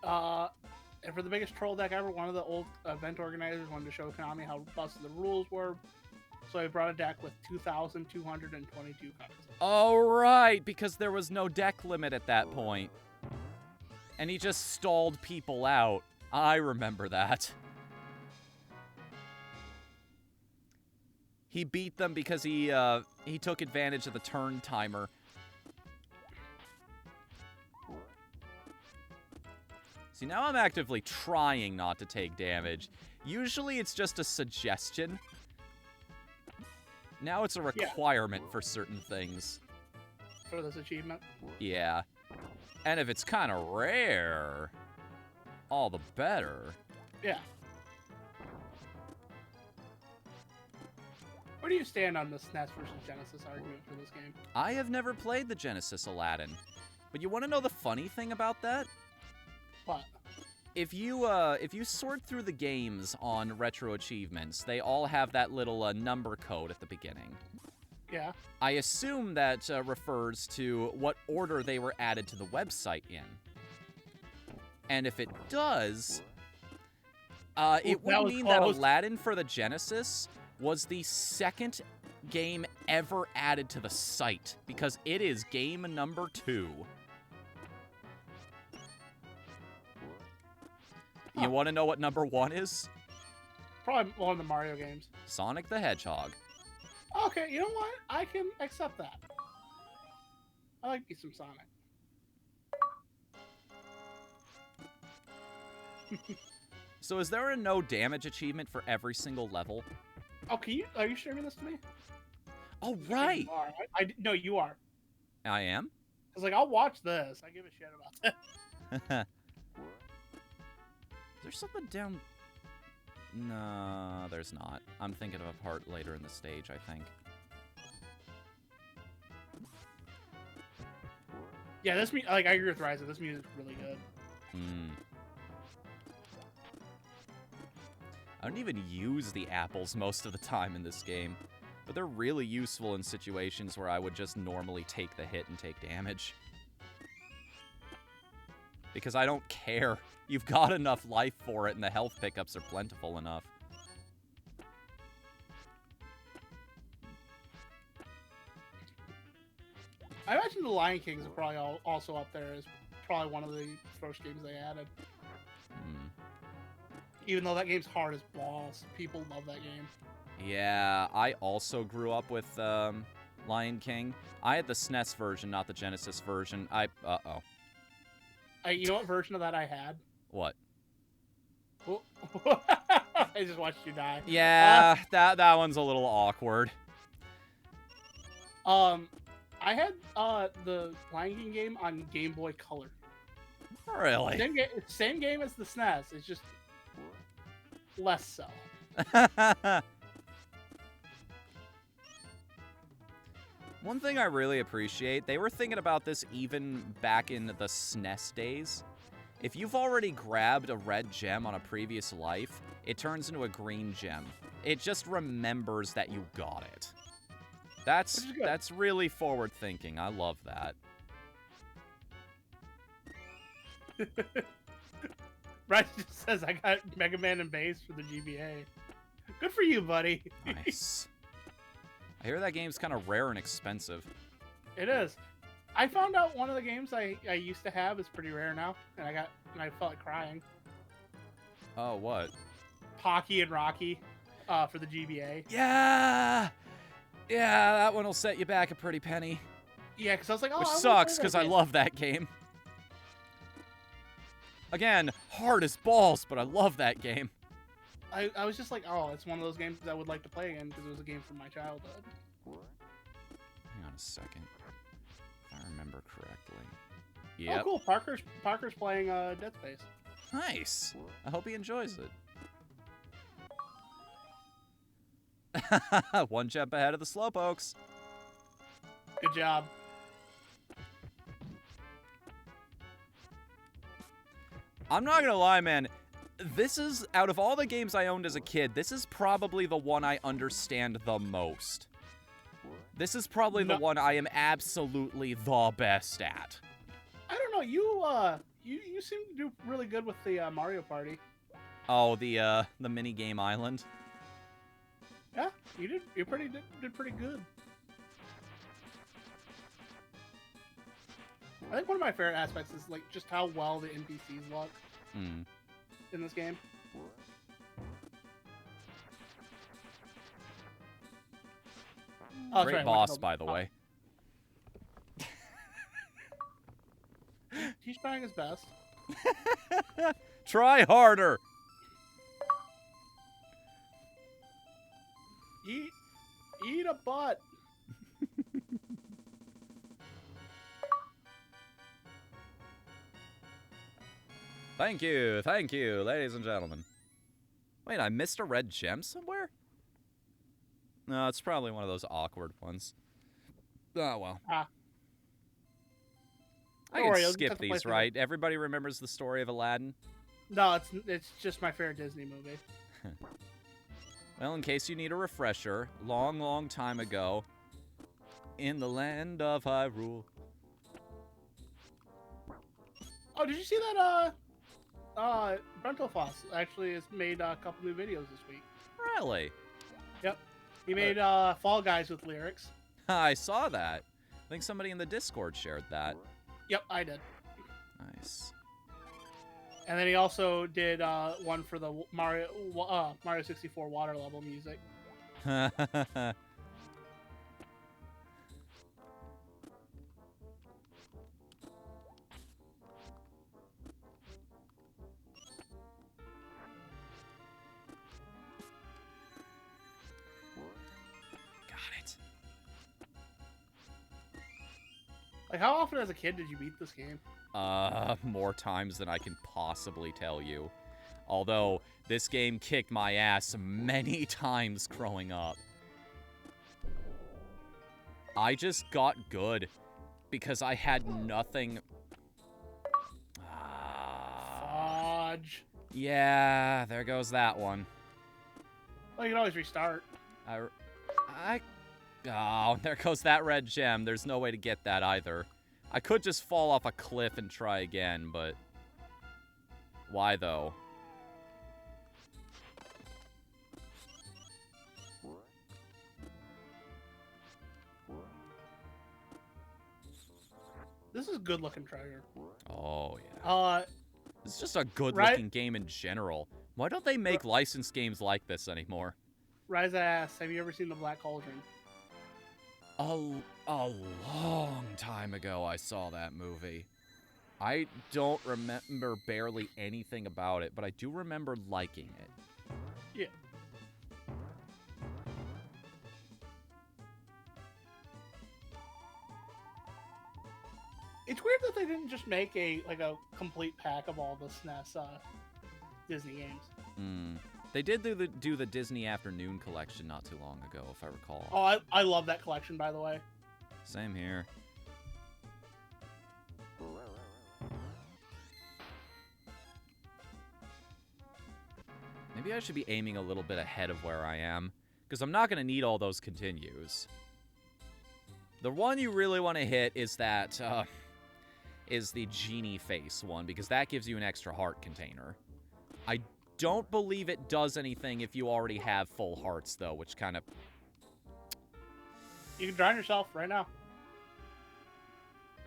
And for the biggest troll deck ever, one of the old event organizers wanted to show Konami how busted the rules were. So he brought a deck with 2,222 cards. Oh, right, because there was no deck limit at that point. And he just stalled people out. I remember that. He beat them because he took advantage of the turn timer. See, now I'm actively trying not to take damage. Usually it's just a suggestion. Now it's a requirement for certain things. For this achievement? Yeah. And if it's kind of rare, all the better. Yeah. Where do you stand on the SNES versus Genesis argument for this game? I have never played the Genesis Aladdin. But you want to know the funny thing about that? What? If you sort through the games on Retro Achievements, they all have that little number code at the beginning. Yeah. I assume that refers to what order they were added to the website in. And if it does, it would mean that Aladdin for the Genesis was the second game ever added to the site, because it is game number 2. You want to know what number 1 is? Probably one of the Mario games. Sonic the Hedgehog. Okay, you know what? I can accept that. I like me some Sonic. So is there a no damage achievement for every single level? Oh, are you streaming this to me? Oh, right. You are. No, you are. I am? I was like, I'll watch this. I give a shit about that. Is there something down... No, there's not. I'm thinking of a part later in the stage, I think. Yeah, I agree with Ryza. This music's really good. I don't even use the apples most of the time in this game, but they're really useful in situations where I would just normally take the hit and take damage. Because I don't care. You've got enough life for it, and the health pickups are plentiful enough. I imagine the Lion Kings are probably also up there as probably one of the first games they added. Even though that game's hard as balls, people love that game. Yeah, I also grew up with Lion King. I had the SNES version, not the Genesis version. Uh-oh. You know what version of that I had? What? Oh, I just watched you die. Yeah, that one's a little awkward. I had the Lion King game on Game Boy Color. Really? Same game as the SNES. It's just less so. One thing I really appreciate, they were thinking about this even back in the SNES days. If you've already grabbed a red gem on a previous life, it turns into a green gem. It just remembers that you got it. That's really forward thinking. I love that. Bryce just says I got Mega Man and Bass for the GBA. Good for you, buddy. Nice. I hear that game's kind of rare and expensive. It is. I found out one of the games I used to have is pretty rare now, and I felt like crying. Oh, what? Pocky and Rocky, for the GBA. Yeah! Yeah, that one will set you back a pretty penny. Yeah, because I was like, oh, Which I wanna sucks, play because that I game. love that game. Again, hard as balls, but I love that game. I was just like, oh, it's one of those games I would like to play again because it was a game from my childhood. Hang on a second. If I remember correctly. Oh, Yep. cool. Parker's playing Dead Space. Nice. I hope he enjoys it. One jump ahead of the Slowpokes. Good job. I'm not gonna lie, man. This is, out of all the games I owned as a kid, this is probably the one I understand the most. This is probably the one I am absolutely the best at. I don't know. You seem to do really good with the Mario Party. Oh, the mini game island. Yeah, you did. You did pretty good. I think one of my favorite aspects is like just how well the NPCs look in this game. Oh, Great sorry, boss, by the way. He's trying his best. Try harder. Eat a butt. Thank you, ladies and gentlemen. Wait, I missed a red gem somewhere? No, it's probably one of those awkward ones. Oh, well. I Don't can worry, you'll skip have to play these, through right? Everybody remembers the story of Aladdin? No, it's just my favorite Disney movie. Well, in case you need a refresher, long time ago, in the land of Hyrule. Oh, did you see that, Brentalfoss actually has made a couple new videos this week. Really? Yep. He made, Fall Guys with lyrics. I saw that. I think somebody in the Discord shared that. Yep, I did. Nice. And then he also did, one for the Mario 64 water level music. Like, how often as a kid did you beat this game? More times than I can possibly tell you. Although, this game kicked my ass many times growing up. I just got good because I had nothing... Fudge. Yeah, there goes that one. Well, you can always restart. Oh, there goes that red gem. There's no way to get that either. I could just fall off a cliff and try again, but... Why, though? This is a good-looking treasure. Oh, yeah. It's just a good-looking game in general. Why don't they make licensed games like this anymore? Rise asks, have you ever seen The Black Cauldron? A long time ago I saw that movie. I don't remember barely anything about it, but I do remember liking it. Yeah. It's weird that they didn't just make a complete pack of all the SNES Disney games. They did do the Disney Afternoon collection not too long ago, if I recall. Oh, I love that collection, by the way. Same here. Maybe I should be aiming a little bit ahead of where I am, because I'm not going to need all those continues. The one you really want to hit is that, is the genie face one, because that gives you an extra heart container. I don't believe it does anything if you already have full hearts, though, which kind of... You can drown yourself right now.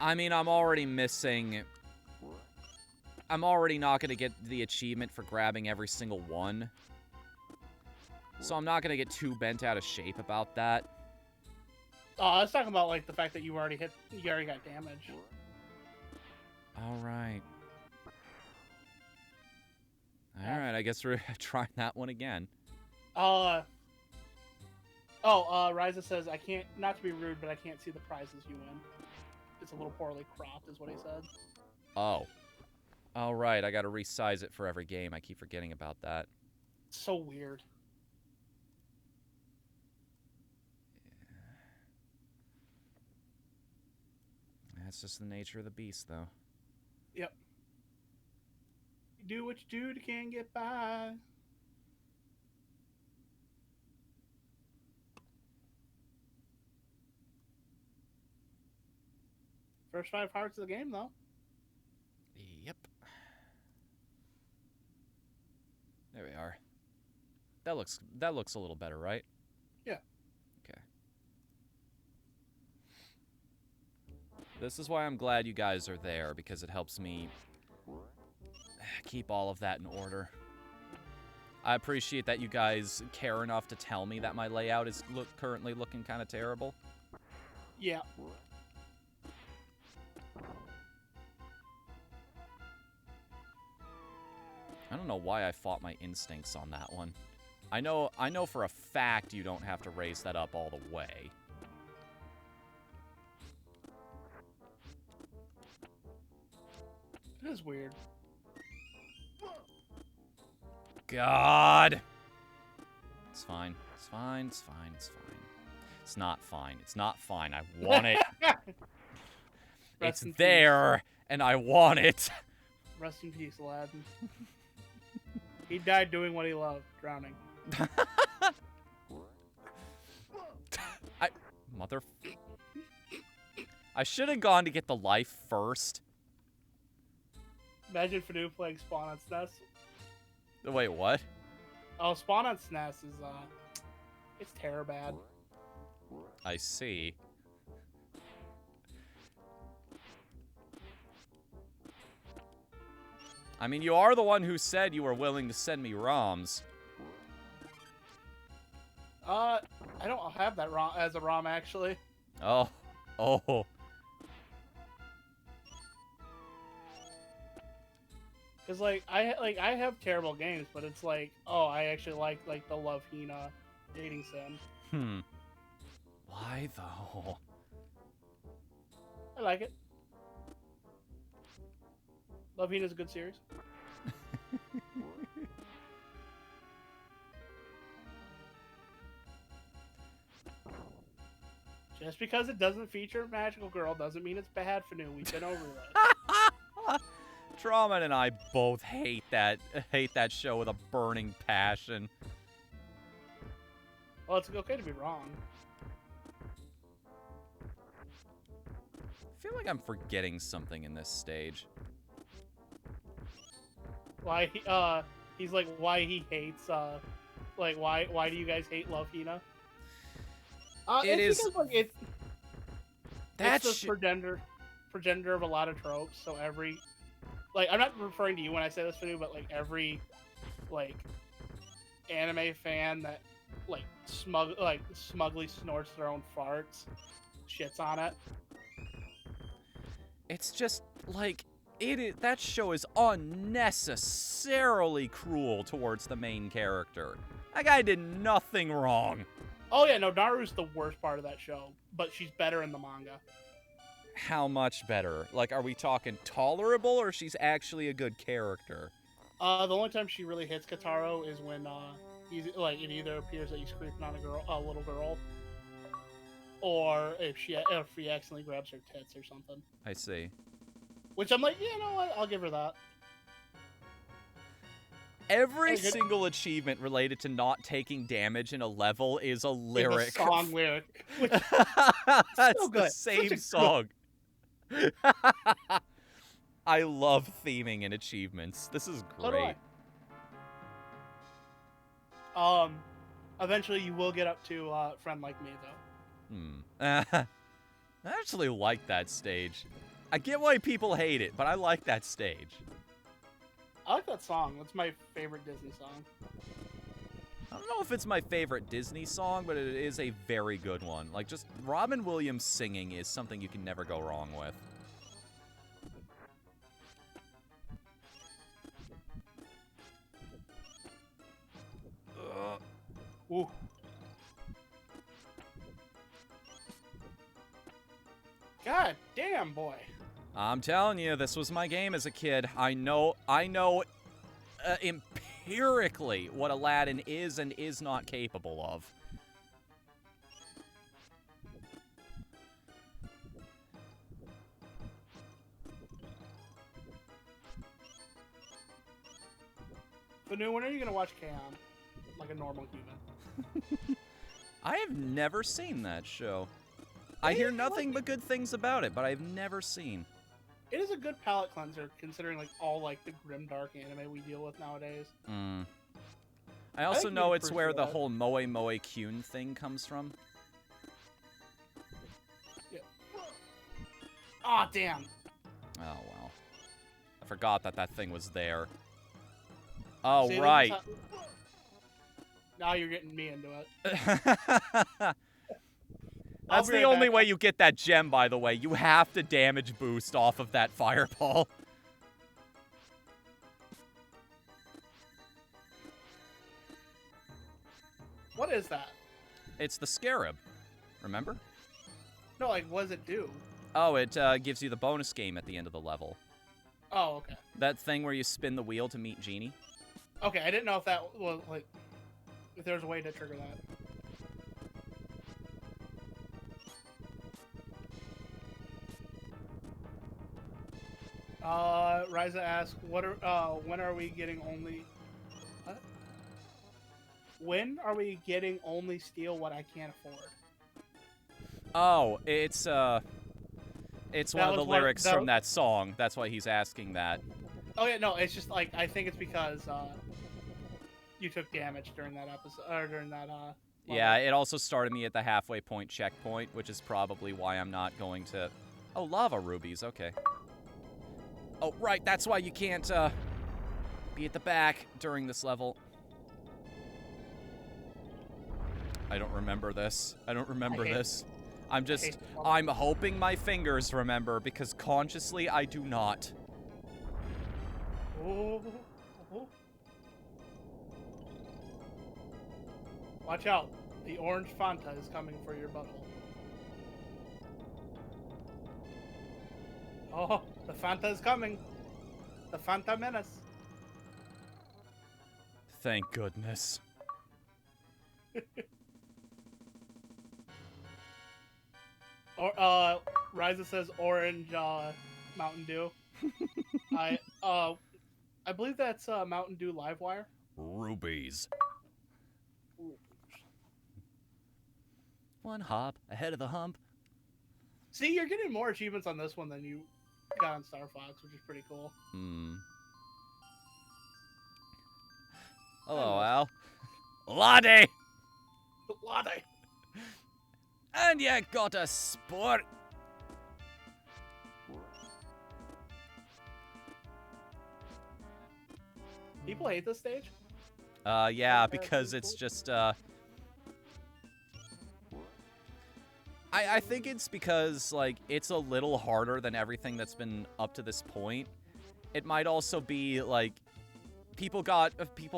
I mean, I'm already missing... I'm already not going to get the achievement for grabbing every single one. So I'm not going to get too bent out of shape about that. Oh, I was talking about, like, the fact that you already got damage. Alright. Alright, I guess we're trying that one again. Ryza says, I can't, not to be rude, but I can't see the prizes you win. It's a little poorly cropped, is what he said. Oh. Alright, I gotta resize it for every game. I keep forgetting about that. So weird. That's just the nature of the beast, though. Yep. You do what you do to can't get by. First 5 hearts of the game, though. Yep. There we are. That looks a little better, right? Yeah. Okay. This is why I'm glad you guys are there, because it helps me keep all of that in order. I appreciate that you guys care enough to tell me that my layout is currently looking kind of terrible. Yeah. I don't know why I fought my instincts on that one. I know for a fact you don't have to raise that up all the way. It is weird. God! It's fine. It's fine. It's fine. It's fine. It's not fine. It's not fine. I want it. It's there, and I want it. Rest in peace, Aladdin. He died doing what he loved, drowning. I should have gone to get the life first. Imagine Fnu playing Spawn on SNES. Wait, what? Oh, Spawn on SNES is, it's terror bad. I see. I mean, you are the one who said you were willing to send me ROMs. I don't have that ROM as a ROM, actually. Oh. Oh. Cause I have terrible games, but it's like, oh, I actually like the Whatthefnu dating sim. Why though? I like it. Whatthefnu is a good series. Just because it doesn't feature a magical girl doesn't mean it's bad for new. We've been over this. Trauma and I both hate that show with a burning passion. Well, it's okay to be wrong. I feel like I'm forgetting something in this stage. Why he's like, why he hates like why do you guys hate Whatthefnu? It's because, like, it's the progenitor of a lot of tropes. So every, like, I'm not referring to you when I say this for you, but like every like anime fan that like smugly snorts their own farts shits on it. It's just like That show is unnecessarily cruel towards the main character. That guy did nothing wrong. Oh yeah, no, Naru's the worst part of that show, but she's better in the manga. How much better? Like, are we talking tolerable, or she's actually a good character? The only time she really hits Kataro is when he's like it either appears that he's creeping on a little girl, or if he accidentally grabs her tits or something. I see. Which I'm like, you know what? I'll give her that. Every single achievement related to not taking damage in a level is a lyric. It's a song lyric. That's so the same song. I love theming in achievements. This is great. So eventually you will get up to Friend Like Me, though. I actually like that stage. I get why people hate it, but I like that stage. I like that song. That's my favorite Disney song. I don't know if it's my favorite Disney song, but it is a very good one. Like, just Robin Williams singing is something you can never go wrong with. Ooh. God damn, boy. I'm telling you, this was my game as a kid. I know empirically what Aladdin is and is not capable of. Whatthefnu, when are you gonna watch K-On? Like a normal human. I have never seen that show. I hear nothing but good things about it, but I've never seen. It is a good palate cleanser, considering like all like the grimdark anime we deal with nowadays. I also think know you'd it's where the appreciate whole Moe Moe Kyun thing comes from. Yeah. Aw, damn. Oh, well. I forgot that thing was there. Oh, See, right. Now you're getting me into it. That's the only way you get that gem, by the way. You have to damage boost off of that fireball. What is that? It's the scarab. Remember? No, like, what does it do? Oh, it gives you the bonus game at the end of the level. Oh, okay. That thing where you spin the wheel to meet Genie. Okay, I didn't know if that was, like, if there was a way to trigger that. Ryza asks, when are we getting only... What? When are we getting only steal what I can't afford? Oh, it's one of the lyrics that... from that song. That's why he's asking that. Oh yeah, no, it's just like I think it's because you took damage during that episode or during that Yeah, it also started me at the halfway point checkpoint, which is probably why I'm not going to... Oh, lava rubies, okay. Oh, right, that's why you can't be at the back during this level. I don't remember this. I don't remember this. I'm hoping my fingers remember, because consciously I do not. Oh. Watch out. The orange Fanta is coming for your butthole. Oh, the Fanta is coming. The Fanta menace. Thank goodness. Or Ryza says orange Mountain Dew. I believe that's Mountain Dew Livewire. Rubies. One hop ahead of the hump. See, you're getting more achievements on this one than you got on Star Fox, which is pretty cool. Hello, Al. Laddie! Latte. And you got a sport. People hate this stage? Yeah, because it's just, I think it's because, like, it's a little harder than everything that's been up to this point. It might also be like people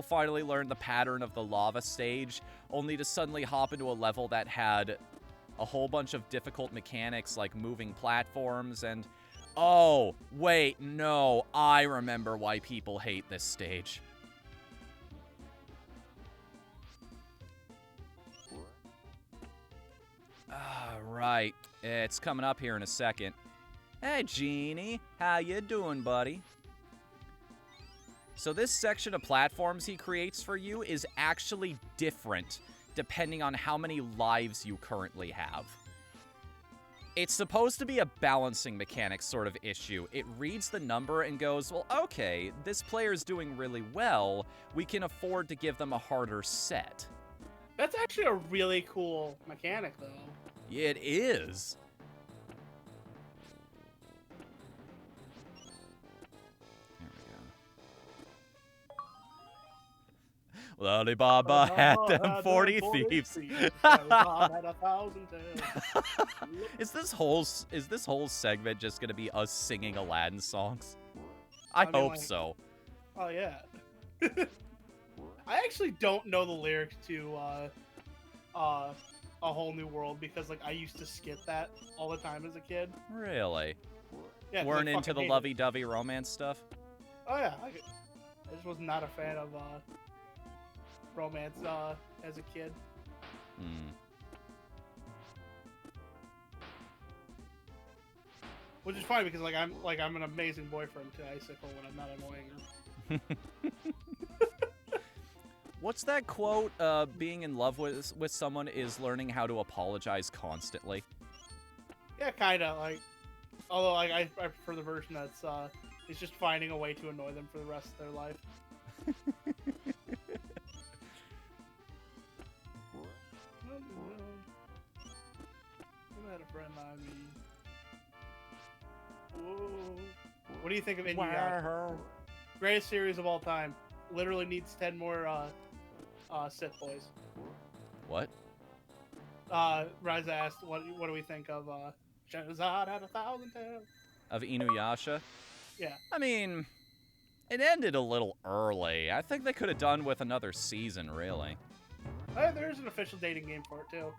finally learned the pattern of the lava stage, only to suddenly hop into a level that had a whole bunch of difficult mechanics like moving platforms and... Oh, wait, no, I remember why people hate this stage. Right, it's coming up here in a second. Hey, Genie, how you doing, buddy? So this section of platforms he creates for you is actually different depending on how many lives you currently have. It's supposed to be a balancing mechanic sort of issue. It reads the number and goes, well, okay, this player's doing really well. We can afford to give them a harder set. That's actually a really cool mechanic, though. It is. Lolly Baba had them 40 thieves. Is this whole segment just gonna be us singing Aladdin songs? I hope like, so. Oh yeah. I actually don't know the lyrics to A Whole New World because like I used to skip that all the time as a kid. Really? Yeah, 'cause Weren't I into the fucking hated it. lovey-dovey romance stuff? Oh yeah, I just was not a fan of romance as a kid. Hmm. Which is funny because I'm an amazing boyfriend to Icicle when I'm not annoying her. What's that quote? Being in love with someone is learning how to apologize constantly. Yeah, kinda like. Although like I prefer the version that's it's just finding a way to annoy them for the rest of their life. You had a friend like me. Whoa. What do you think of Inuyasha? Greatest series of all time. Literally needs 10 more Sith boys. What? Ryza asked, what do we think of Shahrazad had 1,000 tails? Of Inuyasha? Yeah. I mean, it ended a little early. I think they could have done with another season, really. There's an official dating game for it too.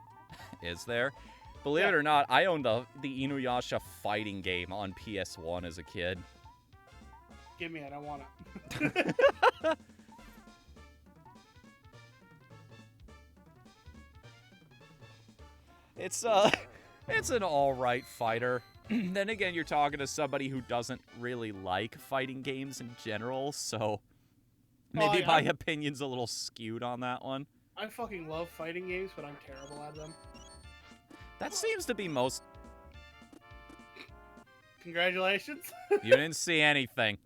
Is there? Believe it or not, I owned the Inuyasha fighting game on PS1 as a kid. Give me it, I want it. It's an alright fighter. Then again, you're talking to somebody who doesn't really like fighting games in general, so maybe my opinion's a little skewed on that one. I fucking love fighting games, but I'm terrible at them. That seems to be most... Congratulations. You didn't see anything.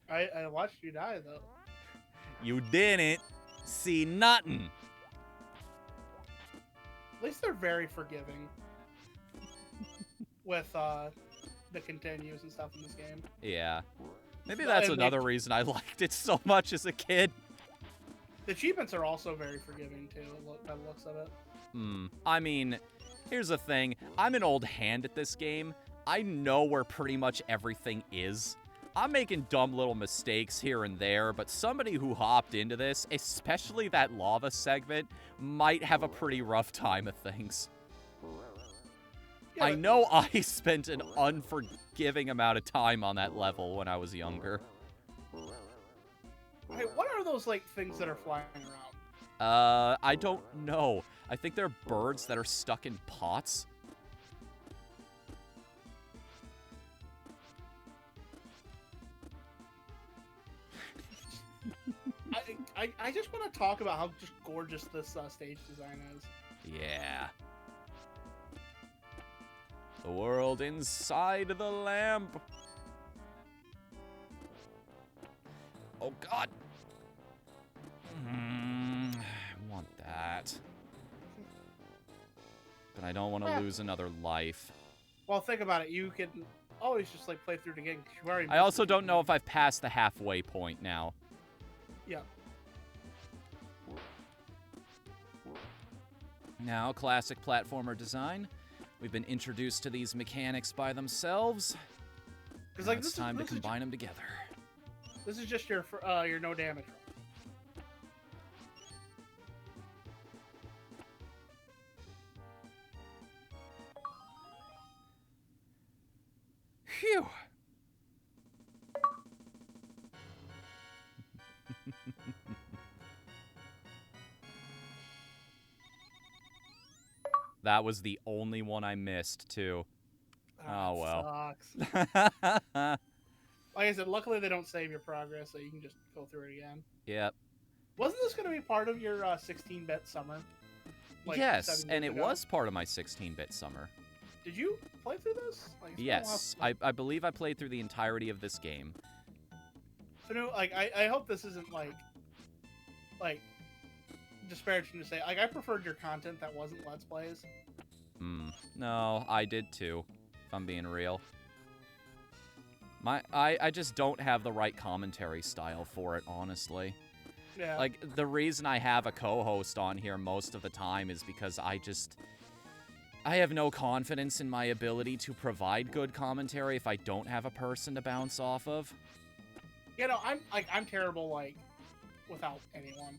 I watched you die, though. You didn't see nothing. At least they're very forgiving. With the continues and stuff in this game. Yeah. Maybe that's another reason I liked it so much as a kid. The achievements are also very forgiving, too, by the looks of it. I mean, here's the thing. I'm an old hand at this game. I know where pretty much everything is. I'm making dumb little mistakes here and there, but somebody who hopped into this, especially that lava segment, might have a pretty rough time of things. Yeah, I know I spent an unforgiving amount of time on that level when I was younger. Hey, what are those, like, things that are flying around? I don't know. I think they're birds that are stuck in pots. I just want to talk about how just gorgeous this stage design is. Yeah. The world inside the lamp. Oh, God. I want that. But I don't want to lose another life. Well, think about it. You can always just, like, play through it again. 'Cause you already I also don't know if I've passed the halfway point now. Yeah. Now, classic platformer design. We've been introduced to these mechanics by themselves. Because like it's time to combine them together. This is just your no damage roll. Phew. That was the only one I missed, too. Oh, well. Sucks. Like I said, luckily they don't save your progress, so you can just go through it again. Yep. Wasn't this going to be part of your 16-bit summer? Like, Yes, 7 and years it ago? was part of my 16-bit summer. Did you play through this? Like, it's been a Yes, while. I believe I played through the entirety of this game. So, no, like, I hope this isn't, like, disparaging to say. Like, I preferred your content that wasn't Let's Plays. No, I did too, if I'm being real. I just don't have the right commentary style for it, honestly. Yeah. Like, the reason I have a co-host on here most of the time is because I have no confidence in my ability to provide good commentary if I don't have a person to bounce off of. You know, I'm terrible, like, without anyone.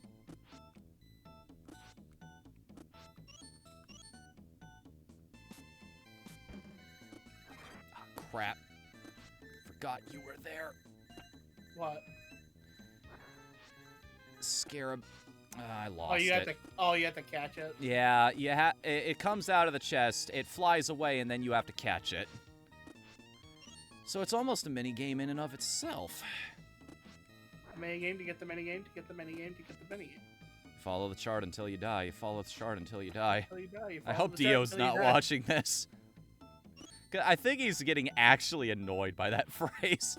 Oh, crap. Forgot you were there. What? Scarab. I lost Oh, you have it. you have to catch it. Yeah, it comes out of the chest, it flies away, and then you have to catch it. So it's almost a mini game in and of itself. A mini game to get the mini game to get the mini game to get the mini game. Follow the chart until you die. You follow the chart until you die. Until you die, you I follow hope the chart Dio's until you not die. watching this. 'Cause I think he's getting actually annoyed by that phrase.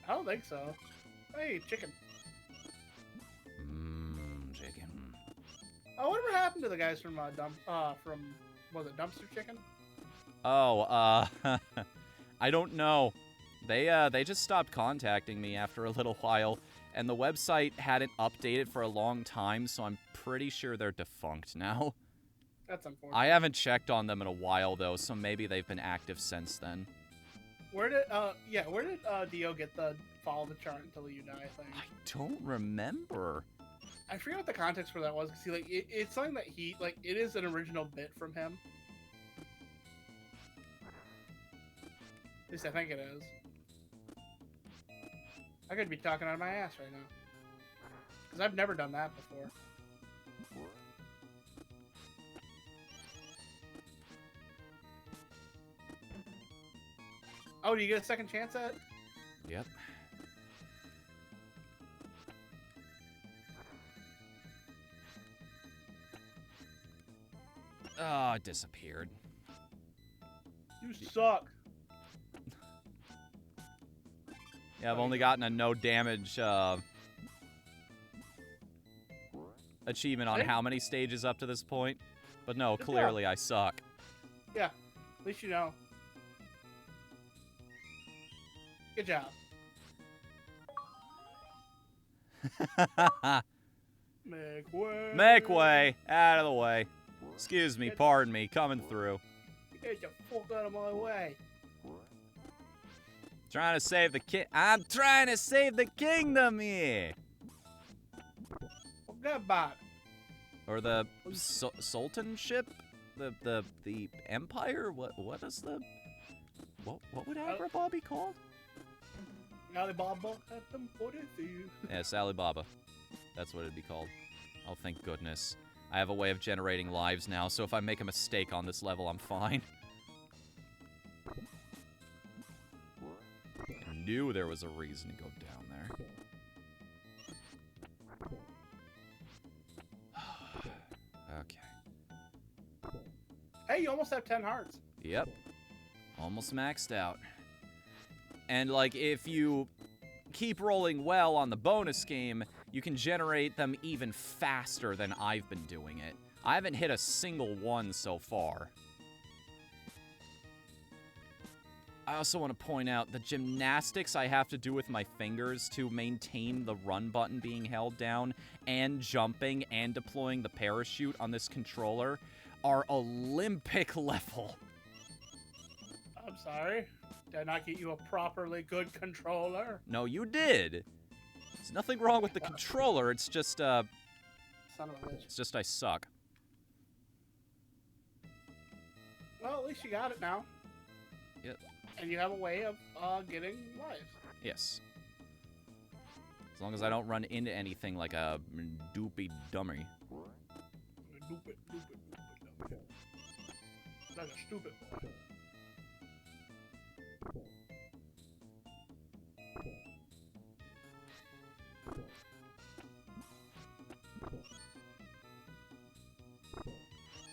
I don't think so. Hey, chicken. Chicken. Oh, whatever happened to the guys from was it Dumpster Chicken? Oh, I don't know. They just stopped contacting me after a little while, and the website hadn't updated for a long time, so I'm pretty sure they're defunct now. That's unfortunate. I haven't checked on them in a while though, so maybe they've been active since then. Where did Dio get the follow the chart until you die thing? I don't remember. I forget what the context for that was. Cause it's something that it is an original bit from him. At least I think it is. I could be talking out of my ass right now. Because I've never done that before. Oh, do you get a second chance at it? Yep. Oh, it disappeared. You suck. Yeah, I've only gotten a no damage achievement on Hey. how many stages up to this point. But no, Good clearly I suck. Yeah, at least you know. Good job. Make way. Make way. Out of the way. Excuse me, pardon me, coming through. Get the fuck out of my way. Trying to save the I'm trying to save the kingdom here. Forget about it. Or the sultanship? The empire? What is the what would Agrabah be called? Alibaba at them 42. Yes, Alibaba. That's what it'd be called. Oh, thank goodness. I have a way of generating lives now, so if I make a mistake on this level, I'm fine. I knew there was a reason to go down there. Okay. Hey, you almost have 10 hearts. Yep. Almost maxed out. And, like, if you keep rolling well on the bonus game, you can generate them even faster than I've been doing it. I haven't hit a single one so far. I also want to point out the gymnastics I have to do with my fingers to maintain the run button being held down and jumping and deploying the parachute on this controller are Olympic level. I'm sorry. Did I not get you a properly good controller? No, you did. There's nothing wrong with the controller. It's just, Son of a bitch. it's just I suck. Well, at least you got it now. Yep. And you have a way of getting lives. Yes. As long as I don't run into anything like a doopy dummy. Stupid. Like a stupid boy.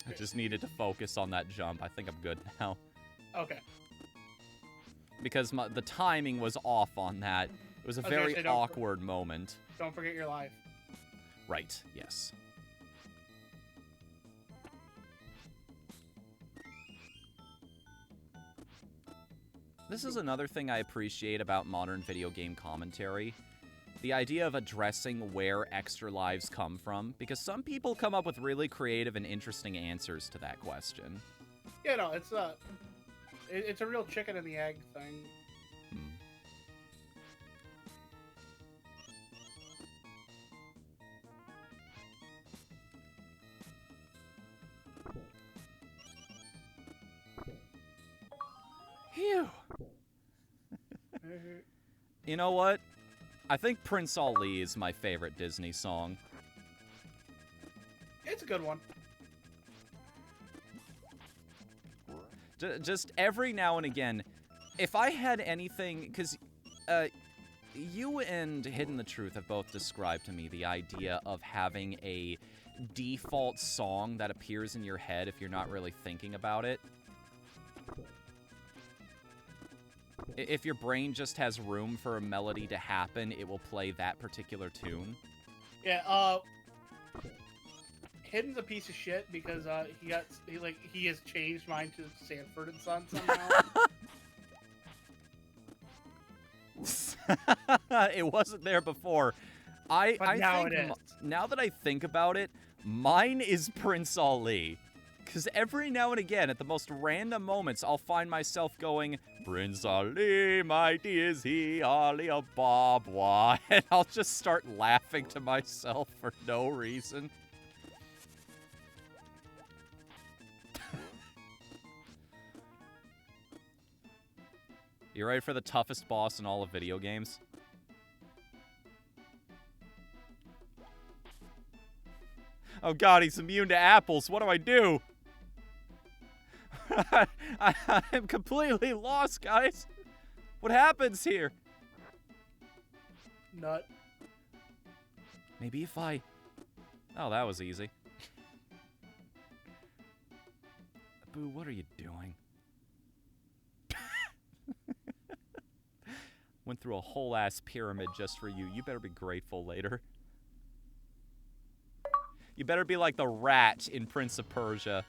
I just needed to focus on that jump. I think I'm good now. Okay. Because the timing was off on that. It was a I was gonna very say, don't- awkward moment. Don't forget your life. Right, yes. This is another thing I appreciate about modern video game commentary. The idea of addressing where extra lives come from, because some people come up with really creative and interesting answers to that question. Yeah, no, it's a real chicken and the egg thing. Hmm. Phew. You know what? I think Prince Ali is my favorite Disney song. It's a good one. Just every now and again, if I had anything, because you and Hidden the Truth have both described to me the idea of having a default song that appears in your head if you're not really thinking about it. If your brain just has room for a melody to happen, it will play that particular tune. Yeah, Hidden's a piece of shit because he has changed mine to Sanford and Son somehow. It wasn't there before. I now think it is. Now that I think about it, mine is Prince Ali. Because every now and again, at the most random moments, I'll find myself going, Prince Ali, mighty is he, Ali Ababa, and I'll just start laughing to myself for no reason. You ready for the toughest boss in all of video games? Oh god, he's immune to apples. What do I do? I'm completely lost, guys. What happens here? Nut. Maybe if I... Oh, that was easy. Boo, what are you doing? Went through a whole ass pyramid just for you. You better be grateful later. You better be like the rat in Prince of Persia.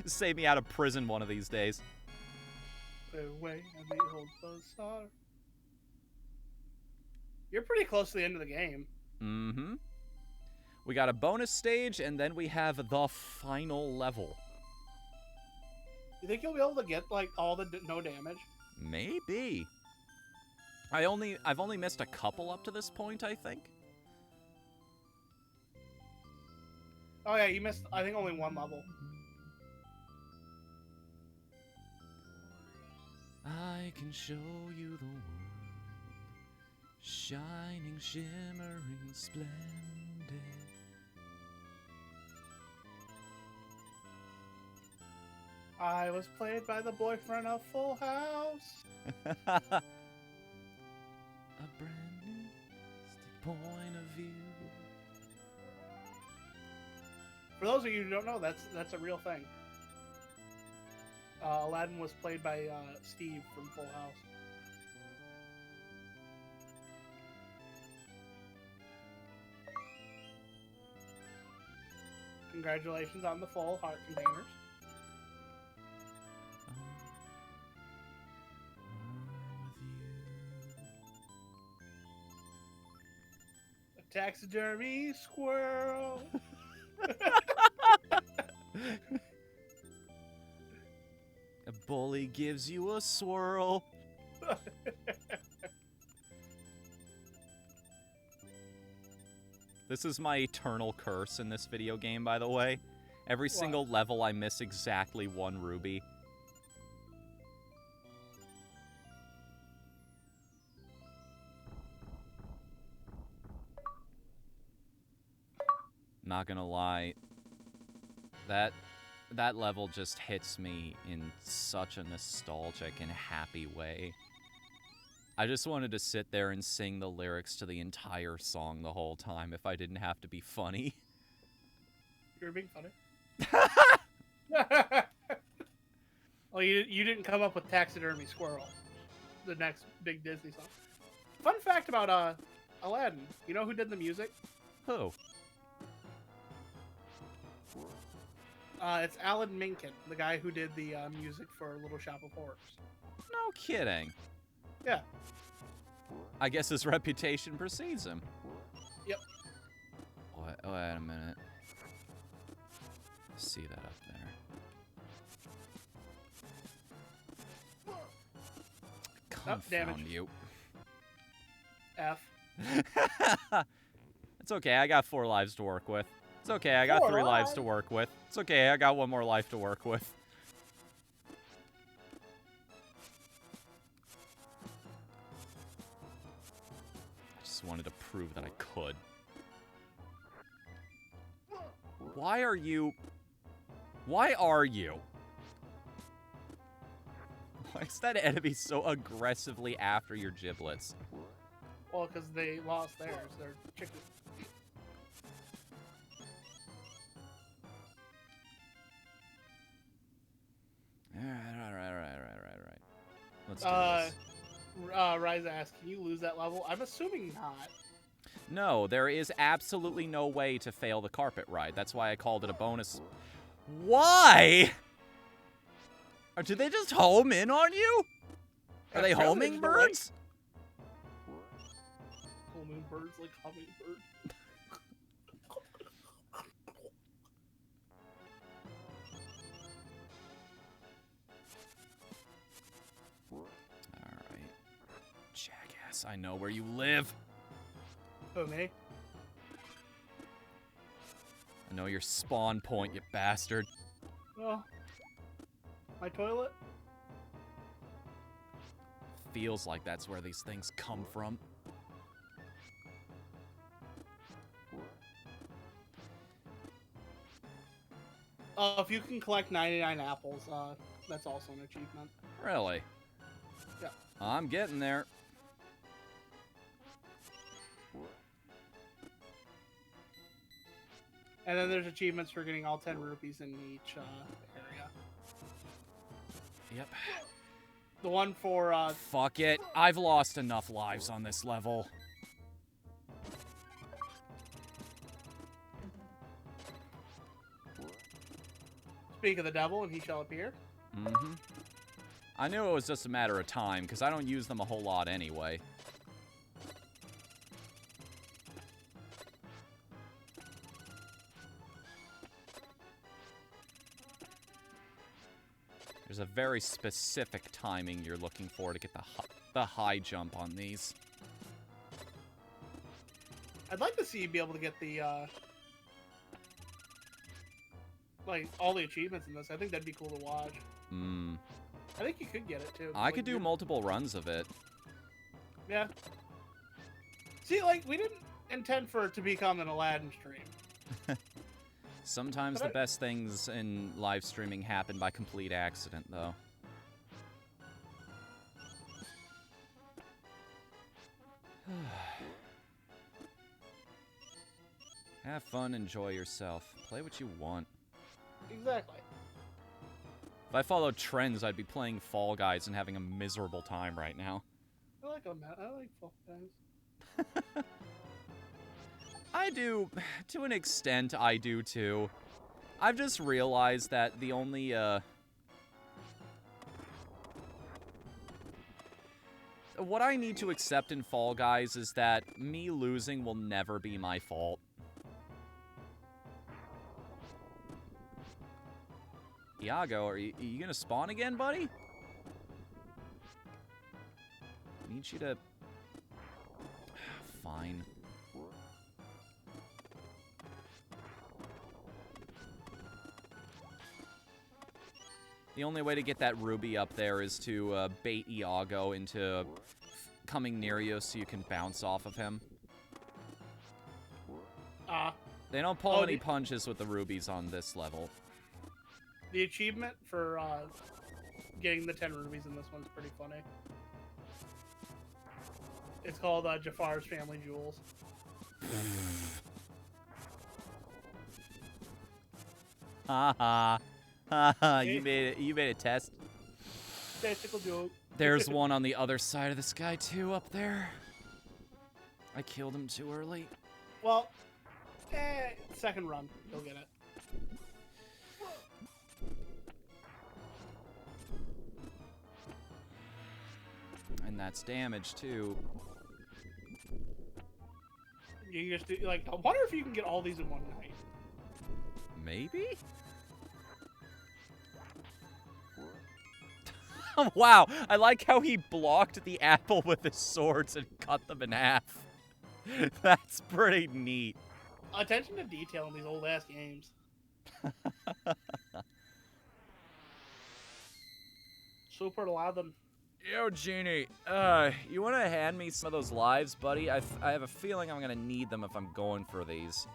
Save me out of prison one of these days. Away and behold the star. You're pretty close to the end of the game. Mm-hmm. We got a bonus stage, and then we have the final level. You think you'll be able to get like all the no damage? Maybe. I've only missed a couple up to this point, I think. Oh yeah, you missed I think only one level. I can show you the world, shining, shimmering, splendid. I was played by the boyfriend of Full House. A brand new point of view. For those of you who don't know, that's a real thing. Aladdin was played by Steve from Full House. Congratulations on the full heart containers. A taxidermy squirrel. A bully really gives you a swirl. This is my eternal curse in this video game, by the way. Every single level, I miss exactly 1 ruby. Not gonna lie, that level just hits me in such a nostalgic and happy way. I just wanted to sit there and sing the lyrics to the entire song the whole time if I didn't have to be funny. You're being funny. Well, you didn't come up with Taxidermy Squirrel, the next big Disney song. Fun fact about Aladdin. You know who did the music? Who? It's Alan Menken, the guy who did the music for Little Shop of Horrors. No kidding. Yeah. I guess his reputation precedes him. Yep. Wait a minute. See that up there. Damage. Confound you. F. It's okay, I got 4 lives to work with. It's okay, I got 3 lives to work with. It's okay, I got 1 more life to work with. I just wanted to prove that I could. Why are you... Why are you? Why is that enemy so aggressively after your giblets? Well, because they lost theirs. They're chicken. Alright. Let's do this. Ryza asks, can you lose that level? I'm assuming not. No, there is absolutely no way to fail the carpet ride. That's why I called it a bonus. Why? Or do they just home in on you? Are they homing birds? Homing birds like hummingbirds. Alright. Jackass, I know where you live. Oh, me? I know your spawn point, you bastard. Oh. My toilet? Feels like that's where these things come from. If you can collect 99 apples, that's also an achievement. Really? Yeah. I'm getting there. And then there's achievements for getting all 10 rupees in each area. Yep. The one for, Fuck it. I've lost enough lives on this level. Speak of the devil, and he shall appear. Mm-hmm. I knew it was just a matter of time, because I don't use them a whole lot anyway. There's a very specific timing you're looking for to get the high jump on these. I'd like to see you be able to get the, like, all the achievements in this. I think that'd be cool to watch. I think you could get it, too. I could do multiple runs of it. Yeah. See, like, we didn't intend for it to become an Aladdin stream. Sometimes the best things in live streaming happen by complete accident, though. Have fun, enjoy yourself. Play what you want. Exactly. If I followed trends, I'd be playing Fall Guys and having a miserable time right now. I like Fall Guys. I do, to an extent, I do too. I've just realized that the only, what I need to accept in Fall Guys is that me losing will never be my fault. Iago, are you gonna spawn again, buddy? need you to... Fine. The only way to get that ruby up there is to bait Iago into coming near you so you can bounce off of him. They don't pull any punches with the rubies on this level. The achievement for getting the 10 rubies in this one's pretty funny. It's called Jafar's Family Jewels. Haha. Haha, you made a test. Tactical joke. There's one on the other side of this guy too up there. I killed him too early. Well, second run, you'll get it. And that's damage too. You can just do, like, I wonder if you can get all these in one night. Maybe? Wow, I like how he blocked the apple with his swords and cut them in half. That's pretty neat. Attention to detail in these old-ass games. Super Aladdin. Yo, Genie, you want to hand me some of those lives, buddy? I have a feeling I'm going to need them if I'm going for these.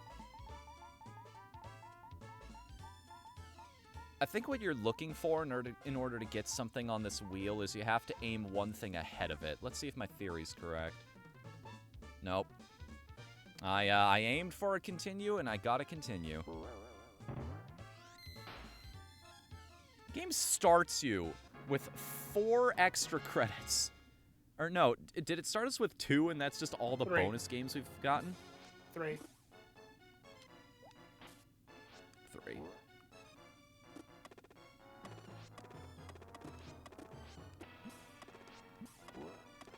I think what you're looking for in order to get something on this wheel is you have to aim one thing ahead of it. Let's see if my theory's correct. Nope. I aimed for a continue, and I got a continue. Game starts you with 4 extra credits. Or no, did it start us with 2, and that's just all the 3 bonus games we've gotten? 3. 3.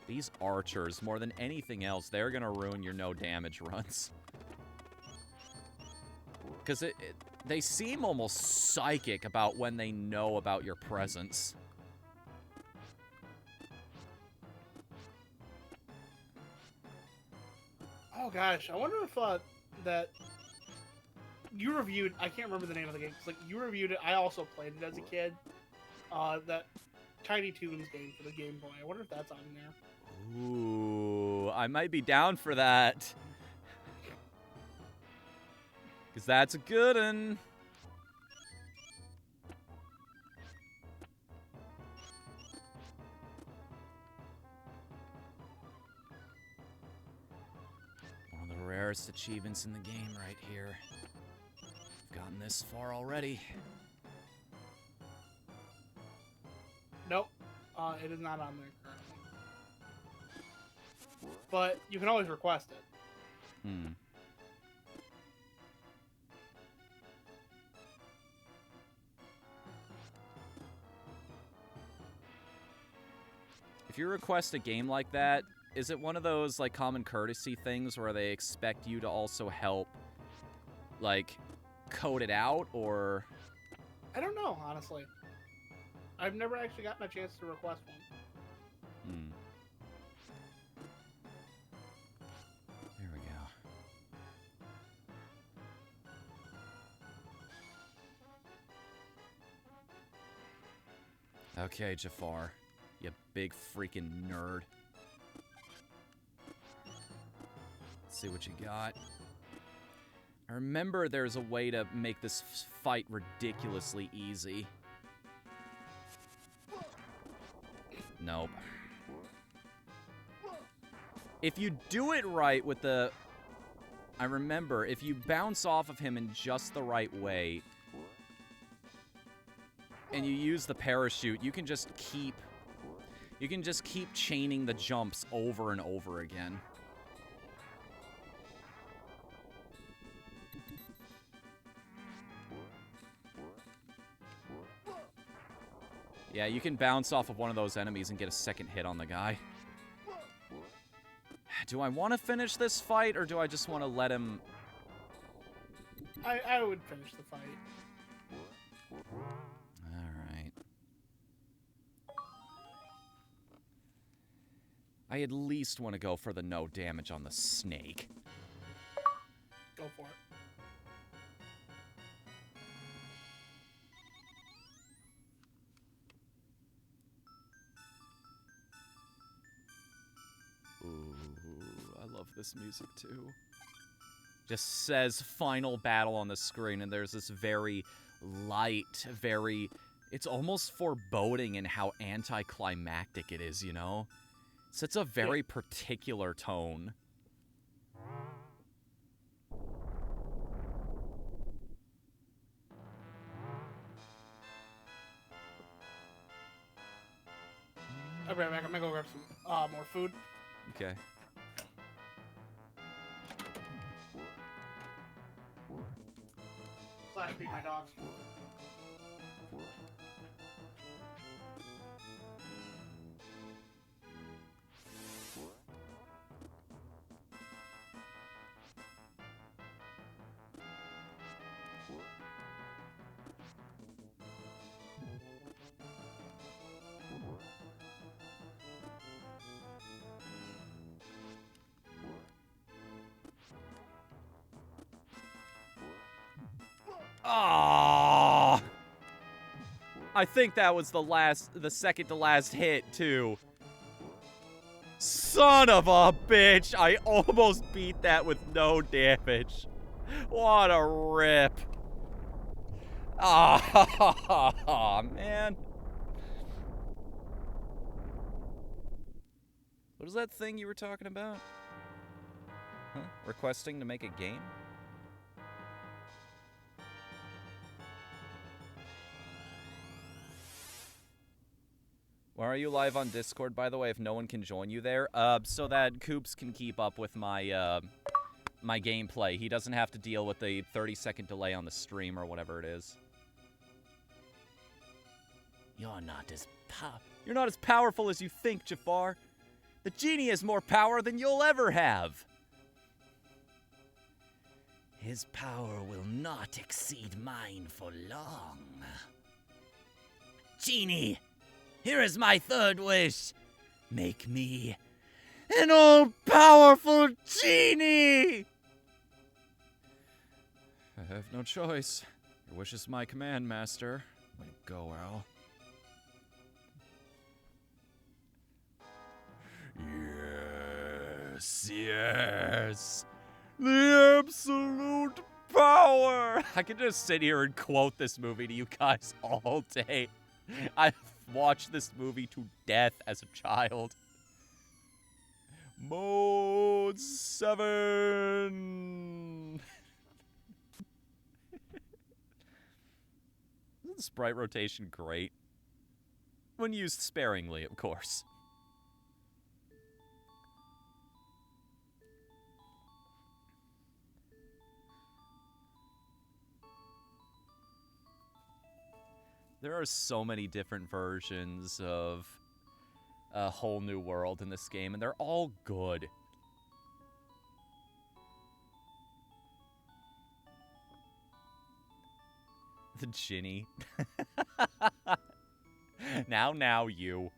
These archers, more than anything else, they're gonna ruin your no damage runs. Because they seem almost psychic about when they know about your presence. Oh gosh, I wonder if that you reviewed. I can't remember the name of the game. Like you reviewed it. I also played it as a kid. That Tiny Toons game for the Game Boy. I wonder if that's on there. Ooh, I might be down for that. Because that's a good one. One of the rarest achievements in the game right here. I've gotten this far already. Nope, it is not on there currently. But you can always request it. If you request a game like that, is it one of those like common courtesy things where they expect you to also help like code it out, or? I don't know, honestly. I've never actually gotten a chance to request one. There we go. Okay, Jafar. You big freaking nerd. Let's see what you got. I remember there's a way to make this fight ridiculously easy. Nope. If you do it right with the... I remember, if you bounce off of him in just the right way, and you use the parachute, you can just keep chaining the jumps over and over again. Yeah, you can bounce off of one of those enemies and get a second hit on the guy. Do I want to finish this fight, or do I just want to let him... I would finish the fight. I at least want to go for the no damage on the snake. Go for it. Ooh, I love this music too. Just says final battle on the screen, and there's this very light, it's almost foreboding in how anticlimactic it is, you know? Sets a very particular tone. I'll be right back. I'm gonna go grab some more food. Okay. / feed my dogs. Ah! I think that was the second to last hit, too. Son of a bitch! I almost beat that with no damage. What a rip. Ah, man. What is that thing you were talking about? Huh? Requesting to make a game? Why are you live on Discord, by the way, if no one can join you there? So that Coops can keep up with my, my gameplay. He doesn't have to deal with the 30-second delay on the stream or whatever it is. You're not as powerful as you think, Jafar. The genie has more power than you'll ever have. His power will not exceed mine for long. Genie! Here is my third wish. Make me an all-powerful genie! I have no choice. Your wish is my command, Master. Way to go, Al. Yes, yes. The absolute power! I could just sit here and quote this movie to you guys all day. I've watched this movie to death as a child. Mode 7! Isn't sprite rotation great? When used sparingly, of course. There are so many different versions of A Whole New World in this game, and they're all good. The Ginny. Now, you.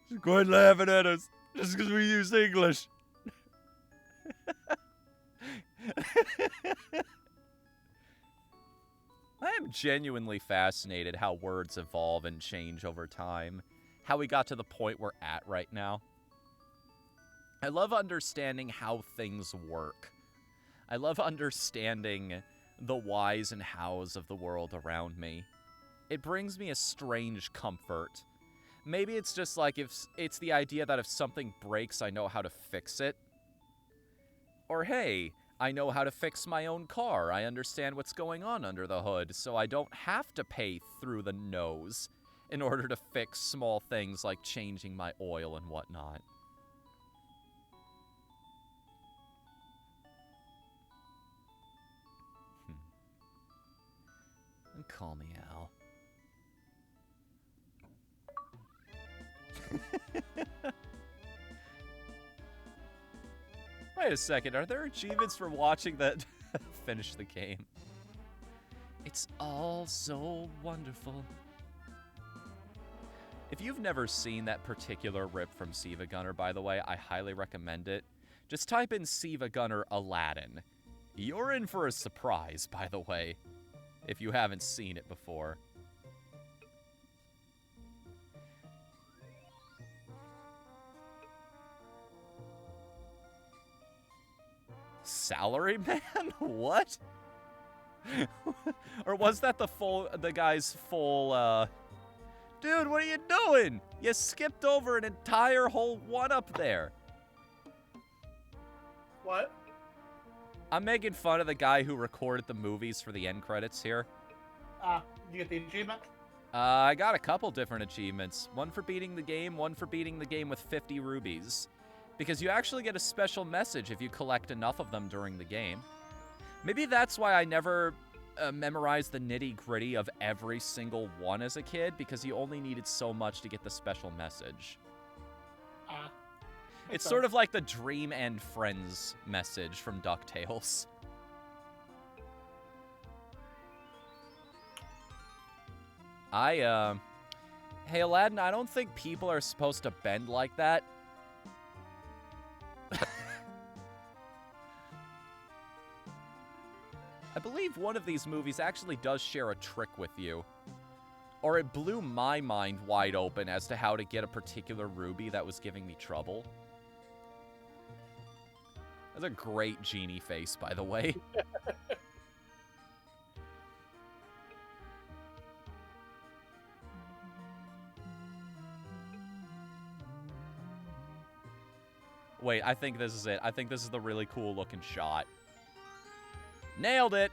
She's quite laughing at us, just because we use English. I am genuinely fascinated how words evolve and change over time. How we got to the point we're at right now. I love understanding how things work. I love understanding the whys and hows of the world around me. It brings me a strange comfort. Maybe it's just like if it's the idea that if something breaks, I know how to fix it. Or hey, I know how to fix my own car. I understand what's going on under the hood, so I don't have to pay through the nose in order to fix small things like changing my oil and whatnot. And call me Al. Wait a second, are there achievements for watching that finish the game? It's all so wonderful. If you've never seen that particular rip from Siva Gunner, by the way, I highly recommend it. Just type in Siva Gunner Aladdin. You're in for a surprise, by the way, if you haven't seen it before. Salaryman? What? Or was that the guy's full, Dude, what are you doing? You skipped over an entire whole one up there. What? I'm making fun of the guy who recorded the movies for the end credits here. You get the achievement? I got a couple different achievements. One for beating the game, one for beating the game with 50 rubies. Because you actually get a special message if you collect enough of them during the game. Maybe that's why I never memorized the nitty-gritty of every single one as a kid, because you only needed so much to get the special message. It's sort of like the Dream and Friends message from DuckTales. Hey, Aladdin, I don't think people are supposed to bend like that. I believe one of these movies actually does share a trick with you. Or it blew my mind wide open as to how to get a particular ruby that was giving me trouble. That's a great genie face, by the way. Wait, I think this is it. I think this is the really cool looking shot. Nailed it!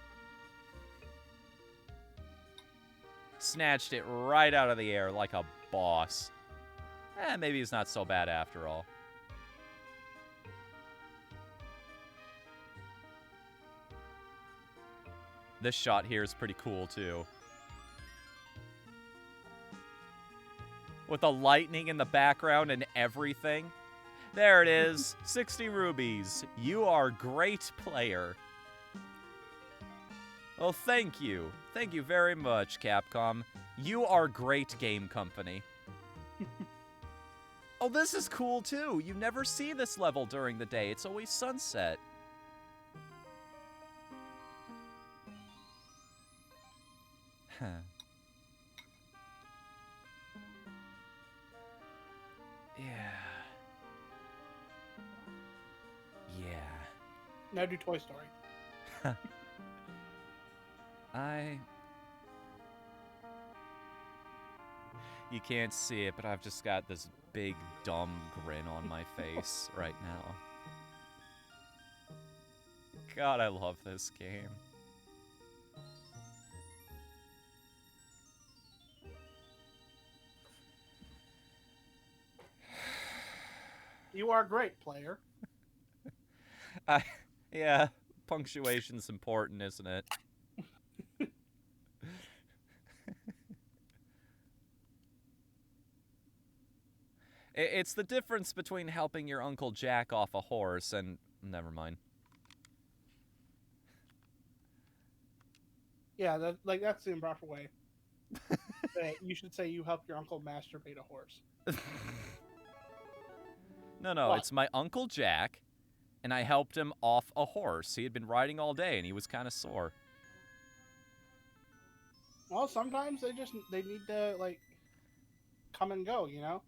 Snatched it right out of the air like a boss. Maybe it's not so bad after all. This shot here is pretty cool, too. With the lightning in the background and everything. There it is. 60 rubies. You are a great player. Well, thank you. Thank you very much, Capcom. You are great game company. Oh, this is cool, too. You never see this level during the day. It's always sunset. Huh. Yeah. Yeah. Now do Toy Story. You can't see it, but I've just got this big, dumb grin on my face right now. God, I love this game. You are great, player. Yeah, punctuation's important, isn't it? It's the difference between helping your Uncle Jack off a horse and... Never mind. Yeah, that's the improper way. You should say you helped your uncle masturbate a horse. No, What? it's my Uncle Jack, and I helped him off a horse. He had been riding all day, and he was kind of sore. Well, sometimes they need to, like, come and go, you know?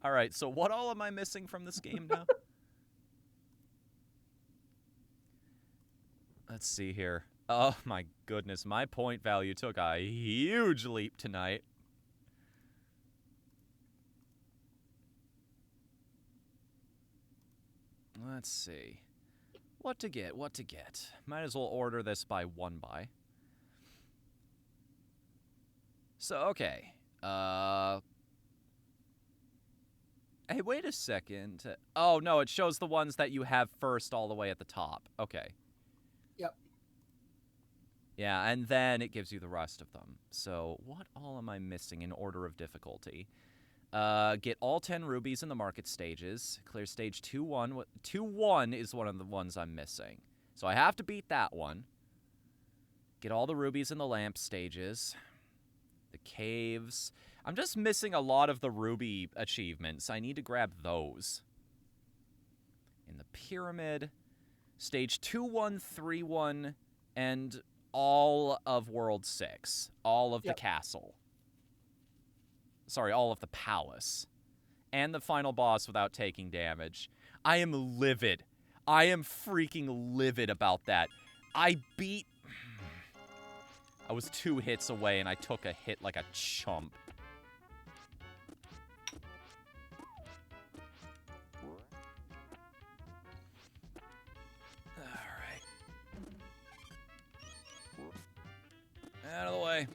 All right, so what all am I missing from this game now? Let's see here. Oh, my goodness. My point value took a huge leap tonight. Let's see. What to get, what to get. Might as well order this by one buy. So, okay. Hey, wait a second. Oh, no, it shows the ones that you have first all the way at the top. Okay. Yep. Yeah, and then it gives you the rest of them. So, what all am I missing in order of difficulty? Get all 10 rubies in the market stages. Clear stage 2-1. 2-1 is one of the ones I'm missing. So I have to beat that one. Get all the rubies in the lamp stages. The caves. I'm just missing a lot of the ruby achievements. I need to grab those. In the pyramid, stage 2131, and all of World 6. All of the castle. Sorry, all of the palace. And the final boss without taking damage. I am livid. I am freaking livid about that. I was 2 hits away, and I took a hit like a chump. Alright. Out of the way.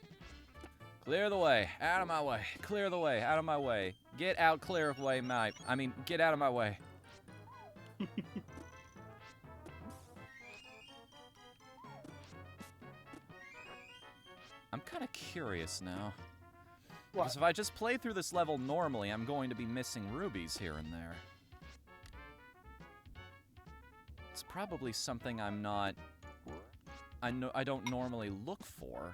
Clear the way. Out of my way. Clear the way. Out of my way. Get out, clear of way, get out of my way. I'm kind of curious now. What? Because if I just play through this level normally, I'm going to be missing rubies here and there. It's probably something I don't normally look for.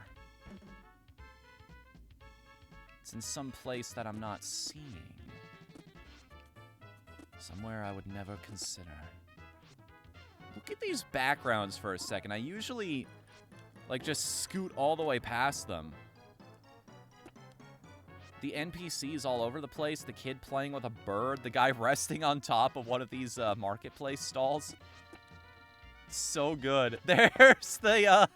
It's in some place that I'm not seeing. Somewhere I would never consider. Look at these backgrounds for a second. I usually, like, just scoot all the way past them. The NPCs all over the place, the kid playing with a bird, the guy resting on top of one of these marketplace stalls. So good. There's the,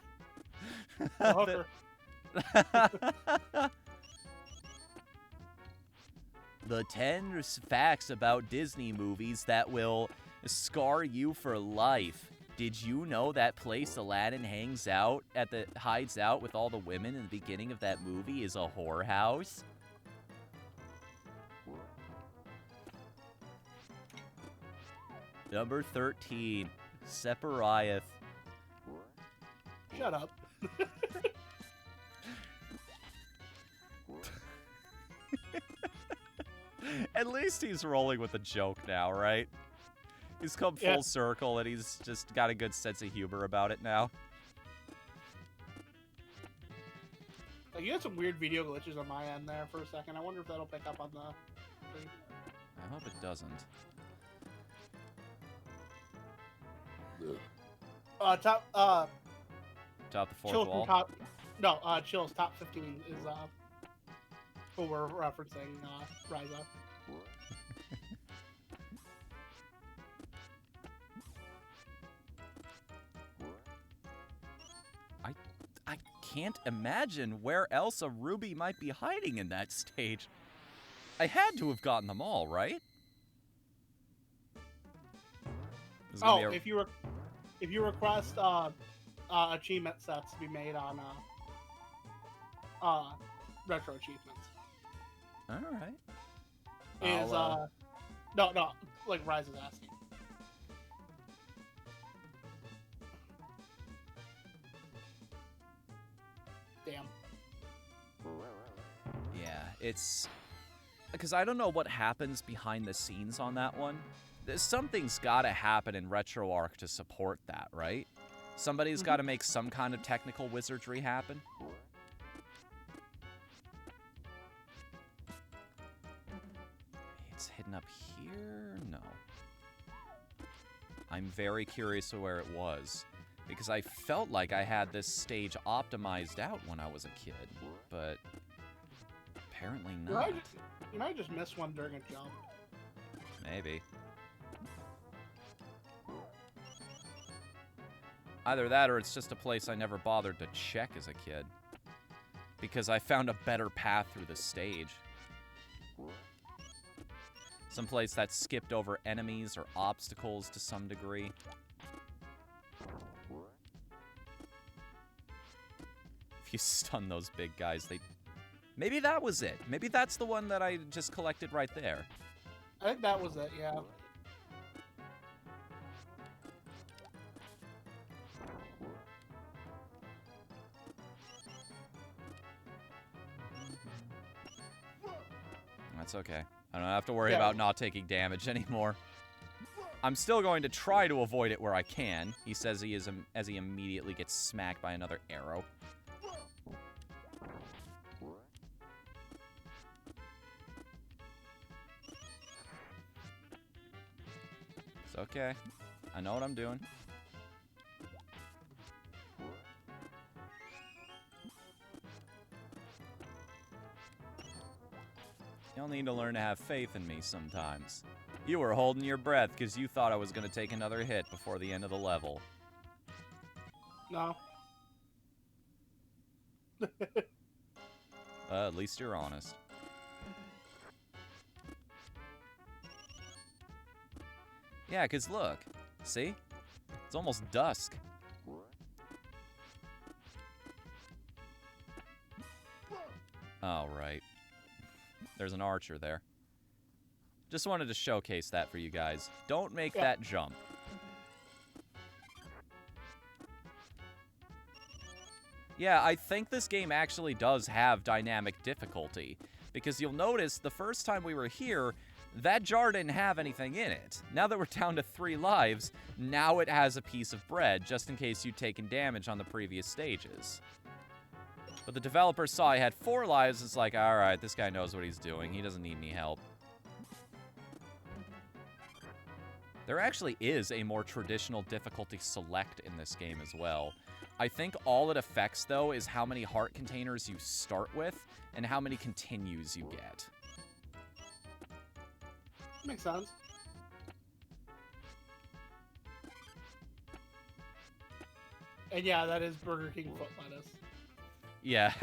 the 10 facts about Disney movies that will scar you for life. Did you know that place Aladdin hides out with all the women in the beginning of that movie is a whorehouse? Number 13, Separiath. Shut up. At least he's rolling with a joke now, right? He's come full circle, and he's just got a good sense of humor about it now. Like, you had some weird video glitches on my end there for a second. I wonder if that'll pick up on the thing. I hope it doesn't. Top Top the fourth Chill wall? from Chill's top 15 is who we're referencing, Ryza. I can't imagine where else a ruby might be hiding in that stage. I had to have gotten them all, right? Oh, if you request achievement sets to be made on retro achievements. All right. No, like Rise is asking. Damn. Yeah, it's because I don't know what happens behind the scenes on that one. Something's got to happen in RetroArch to support that, right? Somebody's got to make some kind of technical wizardry happen. It's hidden up here? No. I'm very curious to where it was, because I felt like I had this stage optimized out when I was a kid, but apparently not. You might just miss one during a jump. Maybe. Either that or it's just a place I never bothered to check as a kid, because I found a better path through the stage. Someplace that skipped over enemies or obstacles to some degree. If you stun those big guys, they... Maybe that was it. Maybe that's the one that I just collected right there. I think that was it, yeah. That's okay. I don't have to worry about not taking damage anymore. I'm still going to try to avoid it where I can. He says he is as he immediately gets smacked by another arrow. It's okay. I know what I'm doing. You'll need to learn to have faith in me sometimes. You were holding your breath because you thought I was going to take another hit before the end of the level. No. At least you're honest. Yeah, because look. See? It's almost dusk. Oh, right. There's an archer there. Just wanted to showcase that for you guys. Don't make that jump. Yeah, I think this game actually does have dynamic difficulty. Because you'll notice the first time we were here, that jar didn't have anything in it. Now that we're down to 3 lives, now it has a piece of bread, just in case you'd taken damage on the previous stages. But the developer saw I had 4 lives, it's like, alright, this guy knows what he's doing. He doesn't need any help. There actually is a more traditional difficulty select in this game as well. I think all it affects, though, is how many heart containers you start with and how many continues you get. Makes sense. And yeah, that is Burger King foot lettuce. Yeah.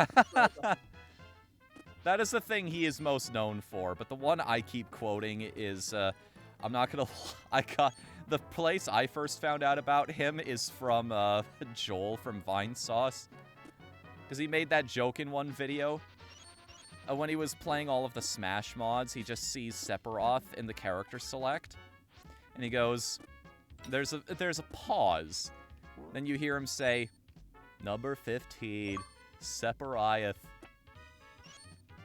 That is the thing he is most known for, but the one I keep quoting is, I'm not gonna the place I first found out about him is from, Joel from Vine Sauce. Because he made that joke in one video. When he was playing all of the Smash mods, he just sees Sephiroth in the character select. And he goes, there's a pause. Then you hear him say, number 15, Sephiroth.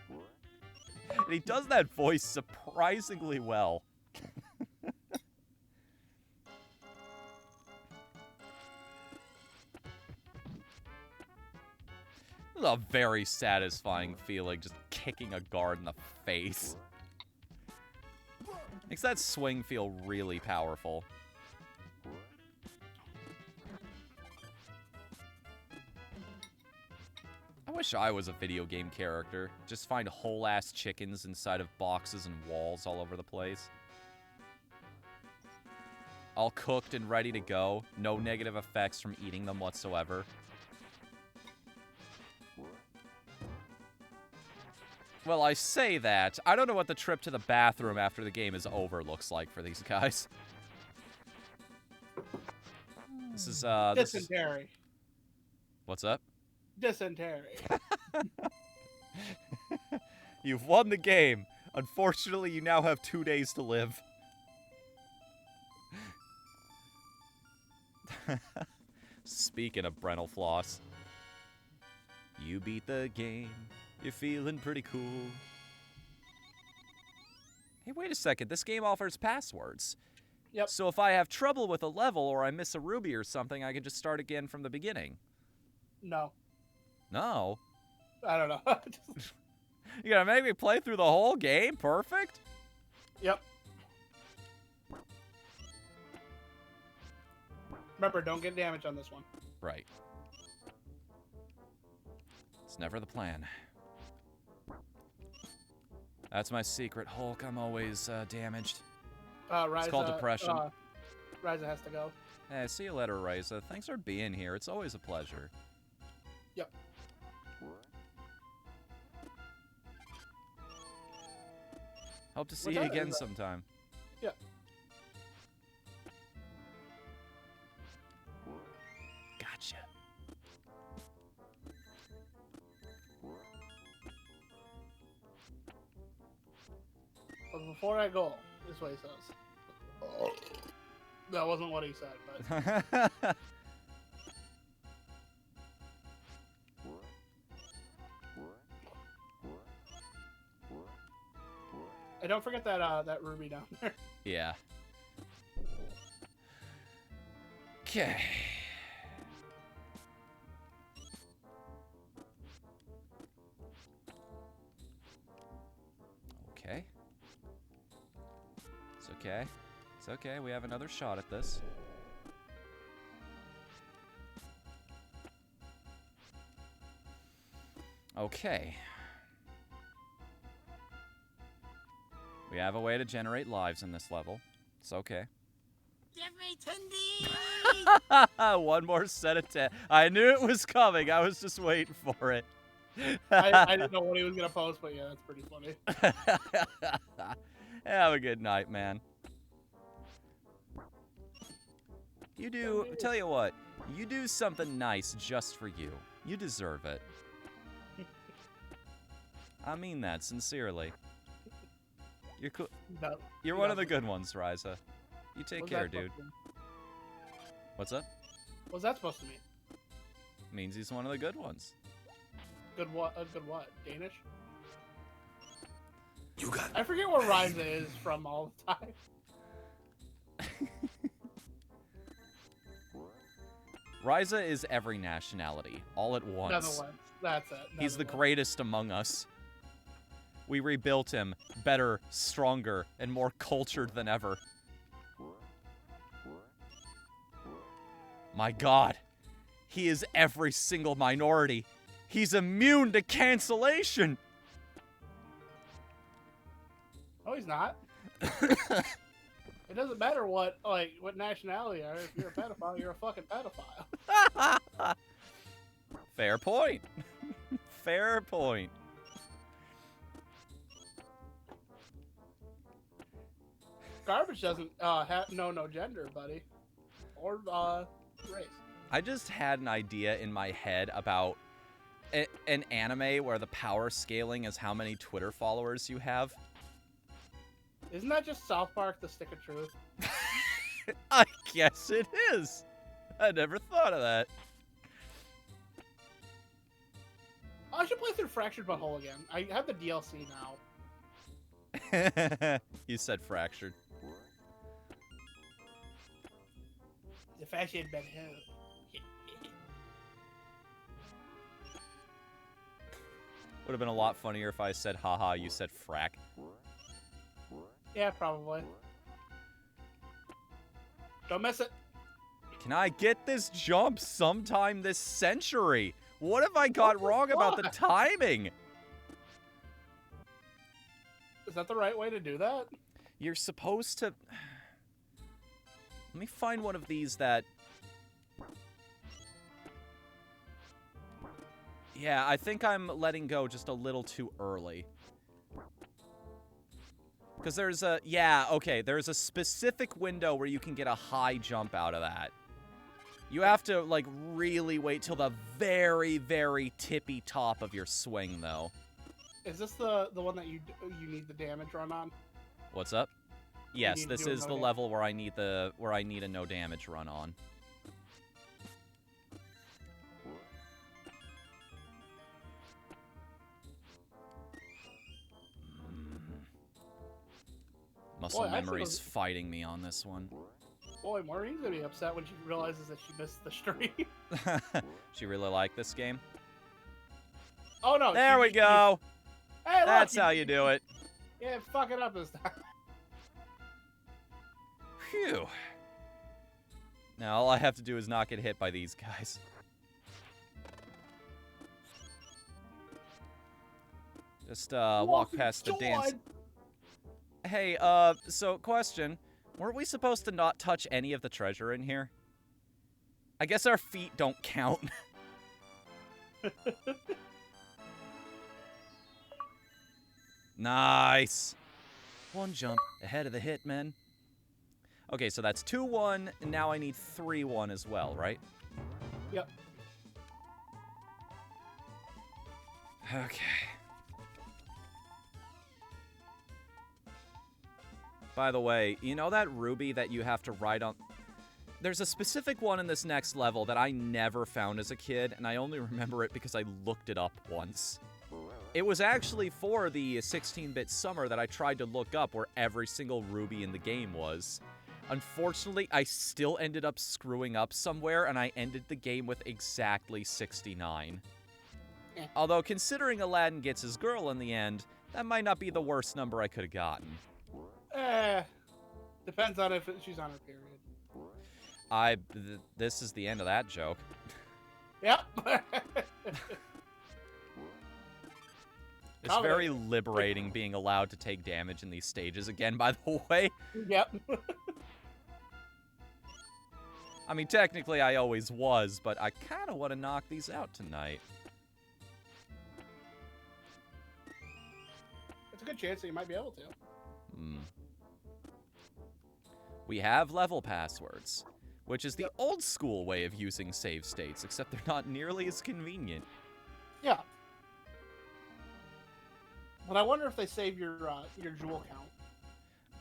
And he does that voice surprisingly well. This is a very satisfying feeling, just kicking a guard in the face. Makes that swing feel really powerful. I wish I was a video game character. Just find whole-ass chickens inside of boxes and walls all over the place. All cooked and ready to go. No negative effects from eating them whatsoever. Well, I say that. I don't know what the trip to the bathroom after the game is over looks like for these guys. This is, Dysentery. What's up? Dysentery. You've won the game. Unfortunately, you now have 2 days to live. Speaking of Brental Floss. You beat the game. You're feeling pretty cool. Hey, wait a second. This game offers passwords. Yep. So if I have trouble with a level or I miss a ruby or something, I can just start again from the beginning. No. No? I don't know. You gonna make me play through the whole game? Perfect? Yep. Remember, don't get damage on this one. Right. It's never the plan. That's my secret, Hulk. I'm always damaged. Ryza, It's called depression. Ryza has to go. Hey, see you later, Ryza. Thanks for being here. It's always a pleasure. Yep. Hope to see you again sometime. Yeah. Gotcha. But before I go, this is what he says. Oh. That wasn't what he said, but... Hey, don't forget that that ruby down there. Yeah. Okay. Okay. It's okay. It's okay, we have another shot at this. Okay. We have a way to generate lives in this level. It's okay. Give me Tundi! One more set of 10. I knew it was coming. I was just waiting for it. I didn't know what he was gonna post, but yeah, that's pretty funny. Have a good night, man. You do, tell you what, you do something nice just for you. You deserve it. I mean that sincerely. You're cool. No, You're one of the good ones, Ryza. You take what's care, that dude. supposed to mean? What's up? What's that supposed to mean? Means he's one of the good ones. Good what? Good what? Danish? You got I forget where Ryza is from all the time. Ryza is every nationality, all at once. Netherlands. That's it. He's the Netherlands. greatest among us. We rebuilt him better, stronger, and more cultured than ever. My God, he is every single minority. He's immune to cancellation. No, he's not. It doesn't matter what nationality you are. If you're a pedophile, you're a fucking pedophile. Fair point. Fair point. Garbage doesn't know no gender, buddy, or race. I just had an idea in my head about an anime where the power scaling is how many Twitter followers you have. Isn't that just South Park: The Stick of Truth? I guess it is. I never thought of that. I should play through Fractured Butthole again. I have the DLC now. You said fractured. The Fractured Butthole. Would have been a lot funnier if I said, haha, you said frack. Yeah, probably. Don't miss it. Can I get this jump sometime this century? What have I got wrong about the timing? Is that the right way to do that? You're supposed to... Let me find one of these that... Yeah, I think I'm letting go just a little too early. Because there's a... Yeah, okay, there's a specific window where you can get a high jump out of that. You have to, like, really wait till the very, very tippy top of your swing, though. Is this the one that you need the damage run on? What's up? Yes, need to this do a is no the damage. level where I need a no damage run on. Muscle Boy, I memory's should've- fighting me on this one. Boy, Maureen's gonna be upset when she realizes that she missed the stream. She really liked this game. Oh no! There we go. Hey, look, That's how you do it. Yeah, fuck it up this time. Phew. Now all I have to do is not get hit by these guys. Just walk past the dance. Hey, so question. Weren't we supposed to not touch any of the treasure in here? I guess our feet don't count. Nice. One jump ahead of the hitmen. Okay, so that's 2-1, and now I need 3-1 as well, right? Yep. Okay. By the way, you know that ruby that you have to ride on? There's a specific one in this next level that I never found as a kid, and I only remember it because I looked it up once. It was actually for the 16-bit summer that I tried to look up where every single ruby in the game was. Unfortunately, I still ended up screwing up somewhere, and I ended the game with exactly 69. Although, considering Aladdin gets his girl in the end, that might not be the worst number I could have gotten. Depends on if she's on her period. This is the end of that joke. Yep. It's very liberating being allowed to take damage in these stages again, by the way. Yep. I mean, technically I always was, but I kind of want to knock these out tonight. It's a good chance that you might be able to. We have level passwords, which is the old school way of using save states, except they're not nearly as convenient. Yeah. But I wonder if they save your jewel count.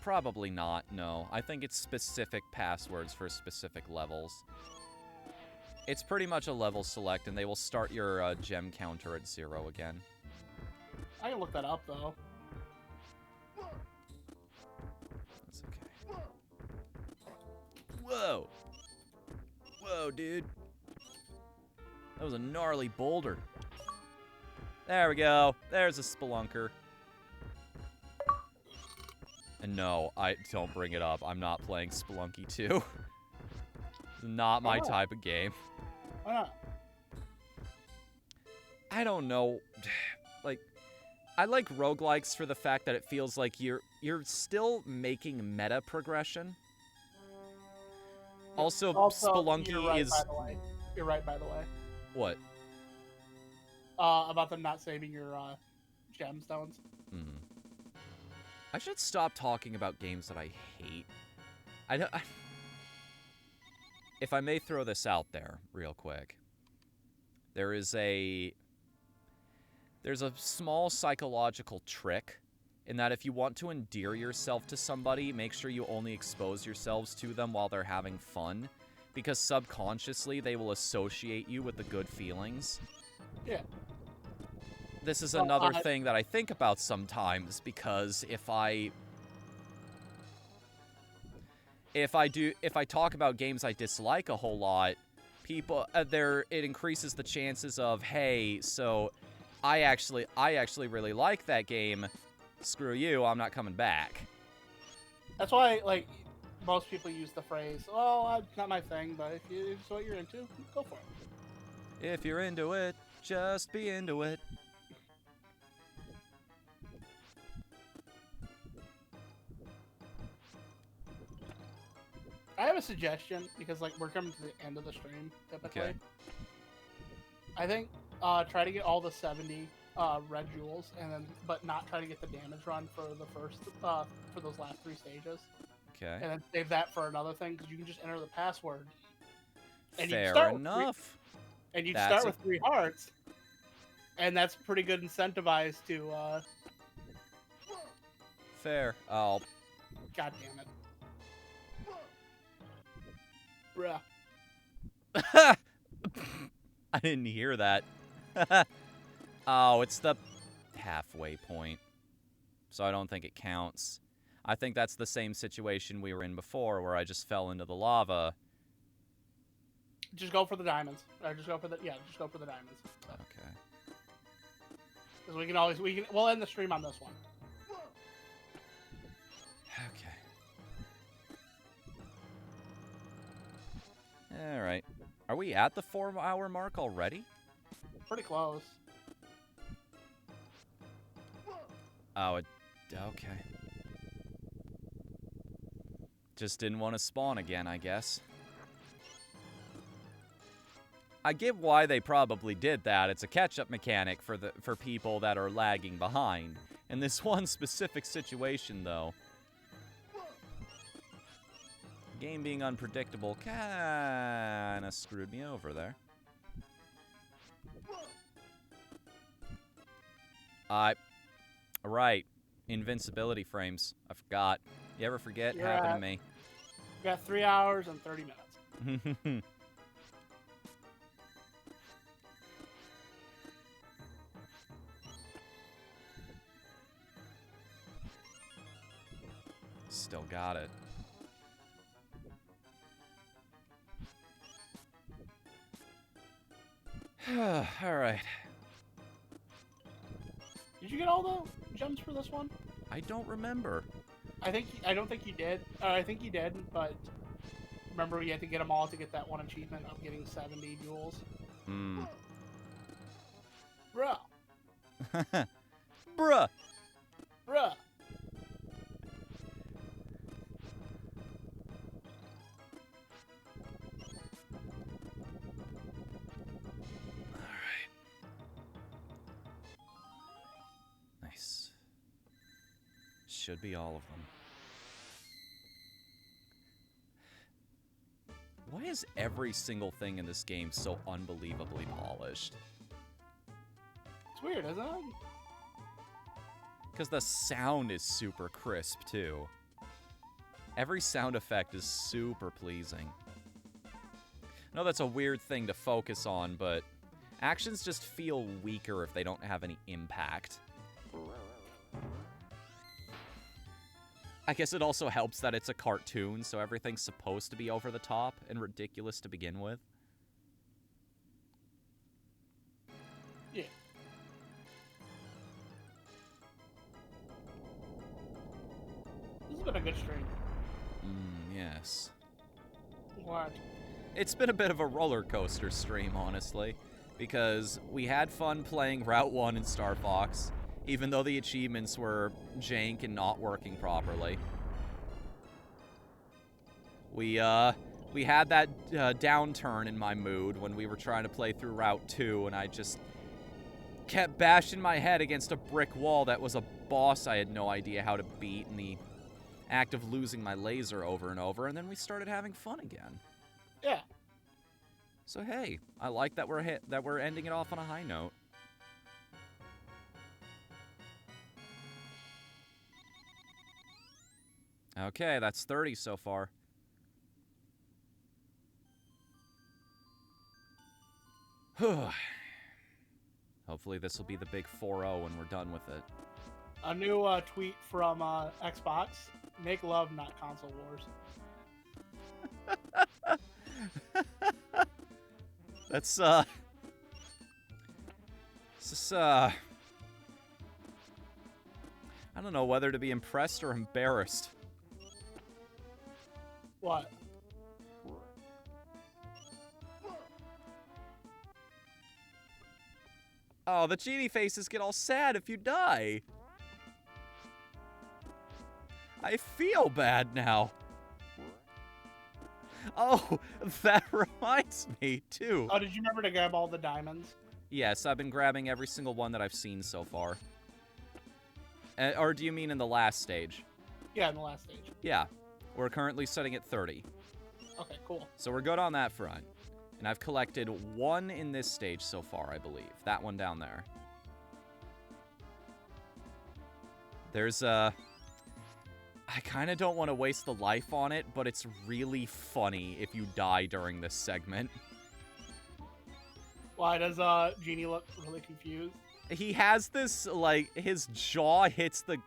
Probably not, no. I think it's specific passwords for specific levels. It's pretty much a level select, and they will start your gem counter at 0 again. I can look that up, though. That's okay. Whoa! Whoa, dude. That was a gnarly boulder. There we go. There's a spelunker. And no, I don't bring it up. I'm not playing Spelunky 2. Not my type of game. Why not? I don't know. Like, I like roguelikes for the fact that it feels like you're still making meta progression. Also Spelunky you're right, is... by the way. You're right, by the way. What? About them not saving your gemstones. I should stop talking about games that I hate. If I may throw this out there real quick. There's a small psychological trick in that if you want to endear yourself to somebody, make sure you only expose yourselves to them while they're having fun, because subconsciously they will associate you with the good feelings. Yeah. This is another thing that I think about sometimes, because if I talk about games I dislike a whole lot, people it increases the chances of, hey, so I actually really like that game. Screw you, I'm not coming back. That's why, like, most people use the phrase, "Well, it's not my thing," but if it's what you're into, go for it. If you're into it, just be into it. I have a suggestion, because, like, we're coming to the end of the stream, typically. Okay. I think, try to get all the 70 red jewels, but not try to get the damage run for the first, for those last 3 stages. Okay. And then save that for another thing, because you can just enter the password. And Fair enough. And you start with 3 hearts, and that's pretty good incentivized to, Fair. Oh. God damn it. Bruh. I didn't hear that. Oh, it's the halfway point. So I don't think it counts. I think that's the same situation we were in before, where I just fell into the lava. Just go for the diamonds. Or just go for the diamonds. Okay. Because we'll end the stream on this one. Okay. Alright. Are we at the 4-hour mark already? Pretty close. Oh, okay. Just didn't want to spawn again, I guess. I get why they probably did that. It's a catch-up mechanic for people that are lagging behind. In this one specific situation, though, game being unpredictable kinda screwed me over there. Right. Invincibility frames. I forgot. You ever forget? Happened to me. You got 3 hours and 30 minutes. Still got it. Alright. Did you get all the gems for this one? I don't remember. I don't think you did. I think you did, but remember you had to get them all to get that one achievement of getting 70 jewels. Hmm. Bruh. Bruh. Bruh. Alright. Nice. Should be all of them. Why is every single thing in this game so unbelievably polished? It's weird, isn't it? Because the sound is super crisp, too. Every sound effect is super pleasing. I know that's a weird thing to focus on, but actions just feel weaker if they don't have any impact. I guess it also helps that it's a cartoon, so everything's supposed to be over the top and ridiculous to begin with. Yeah. This has been a good stream. Yes. What? It's been a bit of a roller coaster stream, honestly, because we had fun playing Route 1 in Star Fox, even though the achievements were jank and not working properly. We had that downturn in my mood when we were trying to play through Route 2, and I just kept bashing my head against a brick wall that was a boss I had no idea how to beat in the act of losing my laser over and over, and then we started having fun again. Yeah. So hey, I like that we're ending it off on a high note. Okay, that's 30 so far. Hopefully this will be the big 4-0 when we're done with it. A new tweet from Xbox. Make love, not console wars. That's, this is, I don't know whether to be impressed or embarrassed. What? Oh, the genie faces get all sad if you die. I feel bad now. Oh, that reminds me, too. Oh, did you remember to grab all the diamonds? Yes, I've been grabbing every single one that I've seen so far. Or do you mean in the last stage? Yeah, in the last stage. Yeah. We're currently sitting at 30. Okay, cool. So we're good on that front. And I've collected one in this stage so far, I believe. That one down there. There's I kind of don't want to waste the life on it, but it's really funny if you die during this segment. Why does Genie look really confused? He has this, like, his jaw hits the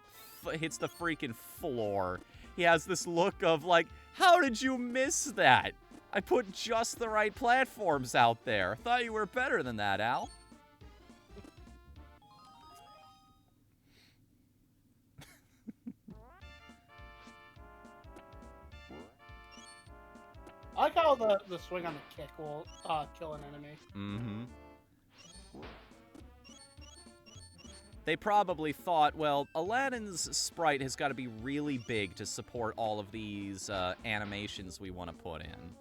freaking floor. He has this look of, like, how did you miss that? I put just the right platforms out there. Thought you were better than that, Al. I like how the swing on the kick will kill an enemy. Mm-hmm. They probably thought, well, Aladdin's sprite has got to be really big to support all of these animations we want to put in.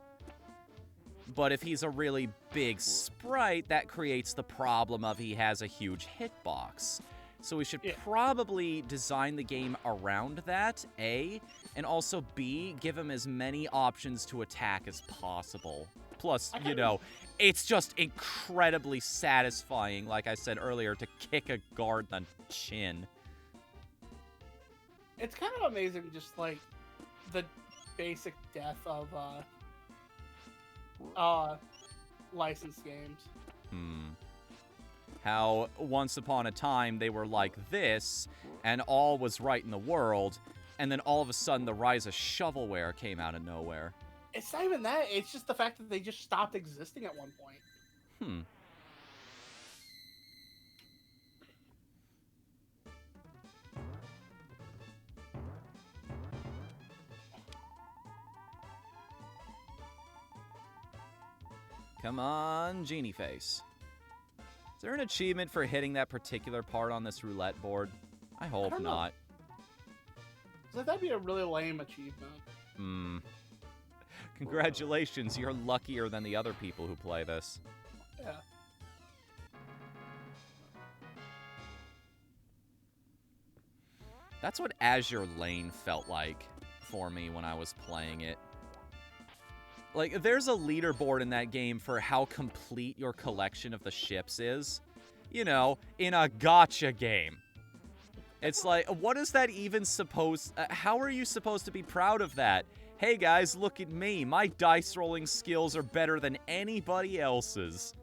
But if he's a really big sprite, that creates the problem of he has a huge hitbox. So we should probably design the game around that, A, and also B, give him as many options to attack as possible. Plus, you know, it's just incredibly satisfying, like I said earlier, to kick a guard in the chin. It's kind of amazing, just like the basic death of licensed games. How once upon a time they were like this, and all was right in the world, and then all of a sudden the rise of shovelware came out of nowhere. It's not even that. It's just the fact that they just stopped existing at one point. Come on, Genie Face. Is there an achievement for hitting that particular part on this roulette board? I hope don't know. not. So that'd be a really lame achievement. Hmm. Congratulations, you're luckier than the other people who play this. Yeah. That's what Azure Lane felt like for me when I was playing it. Like, there's a leaderboard in that game for how complete your collection of the ships is. You know, in a gacha game. It's like, what is that even supposed... how are you supposed to be proud of that? Hey guys, look at me. My dice rolling skills are better than anybody else's.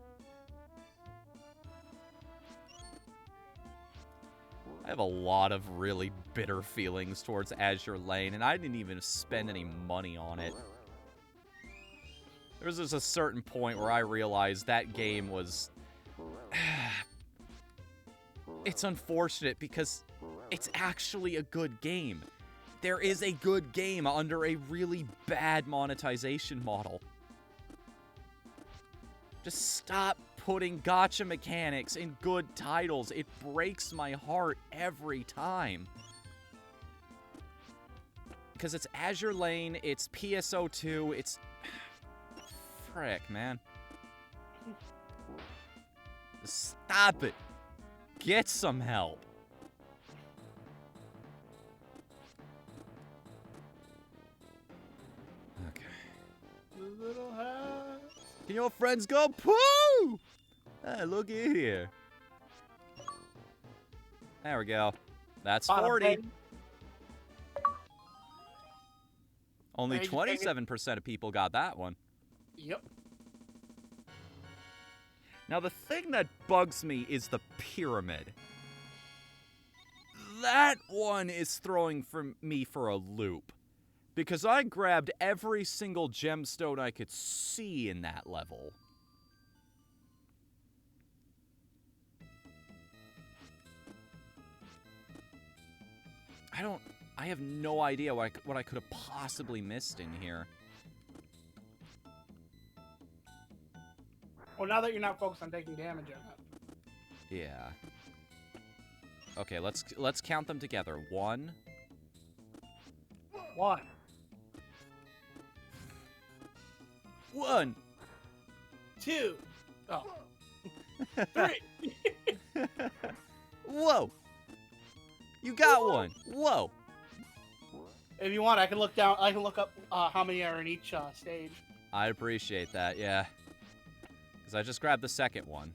I have a lot of really bitter feelings towards Azure Lane, and I didn't even spend any money on it. There was just a certain point where I realized that game was... It's unfortunate because it's actually a good game. There is a good game under a really bad monetization model. Just stop putting gacha mechanics in good titles. It breaks my heart every time. Because it's Azure Lane, it's PSO2, it's... Frick, man. Stop it. Get some help. Okay. The little house. Can your friends go poo? Ah, look at here. There we go. That's 40. Only 27% of people got that one. Yep. Now, the thing that bugs me is the pyramid. That one is throwing me for a loop. Because I grabbed every single gemstone I could see in that level. I have no idea what I could have possibly missed in here. Well, now that you're not focused on taking damage on it. Yeah. Okay, let's count them together. 1. 1. 1. 2. Oh. 3. Whoa. You got one. Whoa. If you want, I can look down. I can look up how many are in each stage. I appreciate that. Yeah. Because I just grabbed the second one.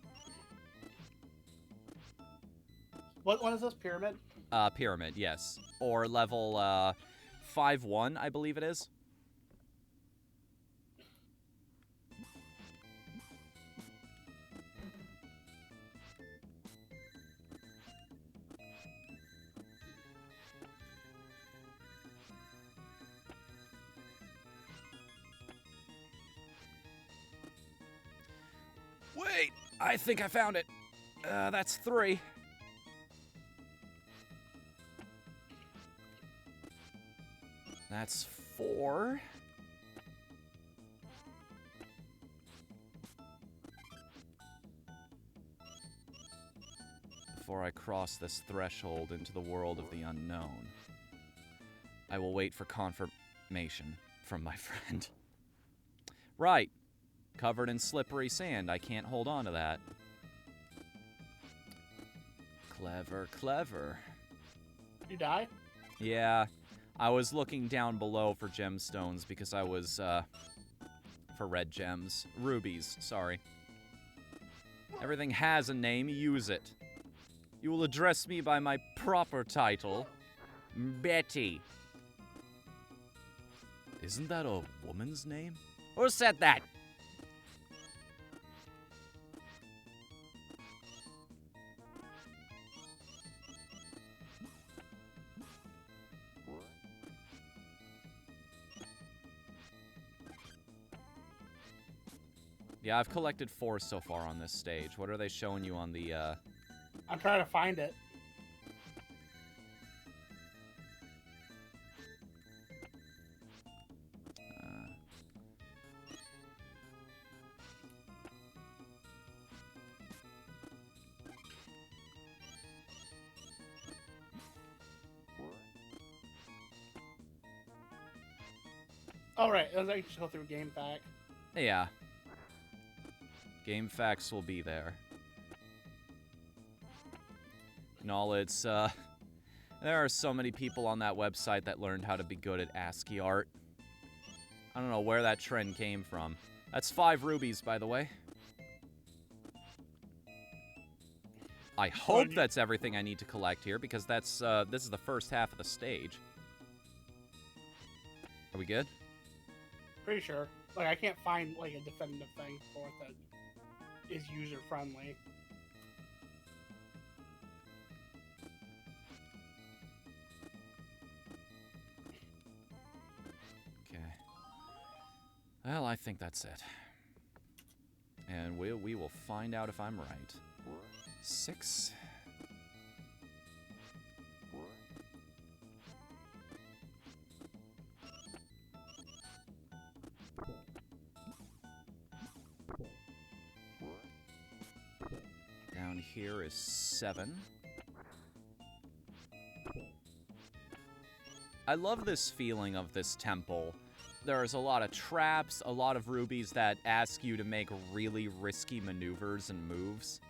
What one is this? Pyramid? Pyramid, yes. Or level 5-1, I believe it is. Wait, I think I found it. That's 3. That's 4. Before I cross this threshold into the world of the unknown, I will wait for confirmation from my friend. Right. Covered in slippery sand. I can't hold on to that. Clever, clever. You die? Yeah. I was looking down below for gemstones because I was, for red gems. Rubies, sorry. Everything has a name, use it. You will address me by my proper title, Betty. Isn't that a woman's name? Who said that? Yeah, I've collected 4 so far on this stage. What are they showing you on the, I'm trying to find it. Oh, right. I can just go through Game Pack. Yeah. Game facts will be there. No, it's, there are so many people on that website that learned how to be good at ASCII art. I don't know where that trend came from. That's 5 rubies, by the way. I hope that's everything I need to collect here, because that's, this is the first half of the stage. Are we good? Pretty sure. Like, I can't find, like, a definitive thing for it that is user-friendly. Okay. Well, I think that's it. And we will find out if I'm right. 6. Down here is 7. I love this feeling of this temple. There's a lot of traps, a lot of rubies that ask you to make really risky maneuvers and moves.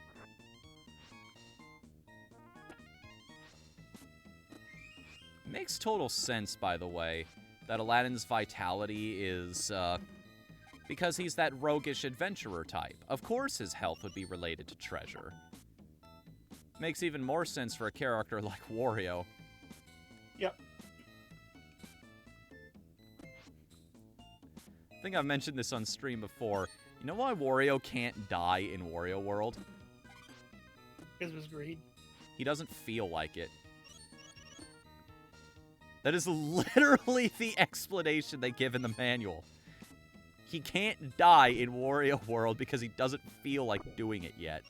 Makes total sense, by the way, that Aladdin's vitality is, because he's that roguish adventurer type. Of course his health would be related to treasure. Makes even more sense for a character like Wario. Yep. I think I've mentioned this on stream before. You know why Wario can't die in Wario World? Because of his greed. He doesn't feel like it. That is literally the explanation they give in the manual. He can't die in Wario World because he doesn't feel like doing it yet.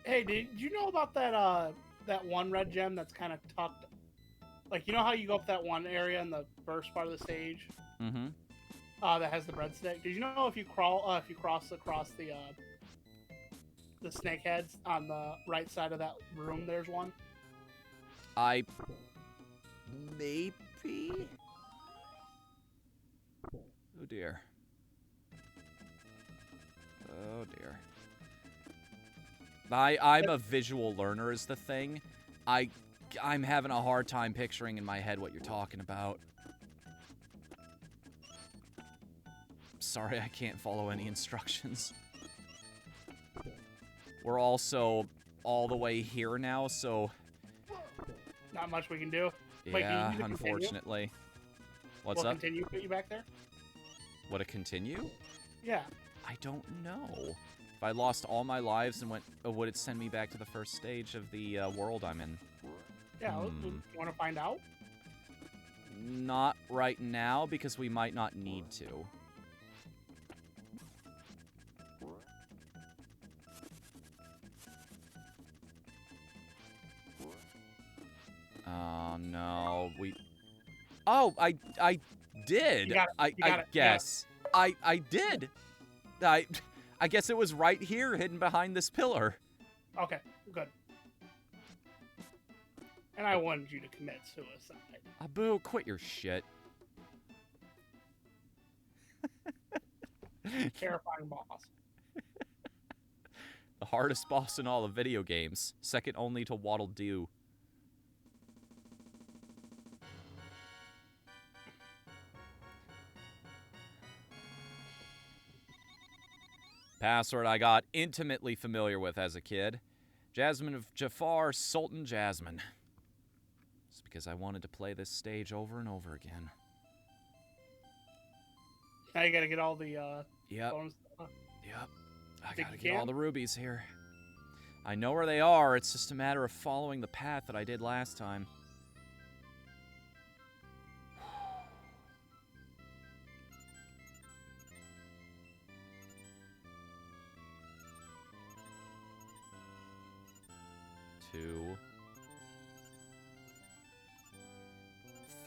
Hey, did you know about that, that one red gem that's kind of tucked? Like, you know how you go up that one area in the first part of the stage? Mm-hmm. That has the breadstick. Did you know if you cross across the snake heads on the right side of that room, there's one? Maybe? Oh dear. Oh dear. I'm a visual learner is the thing. I'm having a hard time picturing in my head what you're talking about. Sorry, I can't follow any instructions. We're also all the way here now, so... Not much we can do. Yeah, Wait, can you unfortunately. What's we'll up? Continue, put you back there? Would it continue? Yeah. I don't know. If I lost all my lives and went... would it send me back to the first stage of the world I'm in? Yeah, you want to find out? Not right now, because we might not need to. Oh, no. Oh, I did. I guess. Yeah. I did. I guess it was right here, hidden behind this pillar. Okay, good. And I wanted you to commit suicide. Abu, quit your shit. Terrifying boss. The hardest boss in all of video games. Second only to Waddle Doo. Password I got intimately familiar with as a kid. Jasmine of Jafar, Sultan Jasmine. It's because I wanted to play this stage over and over again. Now you gotta get all the, Yep. bonus. Yep. I gotta get all the rubies here. I know where they are. It's just a matter of following the path that I did last time. Two.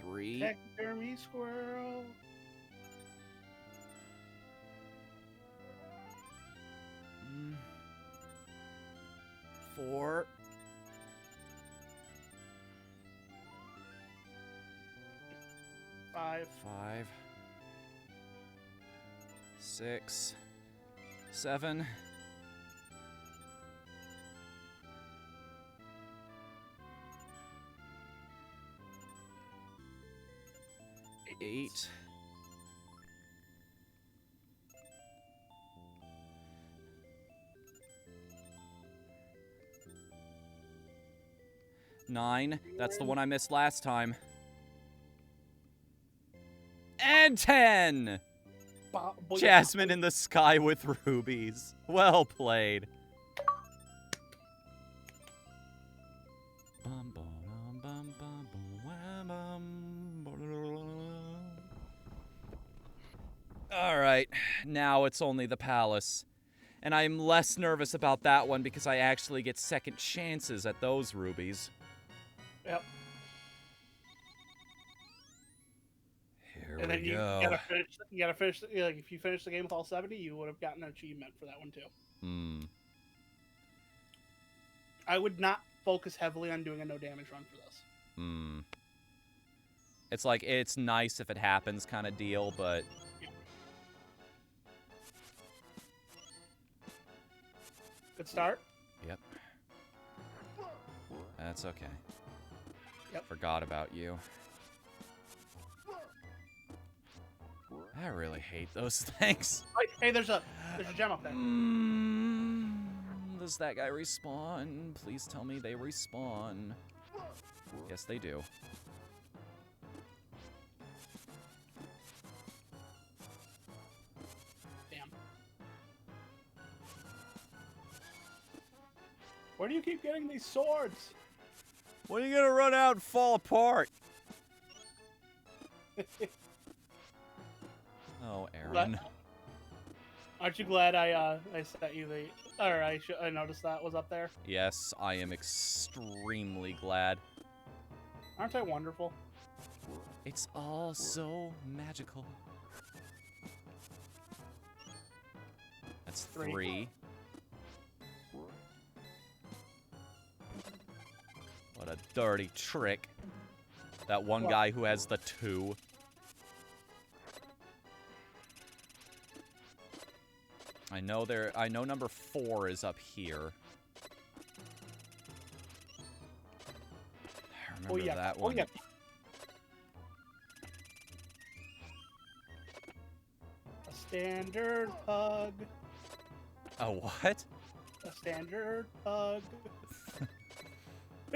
3. Taxidermy squirrel. 4. 5. 5. 6, 7. 8. 9. That's the one I missed last time. And 10! Jasmine in the sky with rubies. Well played. Alright, now it's only the palace. And I'm less nervous about that one because I actually get second chances at those rubies. Yep. Here And we then you go. gotta finish. Like, if you finish the game with all 70, you would have gotten an achievement for that one too. Hmm. I would not focus heavily on doing a no damage run for this. Hmm. It's like, it's nice if it happens kind of deal, but... Good start. Yep. That's okay. Yep. Forgot about you. I really hate those things. Hey, there's a gem up there. Does that guy respawn? Please tell me they respawn. Yes, they do. Damn. Where do you keep getting these swords? When are you gonna run out and fall apart? Oh, Aaron. Aren't you glad I sent you the... Or I noticed that was up there? Yes, I am extremely glad. Aren't I wonderful? It's all so magical. That's 3. What a dirty trick. That one guy who has the 2. I know number 4 is up here. I remember that one. Oh, yeah. A standard hug. A what? A standard hug.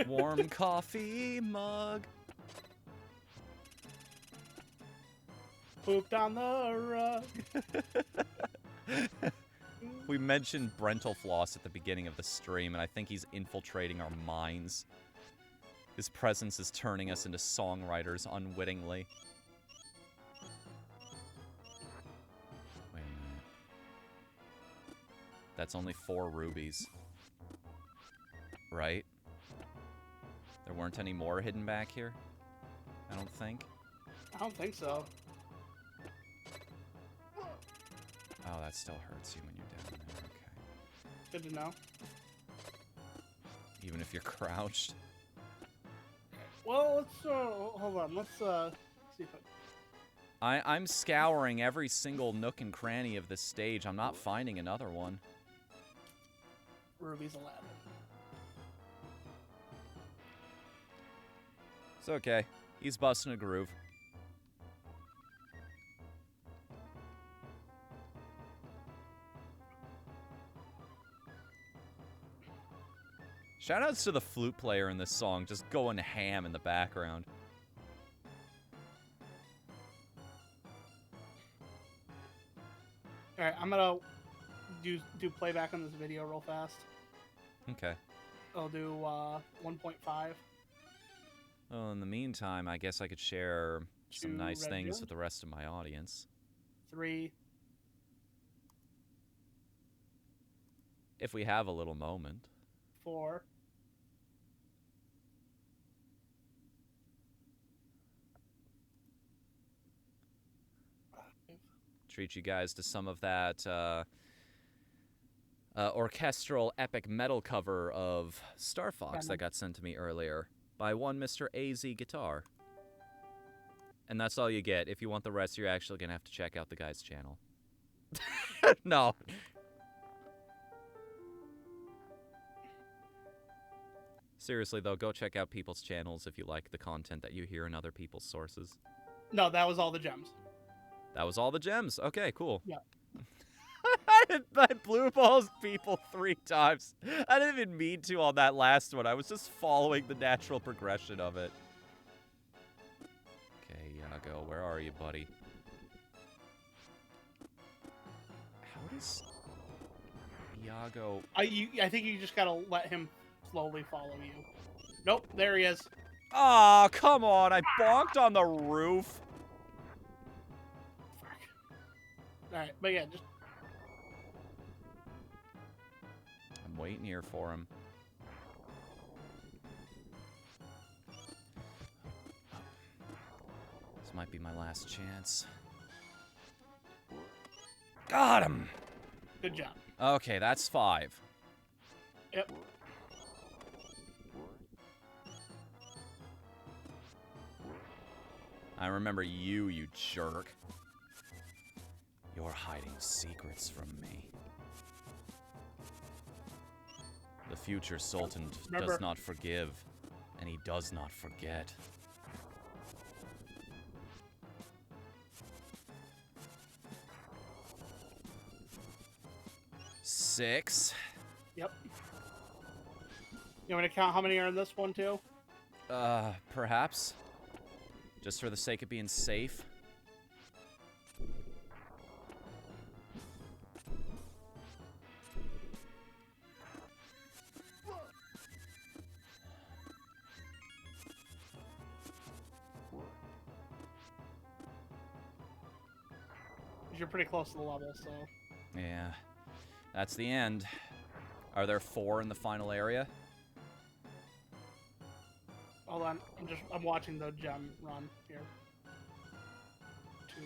Warm coffee mug. Pooped on the rug. We mentioned Brental Floss at the beginning of the stream, and I think he's infiltrating our minds. His presence is turning us into songwriters unwittingly. Wait a minute. That's only 4 rubies. Right? There weren't any more hidden back here? I don't think. I don't think so. Oh, that still hurts you when you're down there. Okay. Good to know. Even if you're crouched. Well, let's hold on. Let's see if I'm scouring every single nook and cranny of this stage. I'm not finding another one. Ruby's Aladdin. It's okay. He's busting a groove. Shoutouts to the flute player in this song, just going ham in the background. Alright, I'm gonna do playback on this video real fast. Okay. I'll do 1.5. Well, in the meantime, I guess I could share some 2 nice red things gems. with the rest of my audience. 3. If we have a little moment. 4. 5. Treat you guys to some of that orchestral epic metal cover of Star Fox that got sent to me earlier by one Mr. AZ Guitar. And that's all you get. If you want the rest, you're actually going to have to check out the guy's channel. No. Seriously, though, go check out people's channels if you like the content that you hear in other people's sources. No, that was all the gems. That was all the gems. Okay, cool. Yeah. I blue balls people 3 times. I didn't even mean to on that last one. I was just following the natural progression of it. Okay, Yago, where are you, buddy? How does Yago... I think you just gotta let him slowly follow you. Nope, there he is. Aw, come on. I bonked on the roof. Fuck. Alright, but yeah, just... I'm waiting here for him. This might be my last chance. Got him! Good job. Okay, that's 5. Yep. I remember you, you jerk. You're hiding secrets from me. The future Sultan does not forgive, and he does not forget. Six. Yep. You want me to count how many are in this one, too? Perhaps. Just for the sake of being safe. You're pretty close to the level, so... Yeah. That's the end. Are there 4 in the final area? Hold on, I'm watching the gem run here. 2...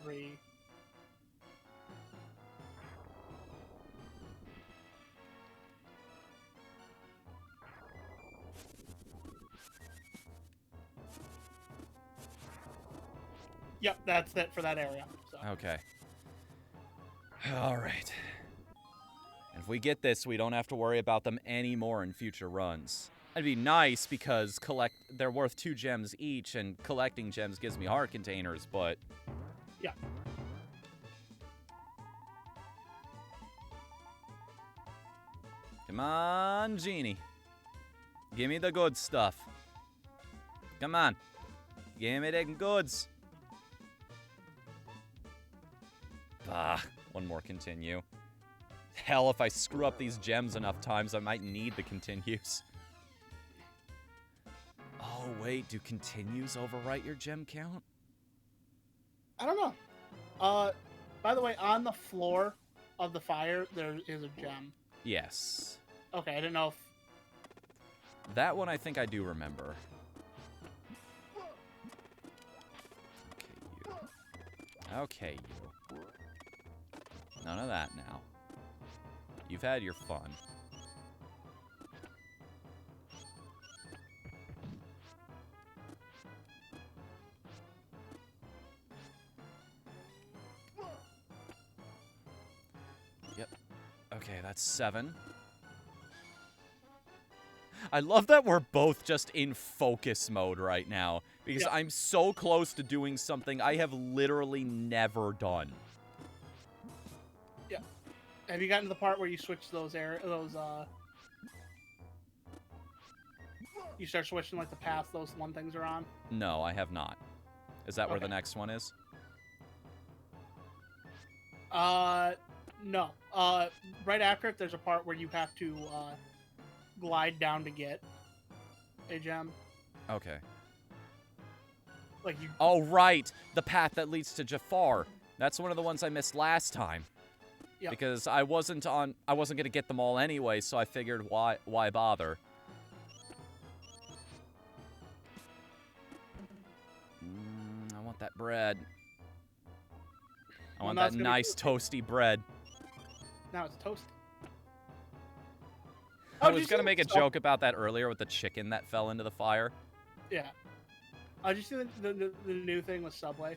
3... Yep, that's it for that area. So. Okay. All right. And if we get this, we don't have to worry about them anymore in future runs. That'd be nice because they're worth 2 gems each, and collecting gems gives me heart containers, but... Yeah. Come on, Genie. Give me the good stuff. Come on. Give me the goods. Ah, one more continue. Hell, if I screw up these gems enough times, I might need the continues. Oh, wait, do continues overwrite your gem count? I don't know. By the way, on the floor of the fire, there is a gem. Yes. Okay, I didn't know if... That one I think I do remember. Okay, you. None of that now. You've had your fun. Yep. Okay, that's 7. I love that we're both just in focus mode right now, because Yeah. I'm so close to doing something I have literally never done. Yeah. Have you gotten to the part where you switch you start switching, like, the paths those one things are on? No, I have not. Is that where the Okay. next one is? No. Right after it, there's a part where you have to, glide down to get a gem. Okay. Like, you... Oh, right! The path that leads to Jafar. That's one of the ones I missed last time. Yep. Because I wasn't gonna get them all anyway, so I figured why bother? I want that bread. I Well, want now that it's gonna be nice toasty bread. Now it's toasted. I Oh, did was you gonna see make a that? joke about that earlier with the chicken that fell into the fire. Yeah. Did you see the new thing with Subway?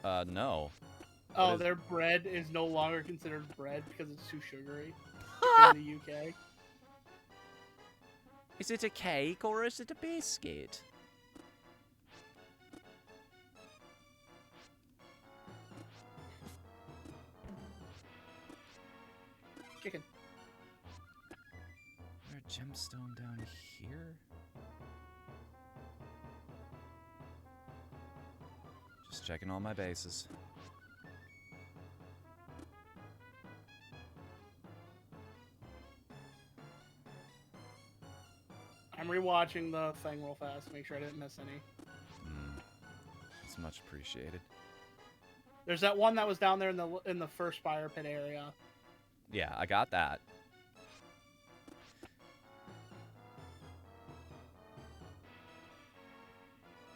No. Oh, is- their bread is no longer considered bread because it's too sugary in the UK. Is it a cake or is it a biscuit? Chicken. Is there a gemstone down here? Just checking all my bases. I'm rewatching the thing real fast to make sure I didn't miss any. It's much appreciated. There's that one that was down there in the first fire pit area. Yeah, I got that.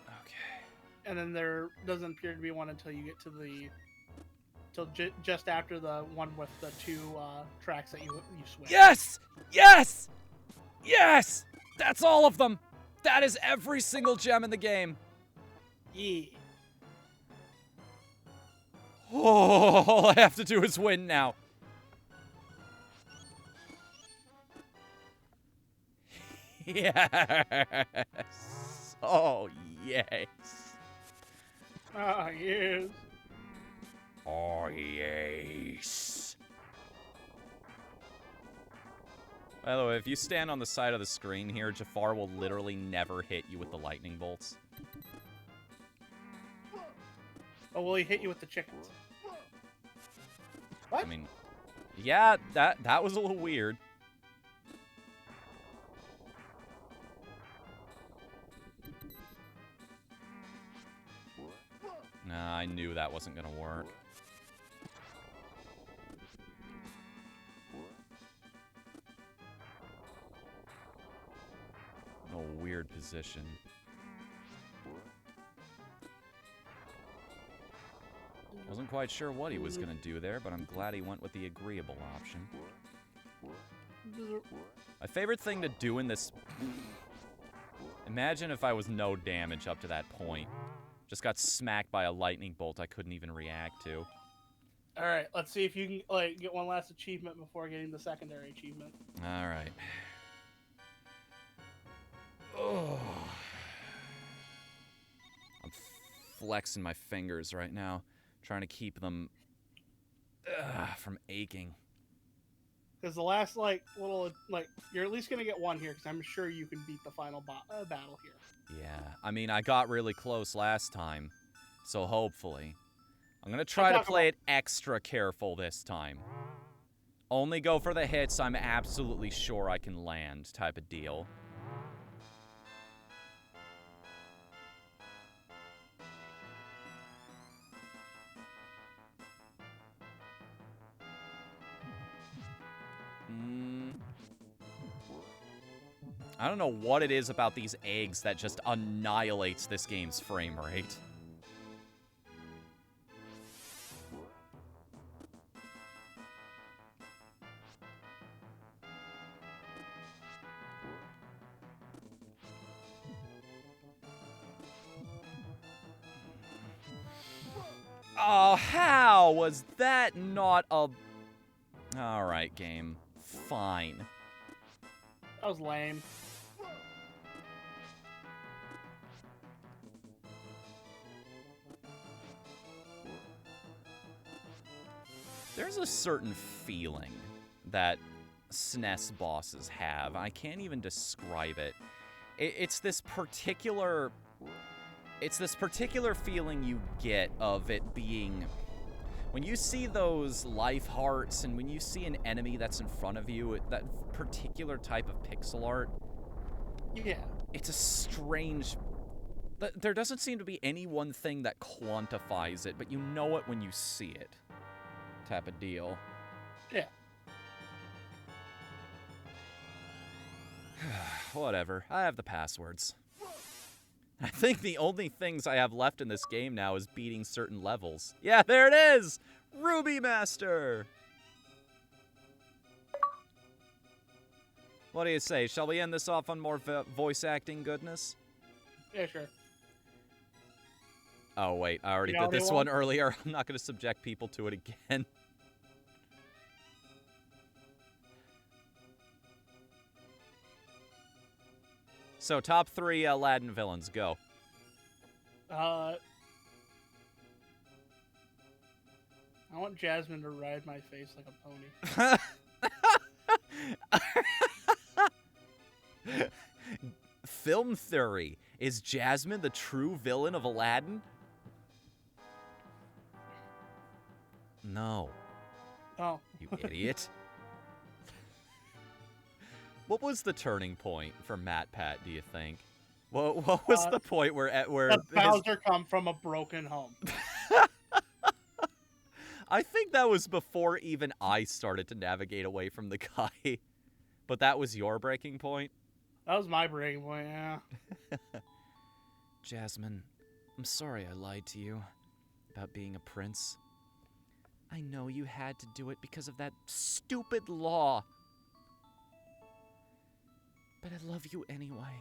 Okay. And then there doesn't appear to be one until you get to just after the one with the two tracks that you switch. Yes! Yes! Yes! That's all of them! That is every single gem in the game. Yeah. Oh, all I have to do is win now. Yes! Oh, yes. Ah, yes. Oh, yes. By the way, if you stand on the side of the screen here, Jafar will literally never hit you with the lightning bolts. Oh, will he hit you with the chickens? What? I mean, yeah, that was a little weird. Nah, I knew that wasn't gonna work. A weird position. Wasn't quite sure what he was gonna do there, but I'm glad he went with the agreeable option. My favorite thing to do in this... Imagine if I was no damage up to that point. Just got smacked by a lightning bolt I couldn't even react to. Alright, let's see if you can get one last achievement before getting the secondary achievement. Alright. Oh. I'm flexing my fingers right now, trying to keep them from aching. Because the last, little, you're at least going to get one here, because I'm sure you can beat the final battle here. Yeah, I mean, I got really close last time, so hopefully. I'm gonna try to play it extra careful this time. Only go for the hits I'm absolutely sure I can land, type of deal. I don't know what it is about these eggs that just annihilates this game's frame rate. Oh, how was that not a... Alright, game. Fine. That was lame. There's a certain feeling that SNES bosses have. I can't even describe it. It's this particular feeling you get of it being... When you see those life hearts and when you see an enemy that's in front of you, that particular type of pixel art, Yeah. it's a strange... There doesn't seem to be any one thing that quantifies it, but you know it when you see it. Type of deal. Yeah. Whatever. I have the passwords. I think the only things I have left in this game now is beating certain levels. Yeah, there it is! Ruby Master! What do you say? Shall we end this off on more voice acting goodness? Yeah, sure. Oh, wait. I already You did already this won? one earlier. I'm not going to subject people to it again. So, top 3 Aladdin villains. Go. I want Jasmine to ride my face like a pony. Film theory. Is Jasmine the true villain of Aladdin? No. Oh. You idiot. What was the turning point for Matt Pat, do you think? What was the point where The Bowser come from a broken home. I think that was before even I started to navigate away from the guy. But that was your breaking point? That was my breaking point, yeah. Jasmine, I'm sorry I lied to you about being a prince. I know you had to do it because of that stupid law. But I love you anyway.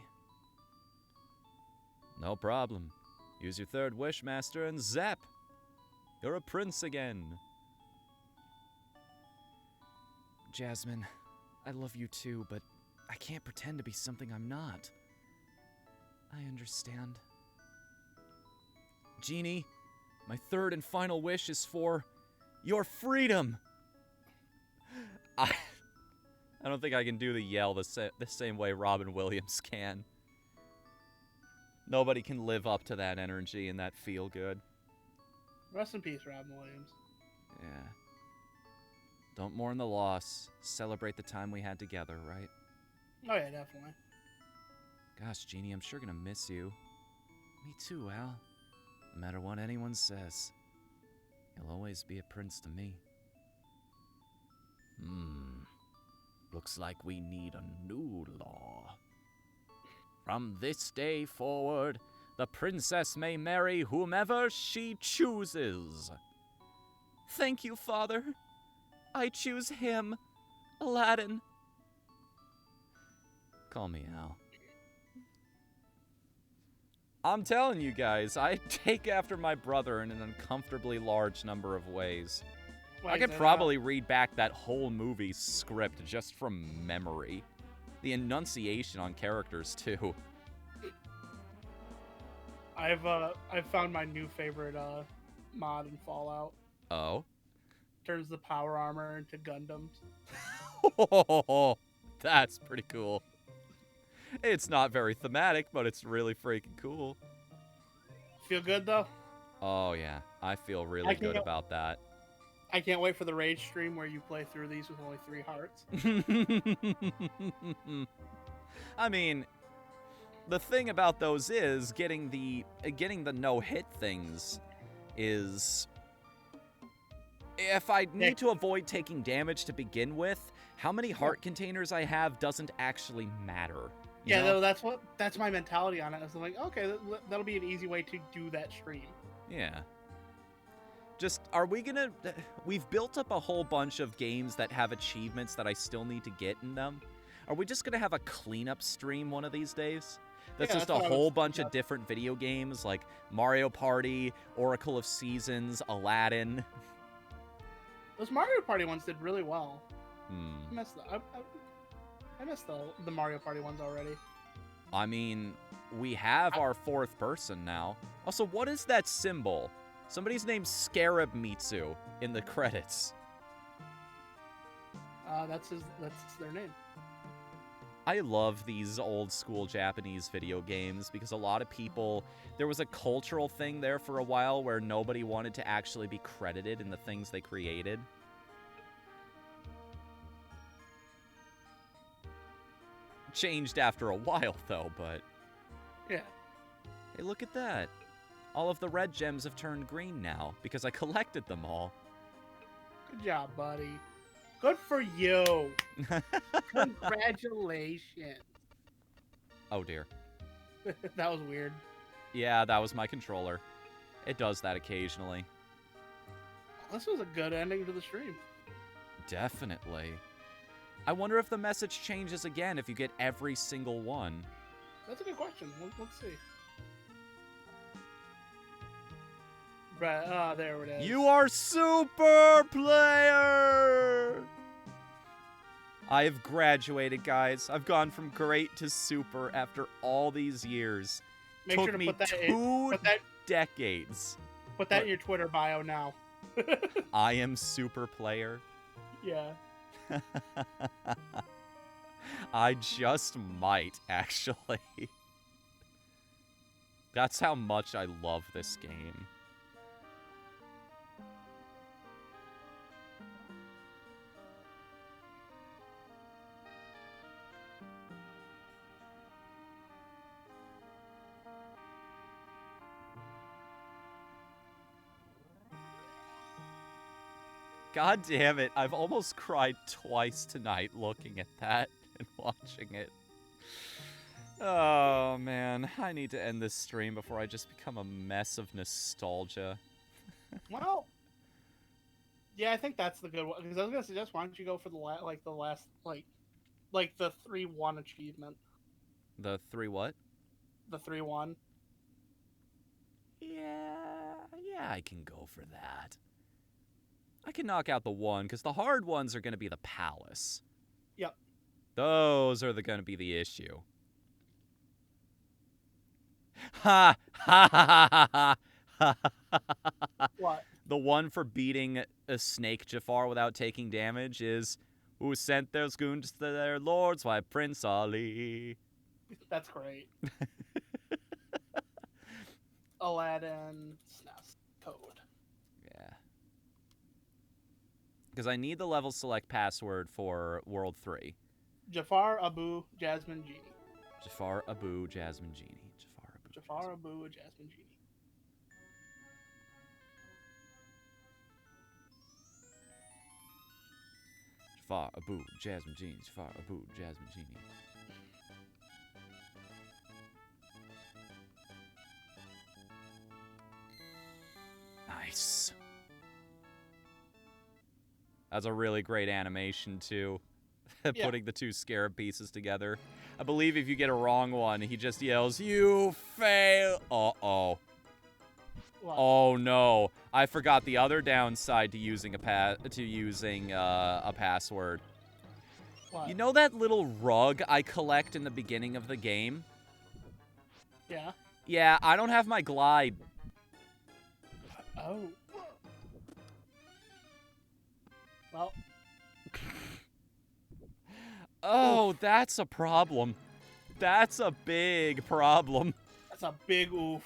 No problem. Use your third wish, Master, and zap! You're a prince again. Jasmine, I love you too, but I can't pretend to be something I'm not. I understand. Genie, my third and final wish is for your freedom. I don't think I can do the yell the same way Robin Williams can. Nobody can live up to that energy and that feel good. Rest in peace, Robin Williams. Yeah. Don't mourn the loss. Celebrate the time we had together, right? Oh yeah, definitely. Gosh, Jeannie, I'm sure gonna miss you. Me too, Al. No matter what anyone says, you'll always be a prince to me. Looks like we need a new law. From this day forward, the princess may marry whomever she chooses. Thank you, Father. I choose him, Aladdin. Call me Al. I'm telling you guys, I take after my brother in an uncomfortably large number of ways. Why I is could that probably read back that whole movie script just from memory. The enunciation on characters, too. I've found my new favorite mod in Fallout. Oh? Turns the power armor into Gundams. That's pretty cool. It's not very thematic, but it's really freaking cool. Feel good though? Oh, yeah. I feel really good about that. I can't wait for the Rage stream where you play through these with only 3 hearts. I mean, the thing about those is getting the no-hit things is, if I need to avoid taking damage to begin with, how many heart containers I have doesn't actually matter. Yeah, no, that's my mentality on it. I was like, okay, that'll be an easy way to do that stream. Yeah. Just, we've built up a whole bunch of games that have achievements that I still need to get in them. Are we just gonna have a cleanup stream one of these days? That's just a whole bunch of different video games like Mario Party, Oracle of Seasons, Aladdin. Those Mario Party ones did really well. Hmm. I missed the Mario Party ones already. I mean, we have our 4th person now. Also, what is that symbol? Somebody's named Scarab Mitsu in the credits. That's their name. I love these old school Japanese video games because a lot of people, there was a cultural thing there for a while where nobody wanted to actually be credited in the things they created. Changed after a while though, but yeah. Hey, look at that. All of the red gems have turned green now because I collected them all. Good job, buddy. Good for you. Congratulations. Oh dear. That was weird. Yeah, that was my controller. It does that occasionally. This was a good ending to the stream. Definitely. I wonder if the message changes again if you get every single one. That's a good question. Let's see. Right, there it is. You are super player! I have graduated, guys. I've gone from great to super after all these years. Make Took sure to me put that two decades. Put that in your Twitter bio now. I am super player. Yeah. I just might, actually. That's how much I love this game. God damn it, I've almost cried twice tonight looking at that and watching it. Oh, man. I need to end this stream before I just become a mess of nostalgia. Well, yeah, I think that's the good one. Because I was gonna suggest, why don't you go for the last, the 3-1 achievement. The 3 what? The 3-1. Yeah, I can go for that. I can knock out the 1, because the hard ones are going to be the palace. Yep. Those are going to be the issue. Ha! Ha ha ha ha ha! What? The one for beating a snake Jafar without taking damage is, who sent those goons to their lords? Why, Prince Ali. That's great. Aladdin SNES code. Yeah. Because I need the level select password for World 3. Jafar, Abu, Jasmine, Genie. Jafar, Abu, Jasmine, Genie. Jafar, Abu, Jasmine, Genie. Jafar, Abu, Jasmine, Genie. Jafar, Abu, Jasmine, Genie. Nice. That's a really great animation, too. Yeah. Putting the 2 scarab pieces together. I believe if you get a wrong one, he just yells, "You fail!" Uh-oh. What? Oh, no. I forgot the other downside to using a password. What? You know that little rug I collect in the beginning of the game? Yeah. Yeah, I don't have my glide. Oh. Well. Oh, that's a problem. That's a big problem. That's a big oof.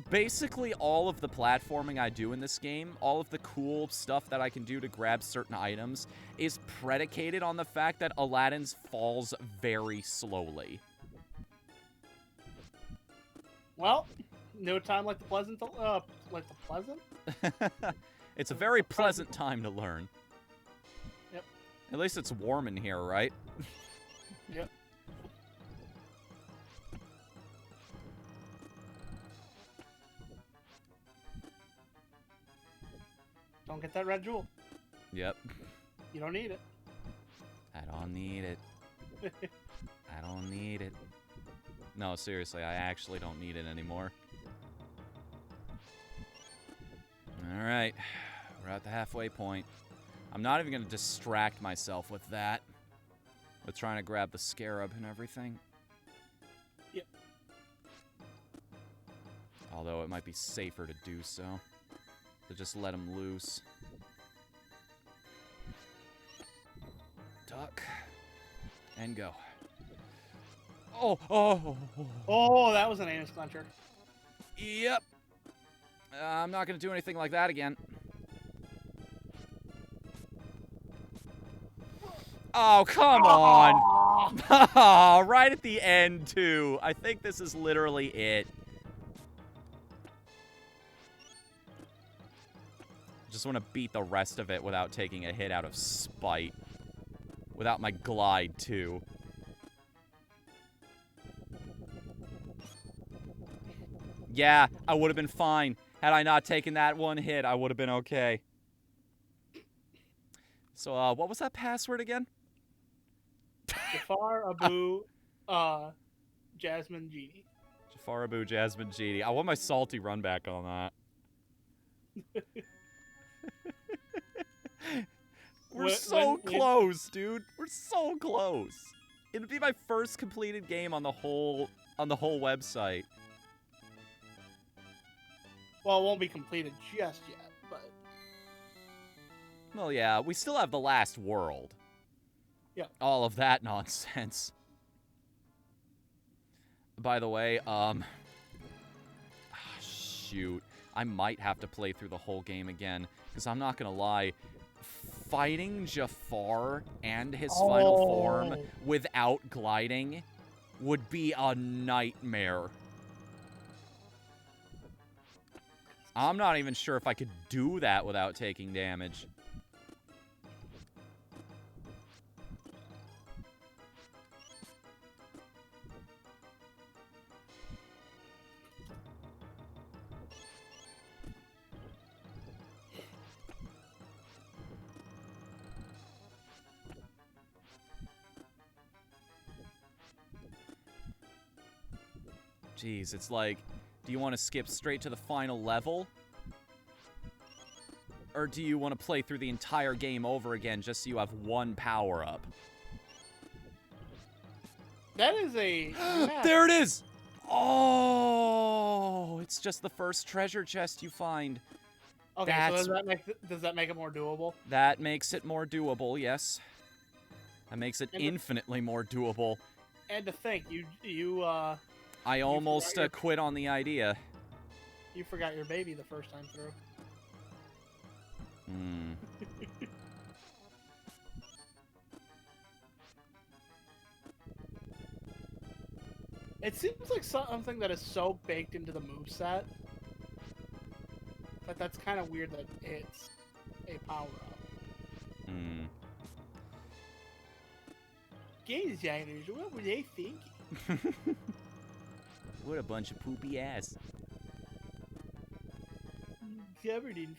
Basically, all of the platforming I do in this game, all of the cool stuff that I can do to grab certain items, is predicated on the fact that Aladdin's falls very slowly. Well, no time like the pleasant. Like the pleasant. It's a very pleasant time to learn. Yep. At least it's warm in here, right? Yep. Don't get that red jewel. Yep. You don't need it. I don't need it. I don't need it. No, seriously, I actually don't need it anymore. Alright. We're at the halfway point. I'm not even going to distract myself with that. With trying to grab the scarab and everything. Yep. Although it might be safer to do so. To just let him loose. Duck. And go. Oh, that was an anus clencher. Yep. I'm not going to do anything like that again. Oh, come on. Oh, right at the end, too. I think this is literally it. Just want to beat the rest of it without taking a hit out of spite. Without my glide, too. Yeah, I would have been fine. Had I not taken that one hit, I would have been okay. So, what was that password again? Jafar, Abu, Jasmine, Genie. Farabu, Jasmine, Genie. I want my salty run back on that. We're so close, dude. We're so close. It'll be my first completed game on the whole website. Well, it won't be completed just yet, but Well, yeah, we still have the last world. yeah. All of that nonsense. By the way, shoot. I might have to play through the whole game again, because I'm not gonna lie, fighting Jafar and his final form without gliding would be a nightmare. I'm not even sure if I could do that without taking damage. Jeez, it's like, do you want to skip straight to the final level? Or do you want to play through the entire game over again just so you have one power-up? That is a... There it is! Oh, it's just the first treasure chest you find. Okay, so does that make it more doable? That makes it more doable, yes. That makes it infinitely more doable. And to think, I almost quit on the idea. You forgot your baby the first time through. Hmm. It seems like something that is so baked into the moveset that that's kind of weird that it's a power-up. Hmm. Game designers, what were they thinking? What a bunch of poopy ass. Covered in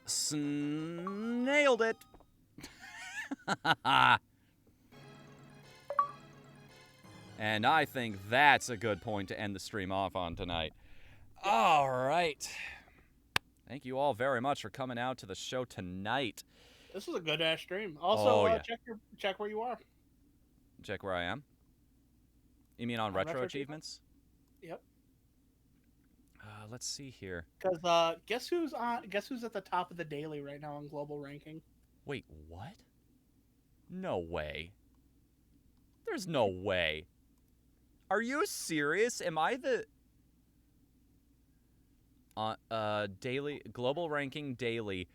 feces. Nailed it. And I think that's a good point to end the stream off on tonight. All right. Thank you all very much for coming out to the show tonight. This was a good ass stream. Also, yeah. check where you are. Check where I am. You mean on retro achievements? Yep. Let's see here. Because guess who's at the top of the daily right now on global ranking? Wait, what? No way. There's no way. Are you serious? Am I the daily global ranking daily?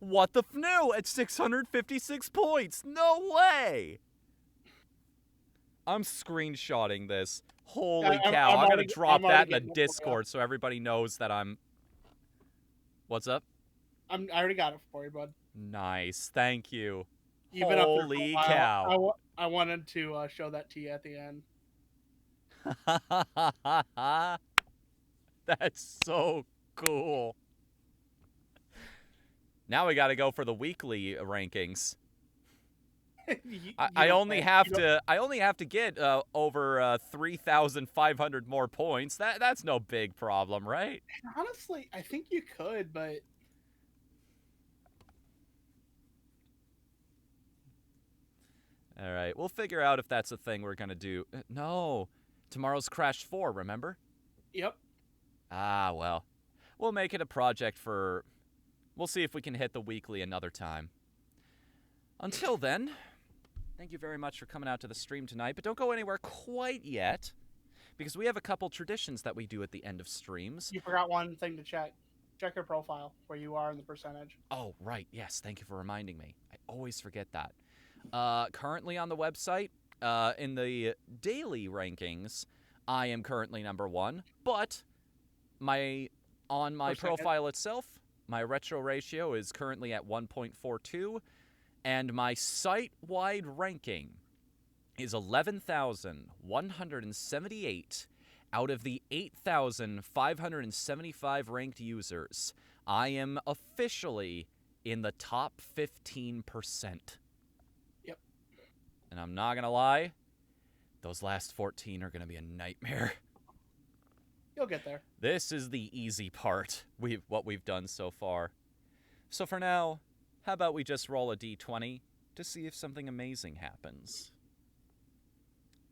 Whatthefnu at 656 points. No way. I'm screenshotting this. Holy cow. I'm going to drop that in the Discord so everybody knows that I'm... What's up? I already got it for you, bud. Nice. Thank you. You've been up there Holy for a while. cow. I wanted to show that to you at the end. That's so cool. Now we got to go for the weekly rankings. I only have to get over 3,500 more points. That's no big problem, right? Honestly, I think you could, but all right, we'll figure out if that's a thing we're gonna do. No, tomorrow's Crash 4. Remember? Yep. Ah, well, we'll make it a project for. We'll see if we can hit the weekly another time. Until then. Thank you very much for coming out to the stream tonight, but don't go anywhere quite yet, because we have a couple traditions that we do at the end of streams. You forgot one thing to check. Check your profile, where you are in the percentage. Oh, right. Yes, thank you for reminding me. I always forget that. Currently on the website, in the daily rankings, I am currently #1, but on my profile itself, my retro ratio is currently at 1.42. And my site-wide ranking is 11,178 out of the 8,575 ranked users. I am officially in the top 15%. Yep. And I'm not gonna lie, those last 14 are gonna be a nightmare. You'll get there. This is the easy part, what we've done so far. So for now, how about we just roll a d20 to see if something amazing happens?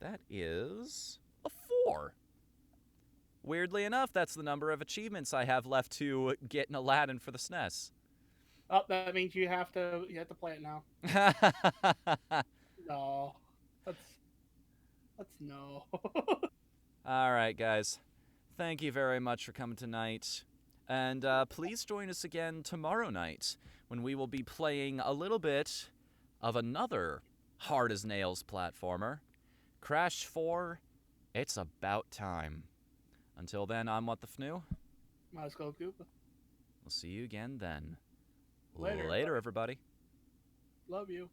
That is a 4. Weirdly enough, that's the number of achievements I have left to get in Aladdin for the SNES. Oh, that means you have to play it now. No. Let's no. All right, guys. Thank you very much for coming tonight. And please join us again tomorrow night when we will be playing a little bit of another hard-as-nails platformer. Crash 4, it's about time. Until then, I'm Whatthefnu. Let's go, Koopa. We'll see you again then. Later, Later, everybody. Love you.